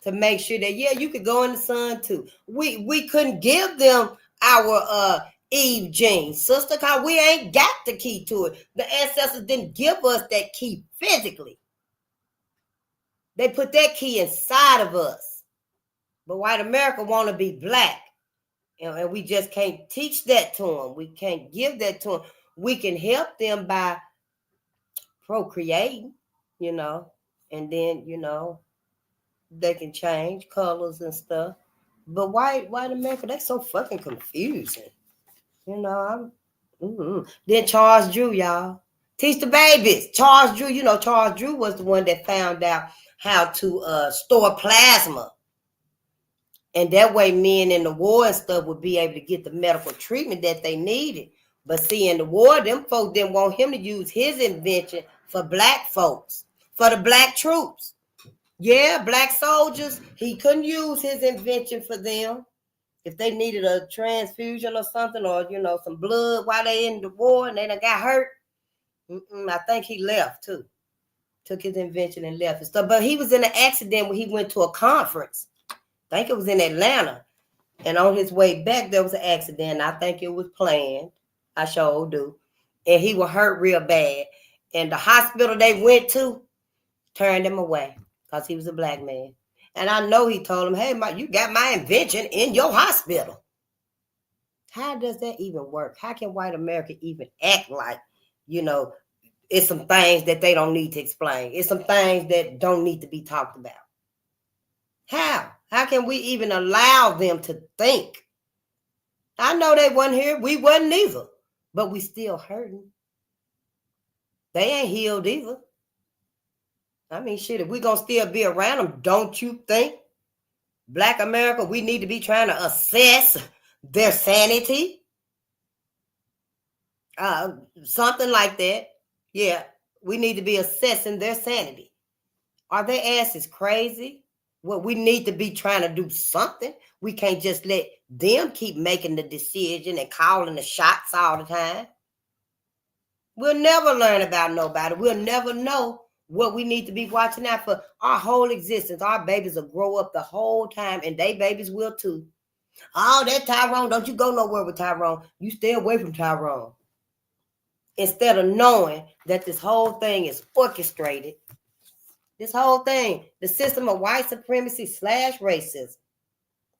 to make sure that, yeah, you could go in the sun too. We couldn't give them our Eve genes, sister, because we ain't got the key to it. The ancestors didn't give us that key physically. They put that key inside of us. But white America want to be black. And we just can't teach that to them. We can't give that to them. We can help them by procreating, you know, and then, you know, they can change colors and stuff. But white America, that's so fucking confusing. You know, Then Charles Drew, y'all. Teach the babies. Charles Drew, you know, Charles Drew was the one that found out how to store plasma. And that way men in the war and stuff would be able to get the medical treatment that they needed. But see, in the war, them folks didn't want him to use his invention for black folks, for the black troops. Yeah, black soldiers, he couldn't use his invention for them. If they needed a transfusion or something, or, you know, some blood while they in the war and they done got hurt, I think he left too. Took his invention and left and stuff. But he was in an accident when he went to a conference. I think it was in Atlanta. And on his way back, there was an accident. I think it was planned. I sure do. And he was hurt real bad. And the hospital they went to turned him away because he was a black man. And I know he told him, hey, you got my invention in your hospital. How does that even work? How can white America even act like, you know, it's some things that they don't need to explain. It's some things that don't need to be talked about. How? How can we even allow them to think? I know they wasn't here. We wasn't either. But we still hurting. They ain't healed either. I mean, shit, if we going to still be around them, don't you think Black America, we need to be trying to assess their sanity. Something like that. Yeah, we need to be assessing their sanity. Are their asses crazy? Well, we need to be trying to do something. We can't just let them keep making the decision and calling the shots all the time. We'll never learn about nobody. We'll never know what we need to be watching out for our whole existence. Our babies will grow up the whole time, and they babies will too. Oh, that Tyrone, don't you go nowhere with Tyrone. You stay away from Tyrone. Instead of knowing that this whole thing is orchestrated, this whole thing, the system of white supremacy / racism.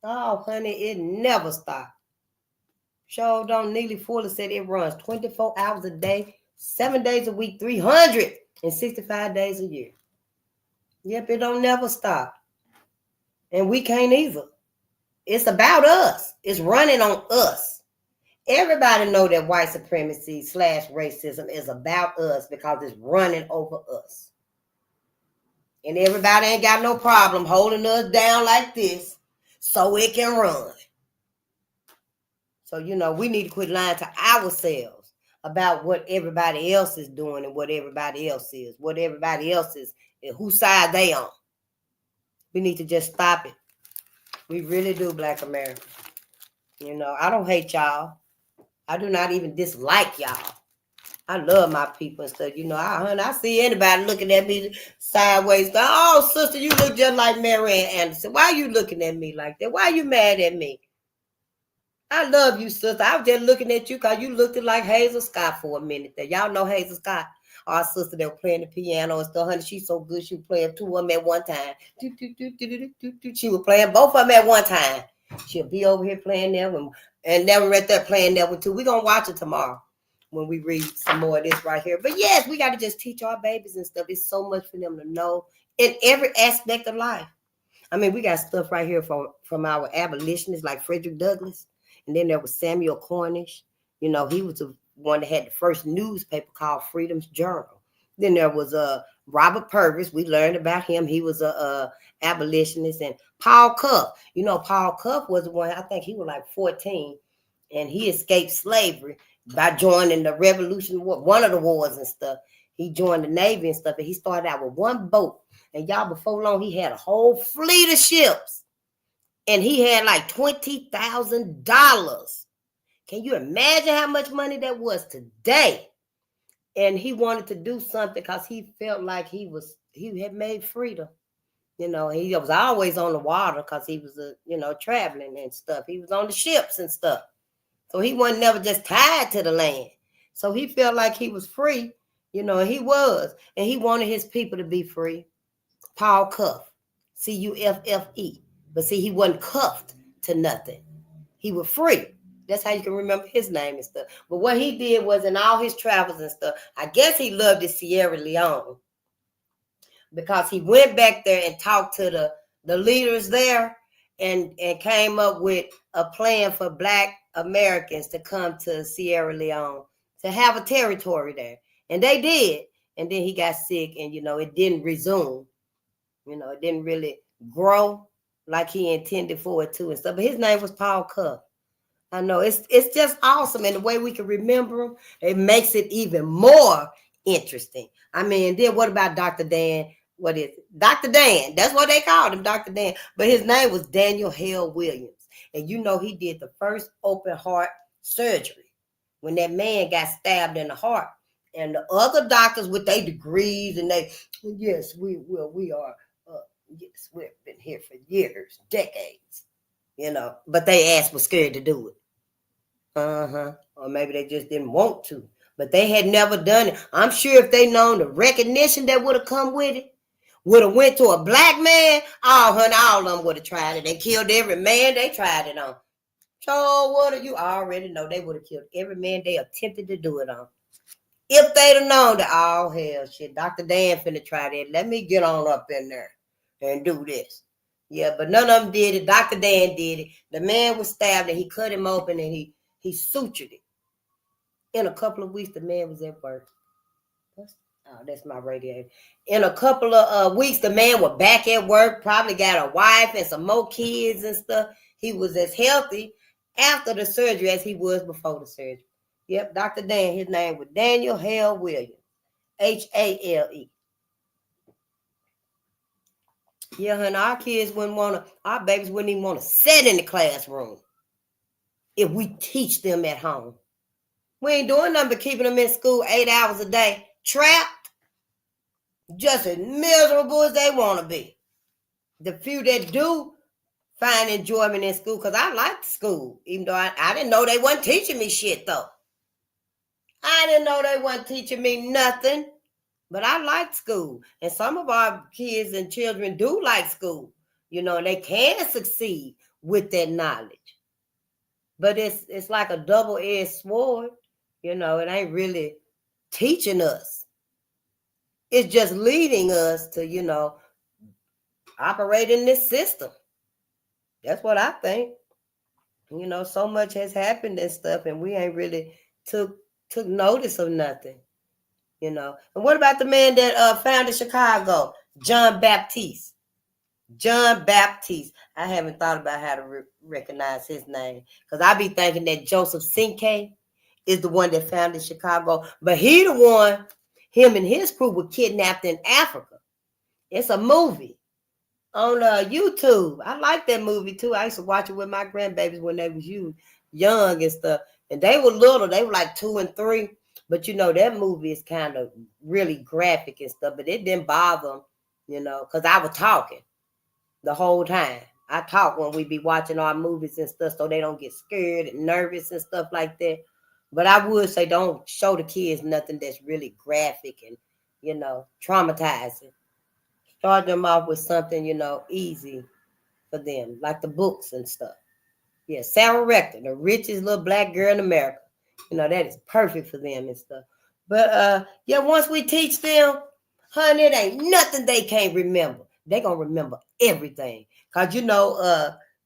Oh, honey, it never stops. Show don't Neely Fuller said it runs 24 hours a day, 7 days a week, 365 days a year. Yep, it don't never stop. And we can't either. It's about us. It's running on us. Everybody know that white supremacy / racism is about us because it's running over us. And everybody ain't got no problem holding us down like this so it can run. So, we need to quit lying to ourselves about what everybody else is doing and what everybody else is, whose side they on. We need to just stop it. We really do, Black America. I don't hate y'all. I do not even dislike y'all. I love my people and stuff. I see anybody looking at me sideways. Oh, sister, you look just like Marianne Anderson. Why are you looking at me like that? Why are you mad at me? I love you, sister. I was just looking at you because you looked like Hazel Scott for a minute there. Y'all know Hazel Scott, our sister that was playing the piano and stuff. Honey, she's so good. She was playing two of them at one time. She was playing both of them at one time. She'll be over here playing them and never right there playing that one too. We're going to watch it tomorrow when we read some more of this right here. But yes, we got to just teach our babies and stuff. It's so much for them to know in every aspect of life. I mean, we got stuff right here from our abolitionists like Frederick Douglass. And then there was Samuel Cornish. He was the one that had the first newspaper called Freedom's Journal. Then there was Robert Purvis. We learned about him. He was a abolitionist. And Paul Cuff. Paul Cuff was the one, I think he was like 14. And he escaped slavery by joining the Revolution War, one of the wars and stuff. He joined the Navy and stuff. And he started out with one boat. And y'all, before long, he had a whole fleet of ships. And he had like $20,000. Can you imagine how much money that was today? And he wanted to do something because he felt like he had made freedom. He was always on the water because he was, traveling and stuff. He was on the ships and stuff. So he wasn't never just tied to the land. So he felt like he was free, and he was. And he wanted his people to be free. Paul Cuff, Cuffe. But see, he wasn't cuffed to nothing. He was free. That's how you can remember his name and stuff. But what he did was in all his travels and stuff, I guess he loved his Sierra Leone because he went back there and talked to the leaders there and came up with a plan for Black Americans to come to Sierra Leone to have a territory there. And they did. And then he got sick and, it didn't resume. It didn't really grow like he intended for it to and stuff. But his name was Paul Cuff. I know it's just awesome. And the way we can remember him, it makes it even more interesting. I mean, then what about Dr. Dan? What is it? Dr. Dan. That's what they called him, Dr. Dan. But his name was Daniel Hale Williams. And he did the first open heart surgery when that man got stabbed in the heart. And the other doctors with their degrees and yes, we are. Yes, we've been here for years, decades, but they ass was scared to do it. Or maybe they just didn't want to, but they had never done it. I'm sure if they known the recognition that would have come with it, would have went to a Black man, all of them would have tried it. They killed every man they tried it on. So what you already know they would have killed every man they attempted to do it on. If they'd have known that, oh hell shit, Dr. Dan finna try that. Let me get on up in there and do this. Yeah, but none of them did it. Dr. Dan did it. The man was stabbed and he cut him open and he sutured it. In a couple of weeks, the man was at work. Oh, that's my radiator. In a couple of weeks, the man was back at work, probably got a wife and some more kids and stuff. He was as healthy after the surgery as he was before the surgery. Yep, Dr. Dan, his name was Daniel Hale Williams, Hale. Yeah, honey, our kids wouldn't want to, our babies wouldn't even want to sit in the classroom if we teach them at home. We ain't doing nothing but keeping them in school 8 hours a day, trapped, just as miserable as they want to be. The few that do find enjoyment in school, because I liked school, even though I didn't know they wasn't teaching me shit, though. I didn't know they wasn't teaching me nothing, but I liked school. And some of our kids and children do like school, and they can succeed with that knowledge. But it's like a double-edged sword, it ain't really teaching us. It's just leading us to, operate in this system. That's what I think. So much has happened and stuff, and we ain't really took notice of nothing. And what about the man that founded Chicago, John Baptiste? John Baptiste. I haven't thought about how to recognize his name, because I be thinking that Joseph Cinque is the one that founded Chicago, but he the one. Him and his crew were kidnapped in Africa. It's a movie on YouTube. I like that movie too. I used to watch it with my grandbabies when they was young and stuff. And they were little. They were like 2 and 3. But that movie is kind of really graphic and stuff. But it didn't bother them, because I was talking the whole time. I talk when we be watching our movies and stuff, so they don't get scared and nervous and stuff like that. But I would say don't show the kids nothing that's really graphic and, traumatizing. Start them off with something, easy for them, like the books and stuff. Yeah, Sarah Rector, the richest little black girl in America. That is perfect for them and stuff. But once we teach them, honey, it ain't nothing they can't remember. They gonna remember everything. Cause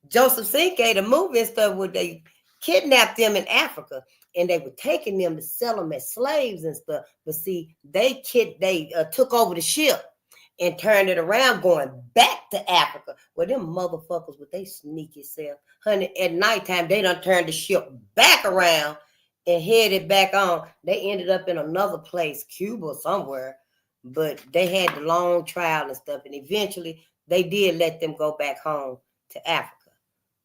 Joseph Cinque, the movie and stuff, where they kidnapped them in Africa and they were taking them to sell them as slaves and stuff. But see, they took over the ship and turned it around, going back to Africa. Well, them motherfuckers with they sneaky self, honey, at nighttime, they done turned the ship back around and headed back on. They ended up in another place, Cuba somewhere, but they had the long trial and stuff, and eventually they did let them go back home to Africa.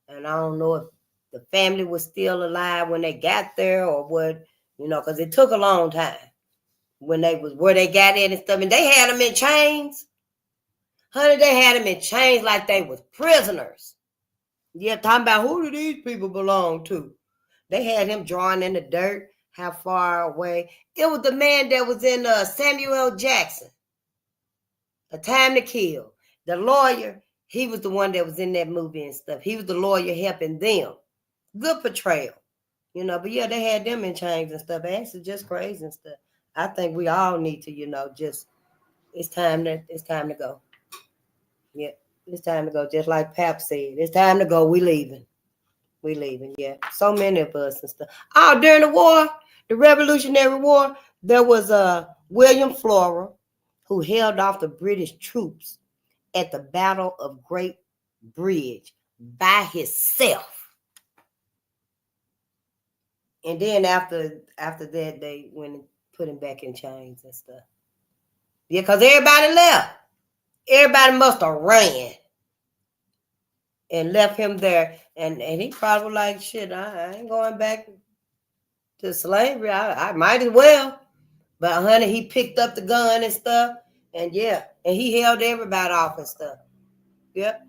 And I don't know if the family was still alive when they got there or what, because it took a long time when they was where they got in and stuff, and they had them in chains. Honey, they had them in chains like they was prisoners. Yeah, talking about who do these people belong to? They had him drawing in the dirt, how far away. It was the man that was in Samuel L. Jackson, A Time to Kill. The lawyer, he was the one that was in that movie and stuff. He was the lawyer helping them. Good portrayal. But yeah, they had them in chains and stuff. Actually, just crazy and stuff. I think we all need to, just it's time to go. Yeah, it's time to go. Just like Pap said, it's time to go. We leaving. Yeah. So many of us and stuff. Oh, during the war, the Revolutionary War, there was William Flora, who held off the British troops at the Battle of Great Bridge by himself. And then after that, they went and put him back in chains and stuff. Yeah, because everybody left. Everybody must have ran and left him there. And he probably like, shit, I ain't going back to slavery. I might as well. But honey, he picked up the gun and stuff. And yeah, and he held everybody off and stuff. Yep.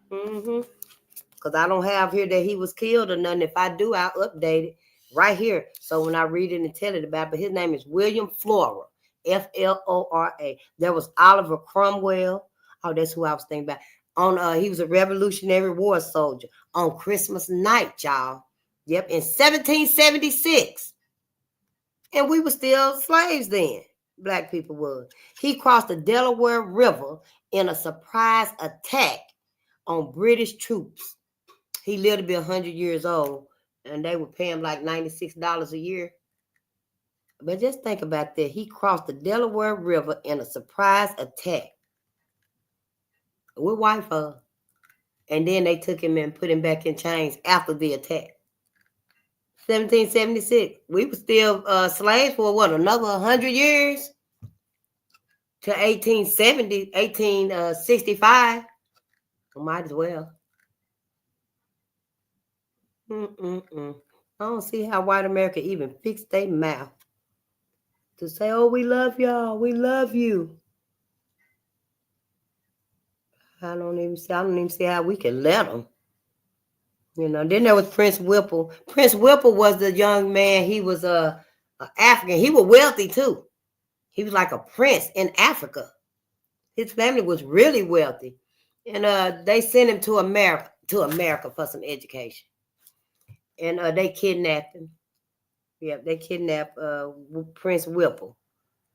Because I don't have here that he was killed or nothing. If I do, I'll update it right here. So when I read it and tell it about it. But his name is William Flora. Flora. There was Oliver Cromwell. Oh, that's who I was thinking about. He was a Revolutionary War soldier on Christmas night, y'all. Yep, in 1776. And we were still slaves then. Black people were. He crossed the Delaware River in a surprise attack on British troops. He lived to be 100 years old, and they would pay him like $96 a year. But just think about that. He crossed the Delaware River in a surprise attack with white folks. And then they took him and put him back in chains after the attack. 1776. We were still slaves for what, another 100 years? To 1870, 1865. Might as well. I don't see how white America even fixed their mouth to say, oh, we love y'all. We love you. I don't even see how we can let them. You know, then there was Prince Whipple. Prince Whipple was the young man. He was a African. He was wealthy too. He was like a prince in Africa. His family was really wealthy, and they sent him to America for some education, and they kidnapped him. Yeah, they kidnapped Prince Whipple.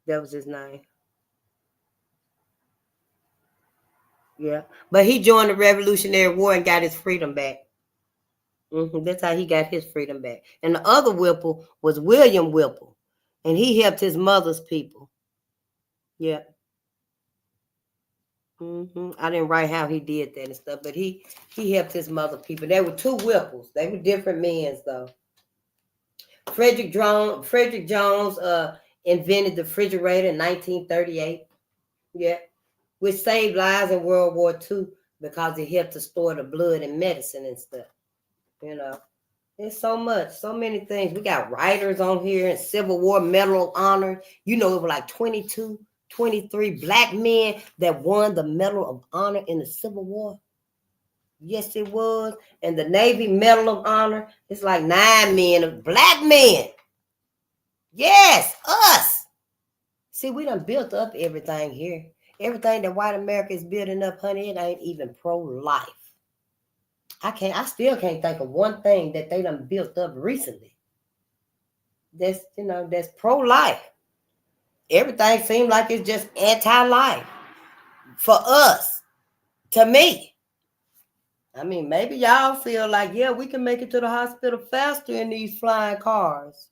That was his name. Yeah, but he joined the Revolutionary War and got his freedom back. That's how he got his freedom back. And the other Whipple was William Whipple, and he helped his mother's people. Yeah. I didn't write how he did that and stuff, but he helped his mother people. There were two Whipples. They were different men, though. Frederick Jones invented the refrigerator in 1938. Yeah, which saved lives in World War II because it helped to store the blood and medicine and stuff. You know, there's so many things. We got writers on here and Civil War Medal of Honor. You know, it was like 22, 23 black men that won the Medal of Honor in the Civil War. Yes, it was. And the Navy Medal of Honor, it's like 9 men, black men. Yes, us. See, we done built up everything here. Everything that white America is building up, honey, it ain't even pro-life. I still can't think of one thing that they done built up recently. That's pro-life. Everything seems like it's just anti-life for us, to me. I mean, maybe y'all feel like, yeah, we can make it to the hospital faster in these flying cars.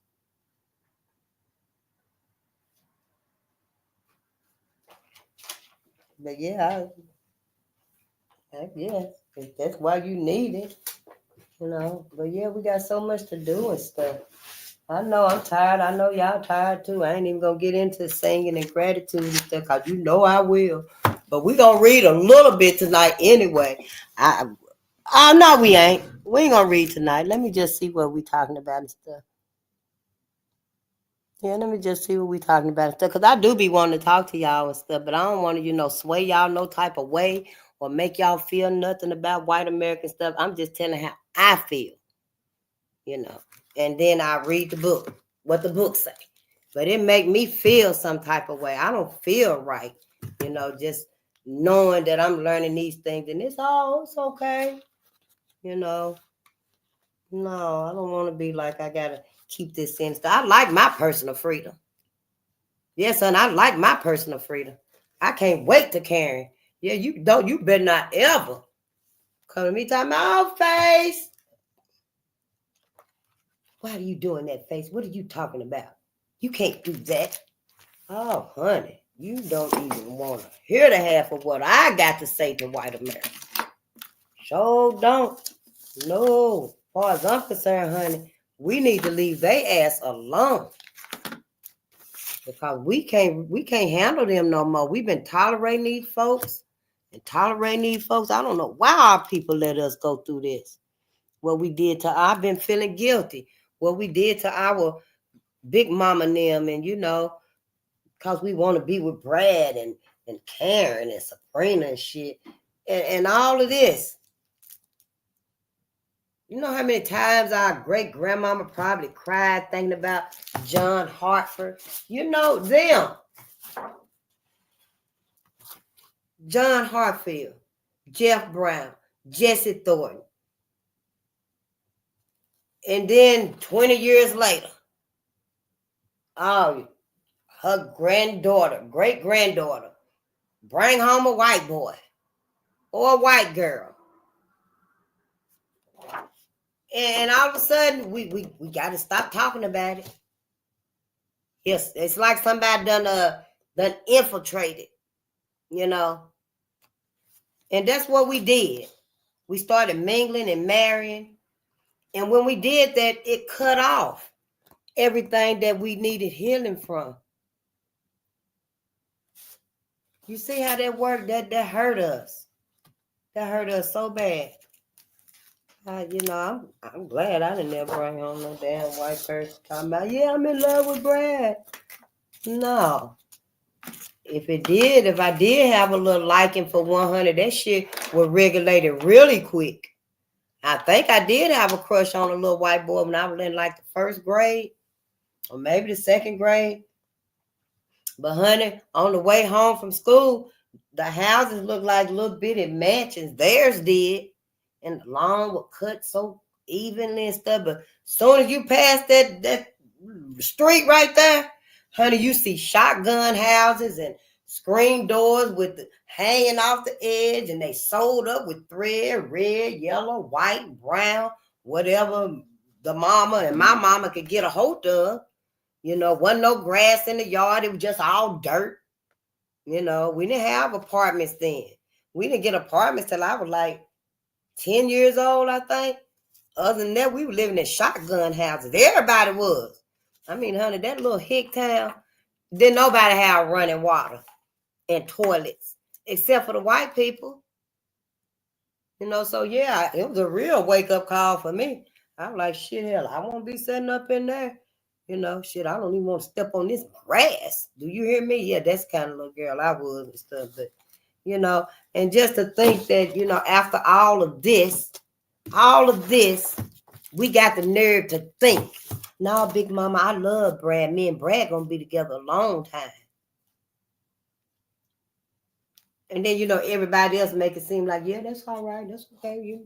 But yeah, I guess if that's why you need it, But yeah, we got so much to do and stuff. I know I'm tired. I know y'all tired too. I ain't even gonna get into singing and gratitude and stuff because I will. But we gonna read a little bit tonight anyway. No, we ain't. We ain't gonna read tonight. Let me just see what we talking about and stuff. Yeah, let me just see what we talking about and stuff. Because I do be wanting to talk to y'all and stuff, but I don't want to, sway y'all no type of way or make y'all feel nothing about white American stuff. I'm just telling how I feel, And then I read the book, what the book say. But it make me feel some type of way. I don't feel right, just knowing that I'm learning these things and it's okay. No, I don't want to be like I gotta keep this in. I like my personal freedom. Yes, son, I like my personal freedom. I can't wait to Karen. Yeah, you better not ever come to me talking about face. Why are you doing that, face? What are you talking about? You can't do that. Oh, honey, you don't even want to hear the half of what I got to say to white America. Sure don't. No, as far as I'm concerned, honey, we need to leave their ass alone. Because we can't handle them no more. We've been tolerating these folks. I don't know why our people let us go through this. What we did to I've been feeling guilty. What we did to our big mama and them, and because we want to be with Brad and Karen and Sabrina and shit. And all of this. You know how many times our great grandmama probably cried thinking about John Hartford? Them. John Hartfield, Jeff Brown, Jesse Thornton. And then 20 years later, her great-granddaughter, bring home a white boy or a white girl. And all of a sudden, we got to stop talking about it. Yes, it's like somebody done infiltrated, you know. And that's what we did. We started mingling and marrying. And when we did that, it cut off everything that we needed healing from. You see how that worked? That hurt us. That hurt us so bad. I'm glad I didn't ever bring home no damn white person talking about, yeah, I'm in love with Brad. No. If I did have a little liking for 100, that shit was regulated really quick. I think I did have a crush on a little white boy when I was in like the first grade or maybe the second grade. But honey, on the way home from school, the houses looked like little bitty mansions. Theirs did. And the lawn was cut so evenly and stuff. But as soon as you pass that street right there, honey, you see shotgun houses and screen doors with hanging off the edge, and they sewed up with thread, red, yellow, white, brown, whatever the mama and my mama could get a hold of. Wasn't no grass in the yard. It was just all dirt. We didn't have apartments then. We didn't get apartments till I was like 10 years old, I think. Other than that, we were living in shotgun houses. Everybody was. I mean, honey, that little hick town, didn't nobody have running water and toilets, except for the white people. So yeah, it was a real wake-up call for me. I was like, shit, hell, I won't be sitting up in there. Shit, I don't even want to step on this grass. Do you hear me? Yeah, that's kind of little girl I was and stuff. But, and just to think that, after all of this, we got the nerve to think, no, Big Mama, I love Brad. Me and Brad gonna be together a long time. And then, everybody else make it seem like, yeah, that's all right. That's okay.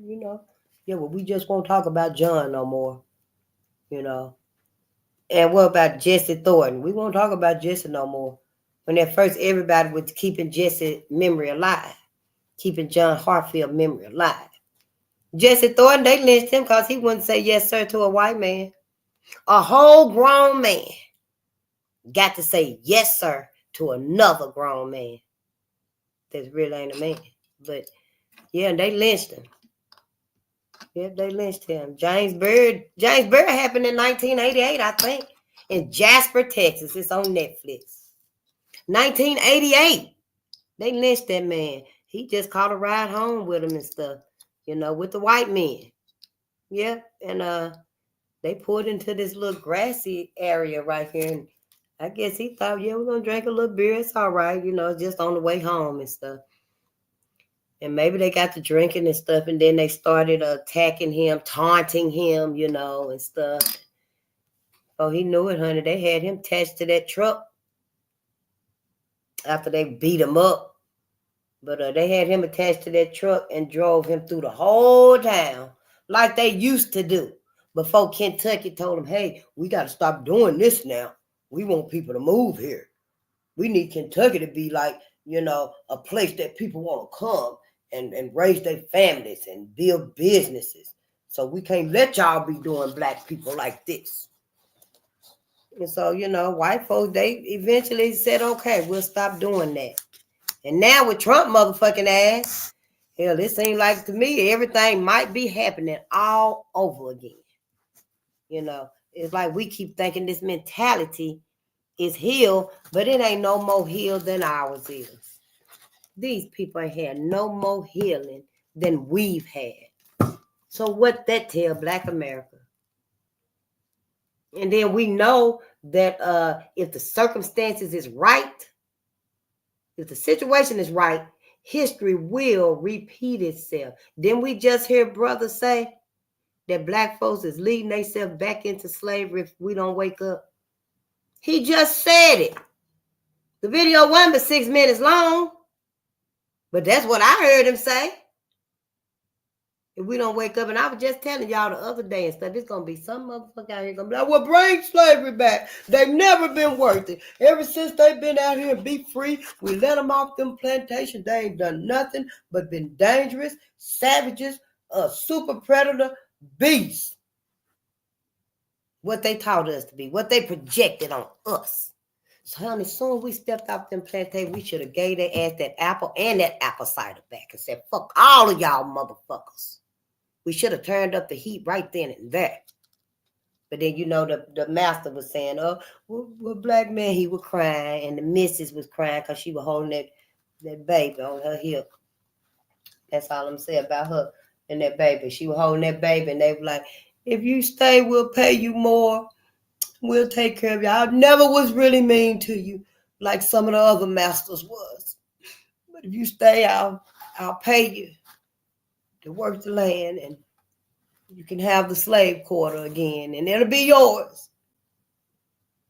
Yeah, well, we just won't talk about John no more, And what about Jesse Thornton? We won't talk about Jesse no more. When at first everybody was keeping Jesse's memory alive, keeping John Hartfield memory alive. Jesse Thornton, they lynched him because he wouldn't say yes, sir, to a white man. A whole grown man got to say yes, sir, to another grown man. That really ain't a man. But, yeah, they lynched him. Yep, they lynched him. James Byrd happened in 1988, I think, in Jasper, Texas. It's on Netflix. 1988. They lynched that man. He just caught a ride home with him and stuff, with the white men. Yeah, and they pulled into this little grassy area right here. And I guess he thought, yeah, we're going to drink a little beer. It's all right, just on the way home and stuff. And maybe they got to drinking and stuff, and then they started attacking him, taunting him, and stuff. Oh, he knew it, honey. They had him attached to that truck after they beat him up. But they had him attached to that truck and drove him through the whole town like they used to do. Before Kentucky told him, hey, we got to stop doing this now. We want people to move here. We need Kentucky to be like, a place that people want to come and raise their families and build businesses. So we can't let y'all be doing black people like this. And so, white folks, they eventually said, okay, we'll stop doing that. And now with Trump motherfucking ass, hell, it seems like to me everything might be happening all over again. It's like we keep thinking this mentality is healed, but it ain't no more healed than ours is. These people ain't had no more healing than we've had. So what that tell Black America? And then we know that if the circumstances is right, if the situation is right, history will repeat itself. Didn't we just hear brother say that black folks is leading themselves back into slavery if we don't wake up? He just said it. The video wasn't but 6 minutes long, but that's what I heard him say. If we don't wake up, and I was just telling y'all the other day and stuff, it's going to be some motherfucker out here going to be like, well, bring slavery back. They've never been worth it. Ever since they've been out here and be free, we let them off them plantations. They ain't done nothing but been dangerous, savages, super predator, beasts. what they taught us to be, what they projected on us. So, honey, as soon as we stepped off them plantations, we should have gave their ass that apple and that apple cider back and said, fuck all of y'all motherfuckers. We should have turned up the heat right then and there. But then, the master was saying, oh, well, black man, he was crying, and the missus was crying because she was holding that baby on her hip. That's all I'm saying about her and that baby. She was holding that baby, and they were like, if you stay, we'll pay you more. We'll take care of you. I never was really mean to you like some of the other masters was. But if you stay, I'll pay you to work the land, and you can have the slave quarter again, and it'll be yours.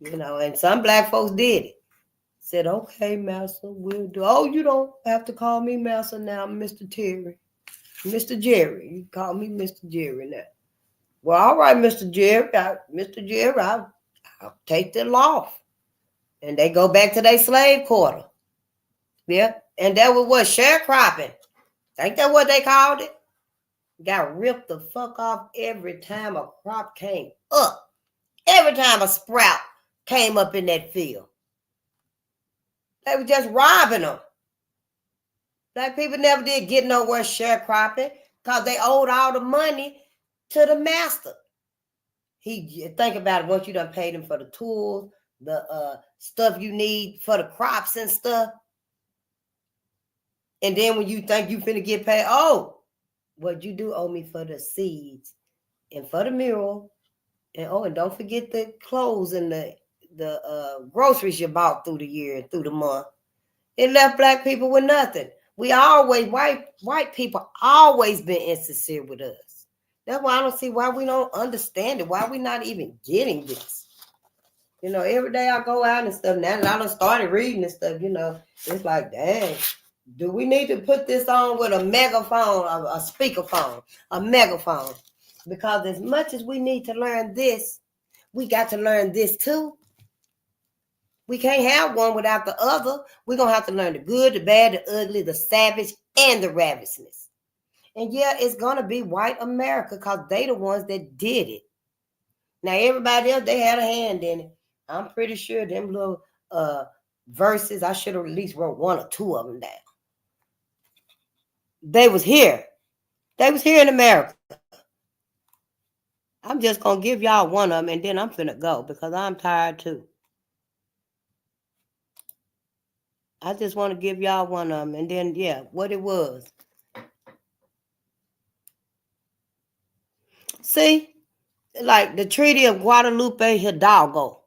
And some black folks did it. Said, okay, master, we'll do. Oh, you don't have to call me master now, Mr. Terry. Mr. Jerry. You call me Mr. Jerry now. Well, all right, Mr. Jerry. I'll take the law. And they go back to their slave quarter. Yeah. And that was what? Sharecropping. Ain't that what they called it? Got ripped the fuck off every time a crop came up. Every time a sprout came up in that field. They were just robbing them. Black people never did get nowhere sharecropping because they owed all the money to the master. Think about it, once you done paid him for the tools, the stuff you need for the crops and stuff. And then when you think you finna get paid, oh, what you do owe me for the seeds and for the mural. And don't forget the clothes and the groceries you bought through the year and through the month. It left black people with nothing. We always, white people always been insincere with us. That's why I don't see why we don't understand it, why we not even getting this. Every day I go out and stuff, now that I done started reading and stuff, it's like, dang, do we need to put this on with a megaphone, a speakerphone, a megaphone? Because as much as we need to learn this, we got to learn this too. We can't have one without the other. We're going to have to learn the good, the bad, the ugly, the savage, and the ravishedness. And yeah, it's going to be white America because they the ones that did it. Now, everybody else, they had a hand in it. I'm pretty sure them little verses, I should have at least wrote one or two of them down. They was here. They was here in America. I'm just going to give y'all one of them, and then I'm finna go because I'm tired too. I just want to give y'all one of them, and then, yeah, what it was. See, like the Treaty of Guadalupe Hidalgo,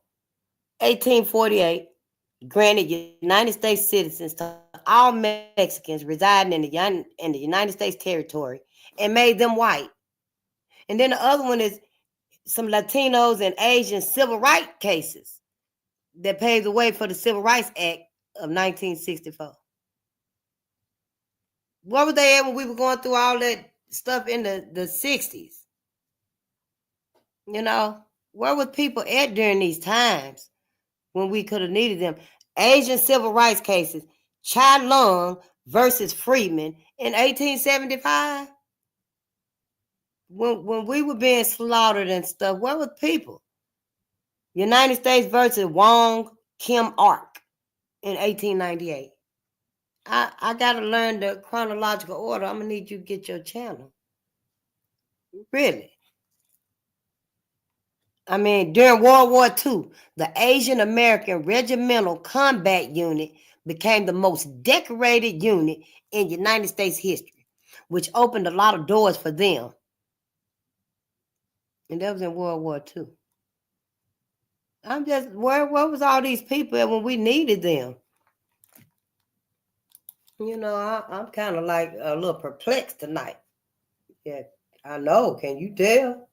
1848, granted United States citizens to all Mexicans residing in the United States territory and made them white. And then the other one is some Latinos and Asian civil rights cases that paved the way for the Civil Rights Act of 1964. Where were they at when we were going through all that stuff in the 60s? Where were people at during these times when we could have needed them? Asian civil rights cases, Chai Lung versus Freeman in 1875. When we were being slaughtered and stuff, where were people? United States versus Wong Kim Ark in 1898. I got to learn the chronological order. I'm going to need you to get your channel. Really. I mean, during World War II, the Asian American Regimental Combat Unit became the most decorated unit in United States history, which opened a lot of doors for them. And that was in World War II. I'm just, where was all these people at when we needed them? I'm kind of like a little perplexed tonight. Yeah, I know. Can you tell?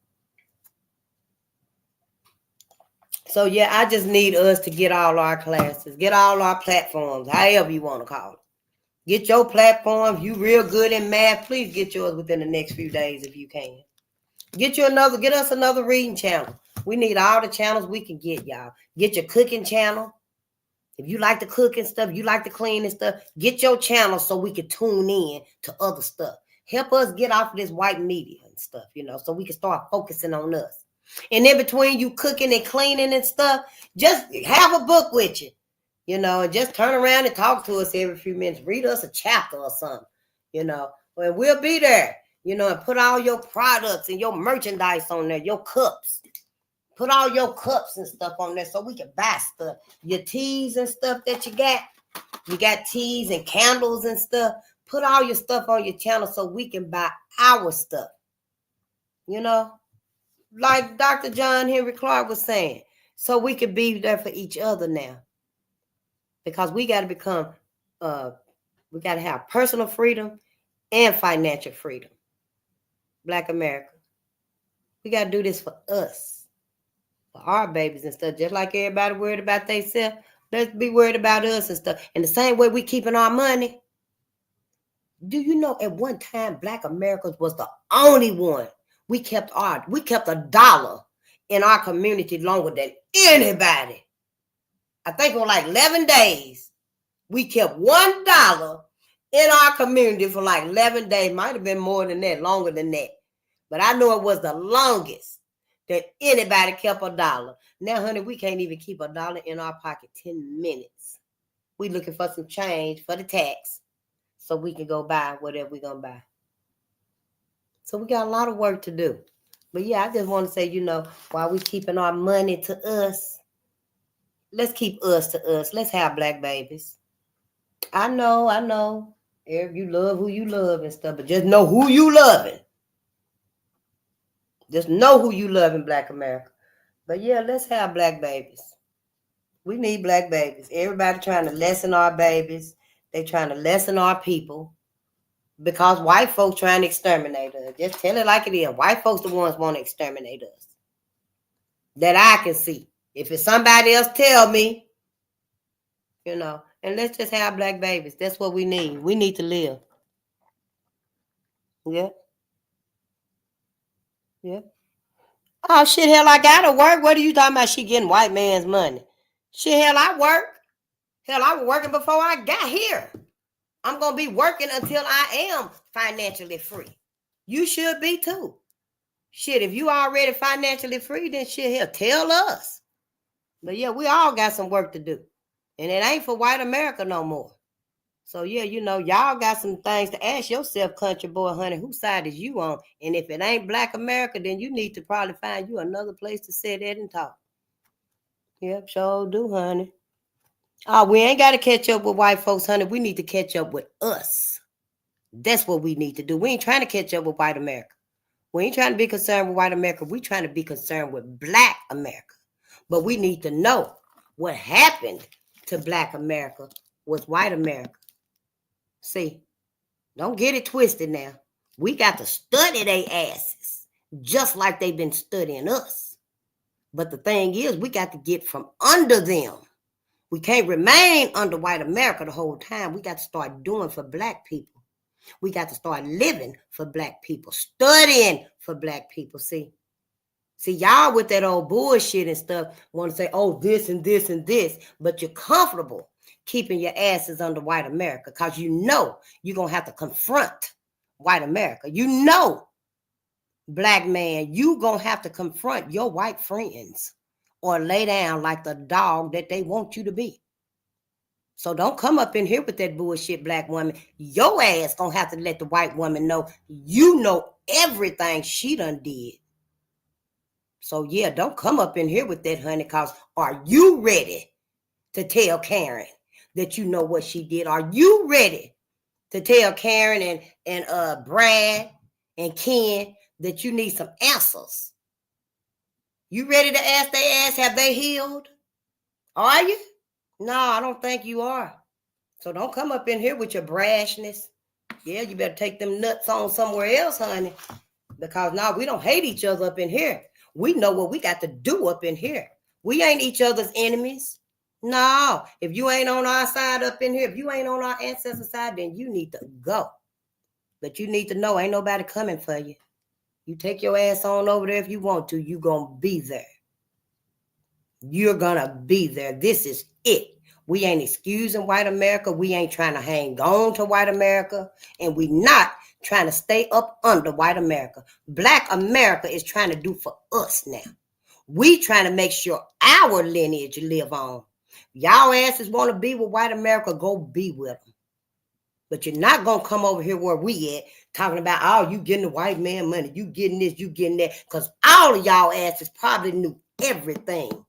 So, yeah, I just need us to get all our classes, get all our platforms, however you want to call it. Get your platform. If you real good in math, please get yours within the next few days if you can. Get us another reading channel. We need all the channels we can get, y'all. Get your cooking channel. If you like to cook and stuff, you like to clean and stuff, get your channel so we can tune in to other stuff. Help us get off of this white media and stuff, so we can start focusing on us. And in between you cooking and cleaning and stuff, just have a book with you, you know, and just turn around and talk to us every few minutes. Read us a chapter or something, you know, and we'll be there, you know, and put all your products and your merchandise on there, your cups. Put all your cups and stuff on there so we can buy stuff. Your teas and stuff that you got. You got teas and candles and stuff. Put all your stuff on your channel so we can buy our stuff. You know, like Dr. John Henry Clark was saying, so we can be there for each other now. Because we got to become, we got to have personal freedom and financial freedom. Black America. We got to do this for us, for our babies and stuff. Just like everybody worried about themselves, let's be worried about us and stuff. And the same way we keeping our money. Do you know at one time Black Americans was the only one? We kept a dollar in our community longer than anybody. I think it was like 11 days. We kept $1 in our community for like 11 days. Might have been more than that, longer than that. But I know it was the longest that anybody kept a dollar. Now, honey, we can't even keep a dollar in our pocket 10 minutes. We looking for some change for the tax so we can go buy whatever we're going to buy. So we got a lot of work to do. But yeah, I just want to say, you know, while we keeping our money to us, let's keep us to us. Let's have Black babies. I know. You love who you love and stuff, but just know who you loving. Just know who you love in Black America. But yeah, let's have Black babies. We need Black babies. Everybody trying to lessen our babies. They trying to lessen our people. Because white folks trying to exterminate us. Just tell it like it is. White folks the ones want to exterminate us. That I can see. If it's somebody else, tell me. You know. And let's just have Black babies. That's what we need. We need to live. Yeah. Yeah. Oh, shit, hell, I gotta work. What are you talking about? She getting white man's money. Shit, hell, I work. Hell, I was working before I got here. I'm going to be working until I am financially free. You should be too. Shit, if you already financially free, then shit, hell, tell us. But yeah, we all got some work to do. And it ain't for white America no more. So yeah, you know, y'all got some things to ask yourself, country boy, honey, whose side is you on? And if it ain't Black America, then you need to probably find you another place to sit at and talk. Yep, sure do, honey. We ain't got to catch up with white folks, honey. We need to catch up with us. That's what we need to do. We ain't trying to catch up with white America. We ain't trying to be concerned with white America. We trying to be concerned with Black America. But we need to know what happened to Black America with white America. See, don't get it twisted now. We got to study their asses just like they've been studying us. But the thing is, we got to get from under them. We can't remain under white America the whole time. We got to start doing for Black people. We got to start living for Black people, studying for Black people. See, y'all with that old bullshit and stuff want to say, oh, this and this and this, but you're comfortable keeping your asses under white America because you know you're going to have to confront white America. You know, Black man, you're going to have to confront your white friends or lay down like the dog that they want you to be. So don't come up in here with that bullshit, Black woman. Your ass gonna have to let the white woman know you know everything she done did. So yeah, don't come up in here with that, honey, because are you ready to tell Karen that you know what she did? Are you ready to tell Karen and Brad and Ken that you need some answers? You ready to ask their ass, have they healed? Are you? No, I don't think you are. So don't come up in here with your brashness. Yeah, you better take them nuts on somewhere else, honey. Because now we don't hate each other up in here. We know what we got to do up in here. We ain't each other's enemies. No, if you ain't on our side up in here, if you ain't on our ancestors' side, then you need to go. But you need to know ain't nobody coming for you. You take your ass on over there if you want to. You gonna be there. You're gonna be there. This is it. We ain't excusing white America. We ain't trying to hang on to white America. And we not trying to stay up under white America. Black America is trying to do for us now. We trying to make sure our lineage live on. Y'all asses want to be with white America, go be with them. But you're not going to come over here where we at talking about, oh, you getting the white man money, you getting this, you getting that. Because all of y'all asses probably knew everything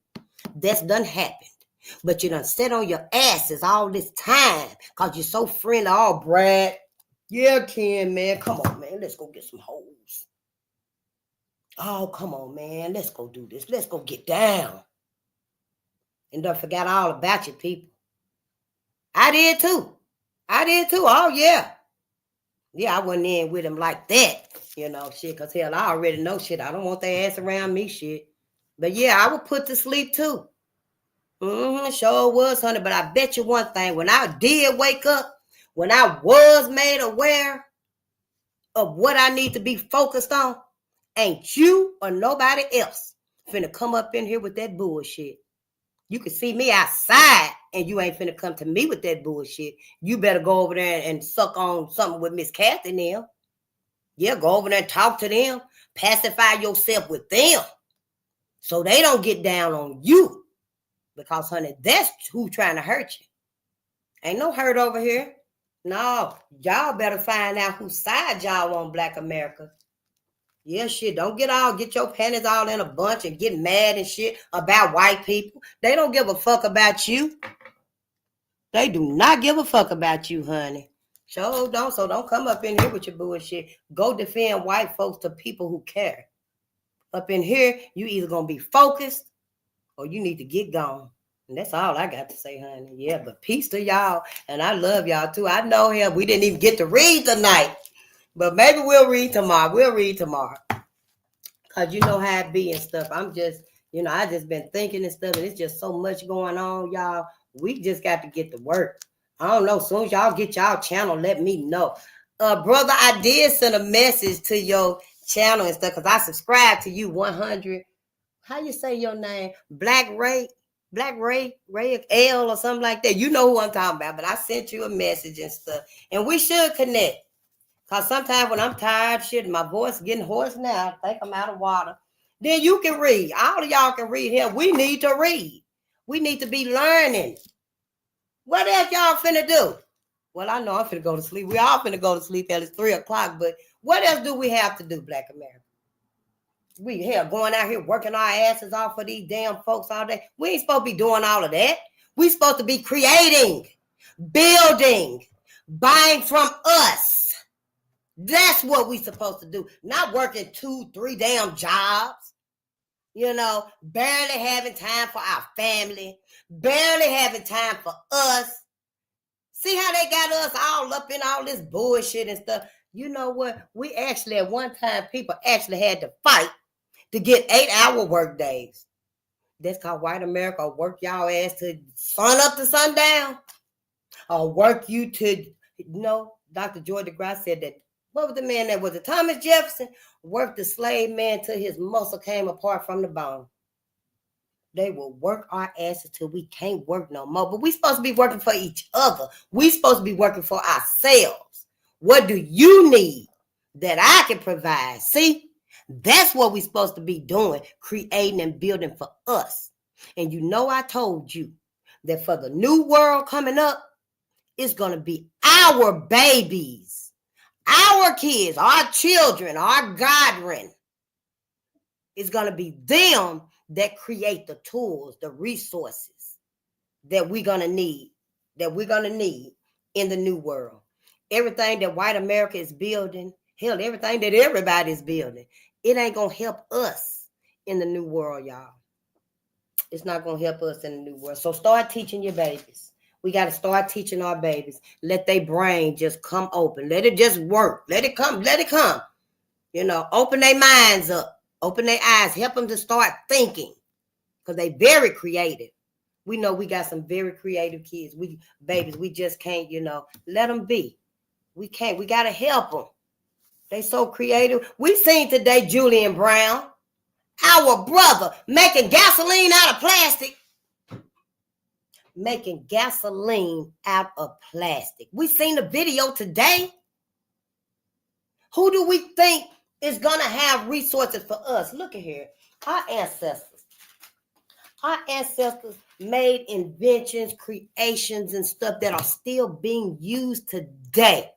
that's done happened. But you done sit on your asses all this time because you're so friendly. Oh, Brad. Yeah, Ken, man. Come on, man. Let's go get some hoes. Oh, come on, man. Let's go do this. Let's go get down. And don't forget all about you, people. I did too. Oh, yeah. Yeah, I went in with him like that. You know, shit, because hell, I already know shit. I don't want their ass around me, shit. But yeah, I would put to sleep too. Sure was, honey. But I bet you one thing. When I did wake up, when I was made aware of what I need to be focused on, ain't you or nobody else finna come up in here with that bullshit. You can see me outside and you ain't finna come to me with that bullshit. You better go over there and suck on something with Miss Kathy and them. Yeah, go over there and talk to them. Pacify yourself with them so they don't get down on you. Because, honey, that's who trying to hurt you. Ain't no hurt over here. No, y'all better find out whose side y'all on, Black America. Yeah, shit, don't get your panties all in a bunch and get mad and shit about white people. They don't give a fuck about you. They do not give a fuck about you, honey. Sure don't. So don't come up in here with your bullshit. Go defend white folks to people who care. Up in here, you either gonna be focused or you need to get gone. And that's all I got to say, honey. Yeah, but peace to y'all. And I love y'all too. I know him. We didn't even get to read tonight. But maybe we'll read tomorrow. Because you know how it be and stuff. I'm just, I just been thinking and stuff. And it's just so much going on, y'all. We just got to get to work. I don't know. As soon as y'all get y'all channel, let me know. Brother, I did send a message to your channel and stuff. Because I subscribed to you 100. How you say your name? Black Ray L or something like that. You know who I'm talking about, but I sent you a message and stuff. And we should connect. Because sometimes when I'm tired, shit, my voice getting hoarse now, I think I'm out of water. Then you can read. All of y'all can read here. We need to read. We need to be learning. What else y'all finna do? Well, I know I'm finna go to sleep. We all finna go to sleep at 3 o'clock, but what else do we have to do, Black America? We here going out here working our asses off for these damn folks all day. We ain't supposed to be doing all of that. We supposed to be creating, building, buying from us. That's what we supposed to do. Not working 2, 3 damn jobs. Barely having time for our family. Barely having time for us. See how they got us all up in all this bullshit and stuff. You know what? We actually, at one time, people actually had to fight to get 8-hour work days. That's called white America. Work y'all ass to sun up to sundown. Or work you to, Dr. George DeGrasse said that, what was the man that was it? Thomas Jefferson worked the slave man till his muscle came apart from the bone. They will work our asses till we can't work no more. But we supposed to be working for each other. We supposed to be working for ourselves. What do you need that I can provide? See? That's what we're supposed to be doing, creating and building for us. And I told you that for the new world coming up, it's going to be our babies, our kids, our children, our godren. It's going to be them that create the tools, the resources that we're going to need, in the new world. Everything that white America is building, hell, everything that everybody's building, it ain't going to help us in the new world, y'all. It's not going to help us in the new world. So start teaching your babies. We got to start teaching our babies. Let their brain just come open. Let it just work. Let it come. Open their minds up. Open their eyes. Help them to start thinking. Because they very creative. We know we got some very creative kids. We just can't, let them be. We can't. We got to help them. They so creative. We seen today Julian Brown, our brother, making gasoline out of plastic. We seen the video today. Who do we think is going to have resources for us? Look at here. Our ancestors. Our ancestors made inventions, creations, and stuff that are still being used today.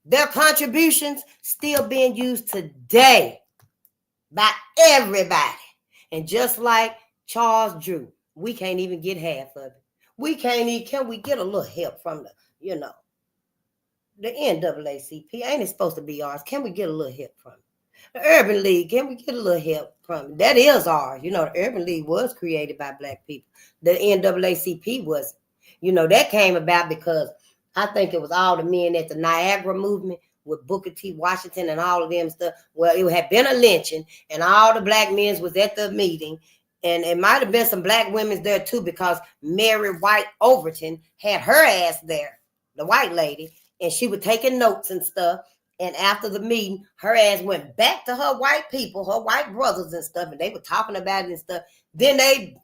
Their contributions still being used today by everybody. And just like Charles Drew, we can't even get half of it. We can't even, can we get a little help from the NAACP? Ain't it supposed to be ours? Can we get a little help from it? The Urban League, can we get a little help from it? That is ours. The Urban League was created by Black people. The NAACP was, that came about because I think it was all the men at the Niagara movement with Booker T. Washington and all of them stuff. Well, it had been a lynching, and all the Black men was at the meeting. And it might have been some Black women there too, because Mary White Overton had her ass there, the white lady, and she was taking notes and stuff. And after the meeting, her ass went back to her white people, her white brothers and stuff, and they were talking about it and stuff. Then they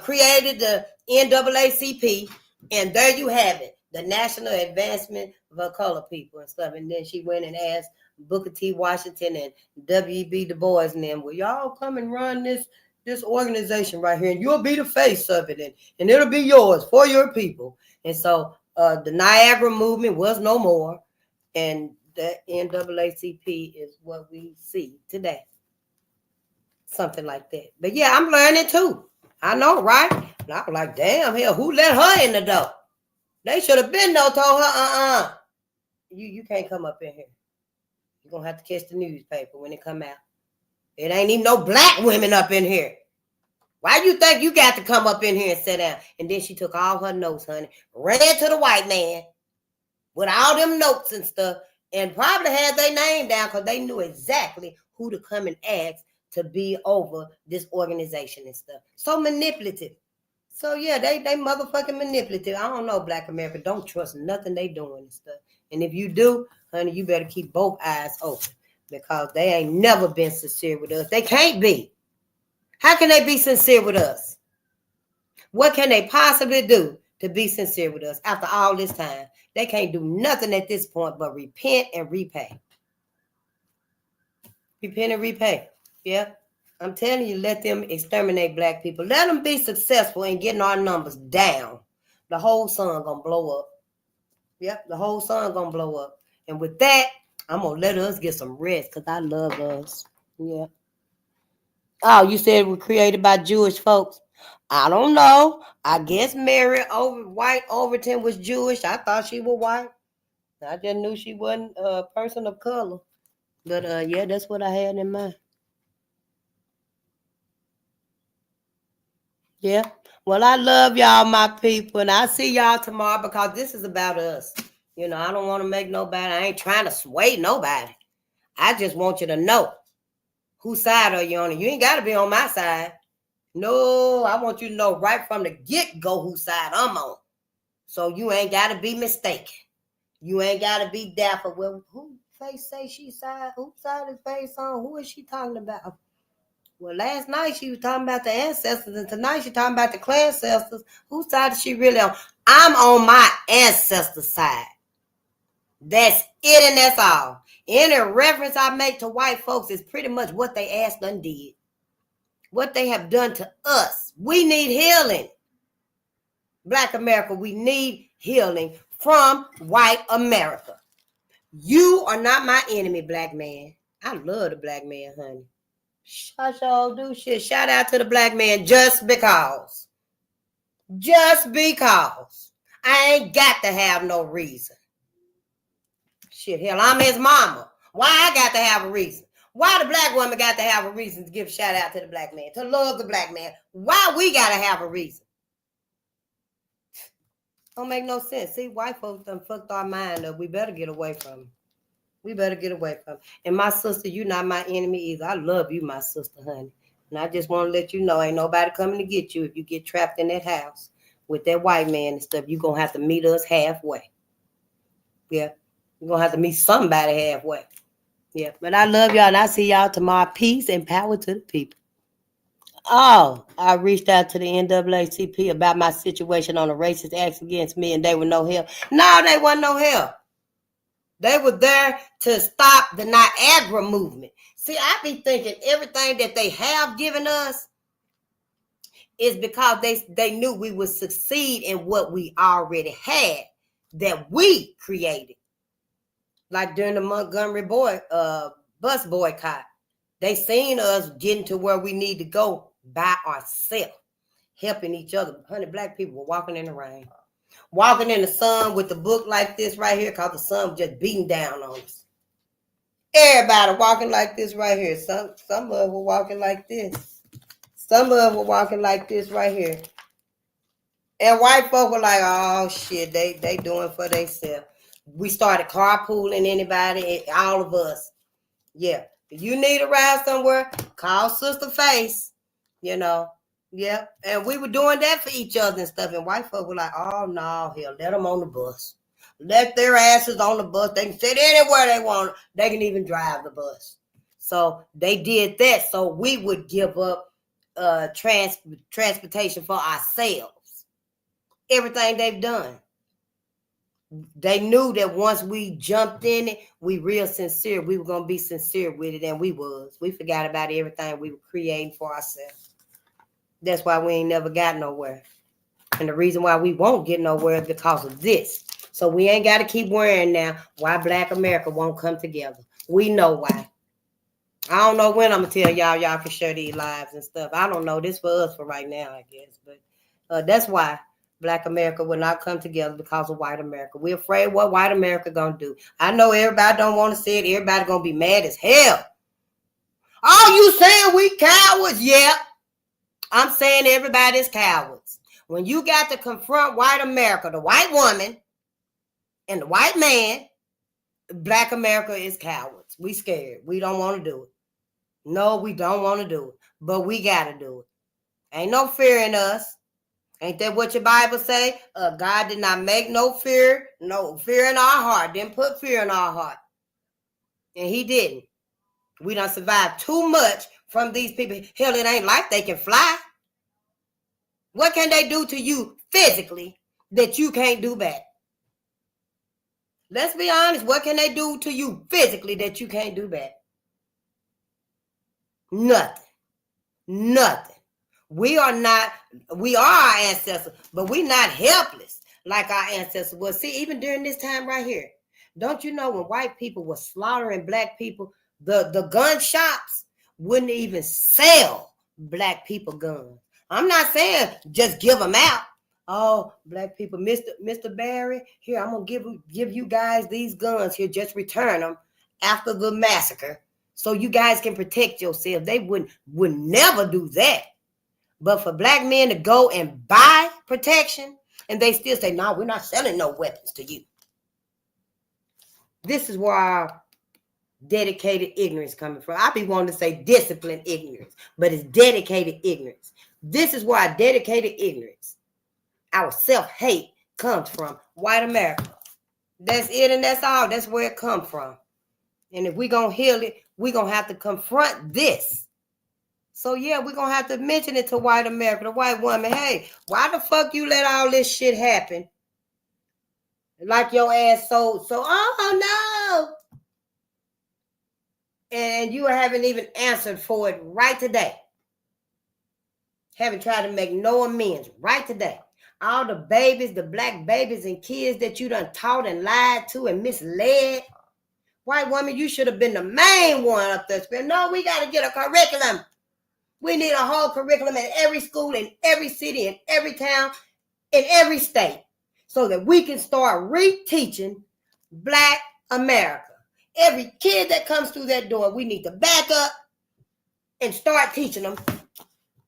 created the NAACP, and there you have it, the National Advancement of Colored People and stuff. And then she went and asked Booker T. Washington and W.B. Du Bois and them, will y'all come and run this organization right here, and you'll be the face of it, and it'll be yours for your people. And so the Niagara movement was no more, and the NAACP is what we see today. Something like that. But yeah, I'm learning too. I know, right? And I'm like, damn, hell, who let her in the door? They should have been told her, you can't come up in here. You're going to have to catch the newspaper when it come out. It ain't even no Black women up in here. Why you think you got to come up in here and sit down? And then she took all her notes, honey, ran to the white man with all them notes and stuff, and probably had their name down because they knew exactly who to come and ask to be over this organization and stuff. So manipulative. So yeah, they motherfucking manipulative. I don't know, Black America. Don't trust nothing they doing and stuff. And if you do, honey, you better keep both eyes open, because they ain't never been sincere with us. They can't be. How can they be sincere with us? What can they possibly do to be sincere with us after all this time? They can't do nothing at this point but repent and repay. Repent and repay. Yeah. I'm telling you, let them exterminate Black people. Let them be successful in getting our numbers down. The whole sun gonna blow up. Yep, the whole sun gonna blow up. And with that, I'm gonna let us get some rest, because I love us. Yeah. Oh, you said we're created by Jewish folks. I don't know. I guess Mary White Overton was Jewish. I thought she was white. I just knew she wasn't a person of color. But yeah, that's what I had in mind. Yeah. Well, I love y'all, my people, and I'll see y'all tomorrow, because this is about us. I don't want to make nobody, I ain't trying to sway nobody. I just want you to know whose side are you on. You ain't got to be on my side. No, I want you to know right from the get-go whose side I'm on. So you ain't got to be mistaken. You ain't got to be doubtful. Well, who face say she side? Whose side is face on? Who is she talking about? Well, last night she was talking about the ancestors, and tonight she's talking about the clan ancestors. Whose side is she really on? I'm on my ancestors' side. That's it, and that's all. Any reference I make to white folks is pretty much what they asked and did. What they have done to us. We need healing. Black America, we need healing from white America. You are not my enemy, Black man. I love the Black man, honey. I sure do shit. Shout out to the Black man just because. Just because. I ain't got to have no reason. Shit, hell, I'm his mama. Why I got to have a reason? Why the Black woman got to have a reason to give a shout out to the Black man, to love the Black man? Why we got to have a reason? Don't make no sense. See, white folks done fucked our mind up. We better get away from them. We better get away from them. And my sister, you not my enemy either. I love you, my sister, honey. And I just want to let you know, ain't nobody coming to get you if you get trapped in that house with that white man and stuff. You're going to have to meet us halfway. Yeah. You're going to have to meet somebody halfway. Yeah. But I love y'all, and I see y'all tomorrow. Peace and power to the people. Oh, I reached out to the NAACP about my situation on a racist acts against me, and they were no help. No, they wasn't no help. They were there to stop the Niagara movement. See, I be thinking everything that they have given us is because they knew we would succeed in what we already had that we created. Like during the Montgomery bus boycott, they seen us getting to where we need to go by ourselves, helping each other. 100 black people were walking in the rain, walking in the sun with the book like this right here, because the sun was just beating down on us. Everybody walking like this right here. Some of us were walking like this. Some of us were walking like this right here. And white folk were like, oh shit, they doing for themselves. We started carpooling anybody, all of us. Yeah. If you need a ride somewhere, call Sister Face. You know. Yeah. And we were doing that for each other and stuff. And white folk were like, oh no, hell, let them on the bus. Let their asses on the bus. They can sit anywhere they want. They can even drive the bus. So they did that. So we would give up transportation for ourselves. Everything they've done. They knew that once we jumped in it, we real sincere. We were going to be sincere with it, and we was. We forgot about everything we were creating for ourselves. That's why we ain't never got nowhere. And the reason why we won't get nowhere is because of this. So we ain't got to keep worrying now why Black America won't come together. We know why. I don't know when I'm going to tell y'all can share these lives and stuff. I don't know. This for us for right now, I guess. But that's why Black America will not come together, because of white America. We're afraid what white America going to do. I know everybody don't want to say it. Everybody going to be mad as hell. Oh, you saying we cowards? Yeah. I'm saying everybody's cowards. When you got to confront white America, the white woman and the white man, Black America is cowards. We scared. We don't want to do it. No, we don't want to do it. But we got to do it. Ain't no fear in us. Ain't that what your Bible say? God did not make no fear in our heart. Didn't put fear in our heart. And he didn't. We done survived too much from these people. Hell, it ain't like they can fly. What can they do to you physically that you can't do back? Let's be honest. What can they do to you physically that you can't do back? Nothing. Nothing. We are our ancestors, but we're not helpless like our ancestors was. See, even during this time right here, don't you know when white people were slaughtering black people, the gun shops wouldn't even sell black people guns. I'm not saying just give them out. Oh, black people, Mr. Barry, here, I'm going to give you guys these guns here. Just return them after the massacre so you guys can protect yourselves. They would never do that. But for black men to go and buy protection, and they still say, no, we're not selling no weapons to you. This is where our dedicated ignorance coming from. I be wanting to say disciplined ignorance, but it's dedicated ignorance. This is where our dedicated ignorance, our self-hate, comes from. White America. That's it and that's all. That's where it comes from. And if we're going to heal it, we're going to have to confront this. So, yeah, we're going to have to mention it to white America, the white woman. Hey, why the fuck you let all this shit happen? Like your ass so, oh, no. And you haven't even answered for it right today. Haven't tried to make no amends right today. All the babies, the black babies and kids that you done taught and lied to and misled. White woman, you should have been the main one up there. No, we got to get a curriculum. We need a whole curriculum in every school, in every city, in every town, in every state, so that we can start reteaching Black America. Every kid that comes through that door, we need to back up and start teaching them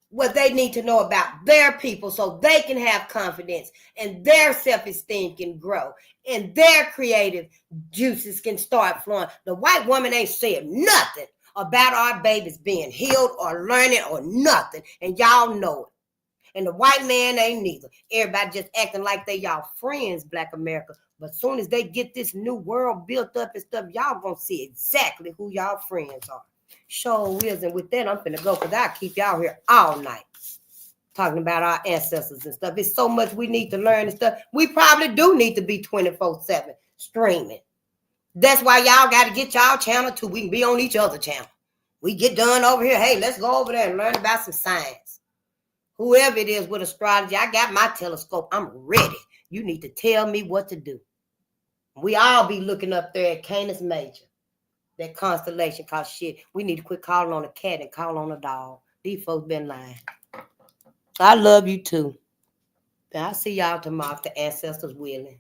what they need to know about their people so they can have confidence and their self-esteem can grow and their creative juices can start flowing. The white woman ain't saying nothing about our babies being healed or learning or nothing, and y'all know it. And the white man ain't neither. Everybody just acting like they y'all friends, Black America. But as soon as they get this new world built up and stuff, y'all gonna see exactly who y'all friends are. Sure is. And with that, I'm finna go, because I'll keep y'all here all night talking about our ancestors and stuff. It's so much we need to learn and stuff. We probably do need to be 24/7 streaming. That's why y'all got to get y'all channel too. We can be on each other channel. We get done over here. Hey, let's go over there and learn about some science. whoever it is with astrology, I got my telescope. I'm ready. You need to tell me what to do. We all be looking up there at Canis Major, that constellation, cause shit, we need to quit calling on a cat and call on a dog. These folks been lying. I love you too. And I'll see y'all tomorrow if the ancestors willing.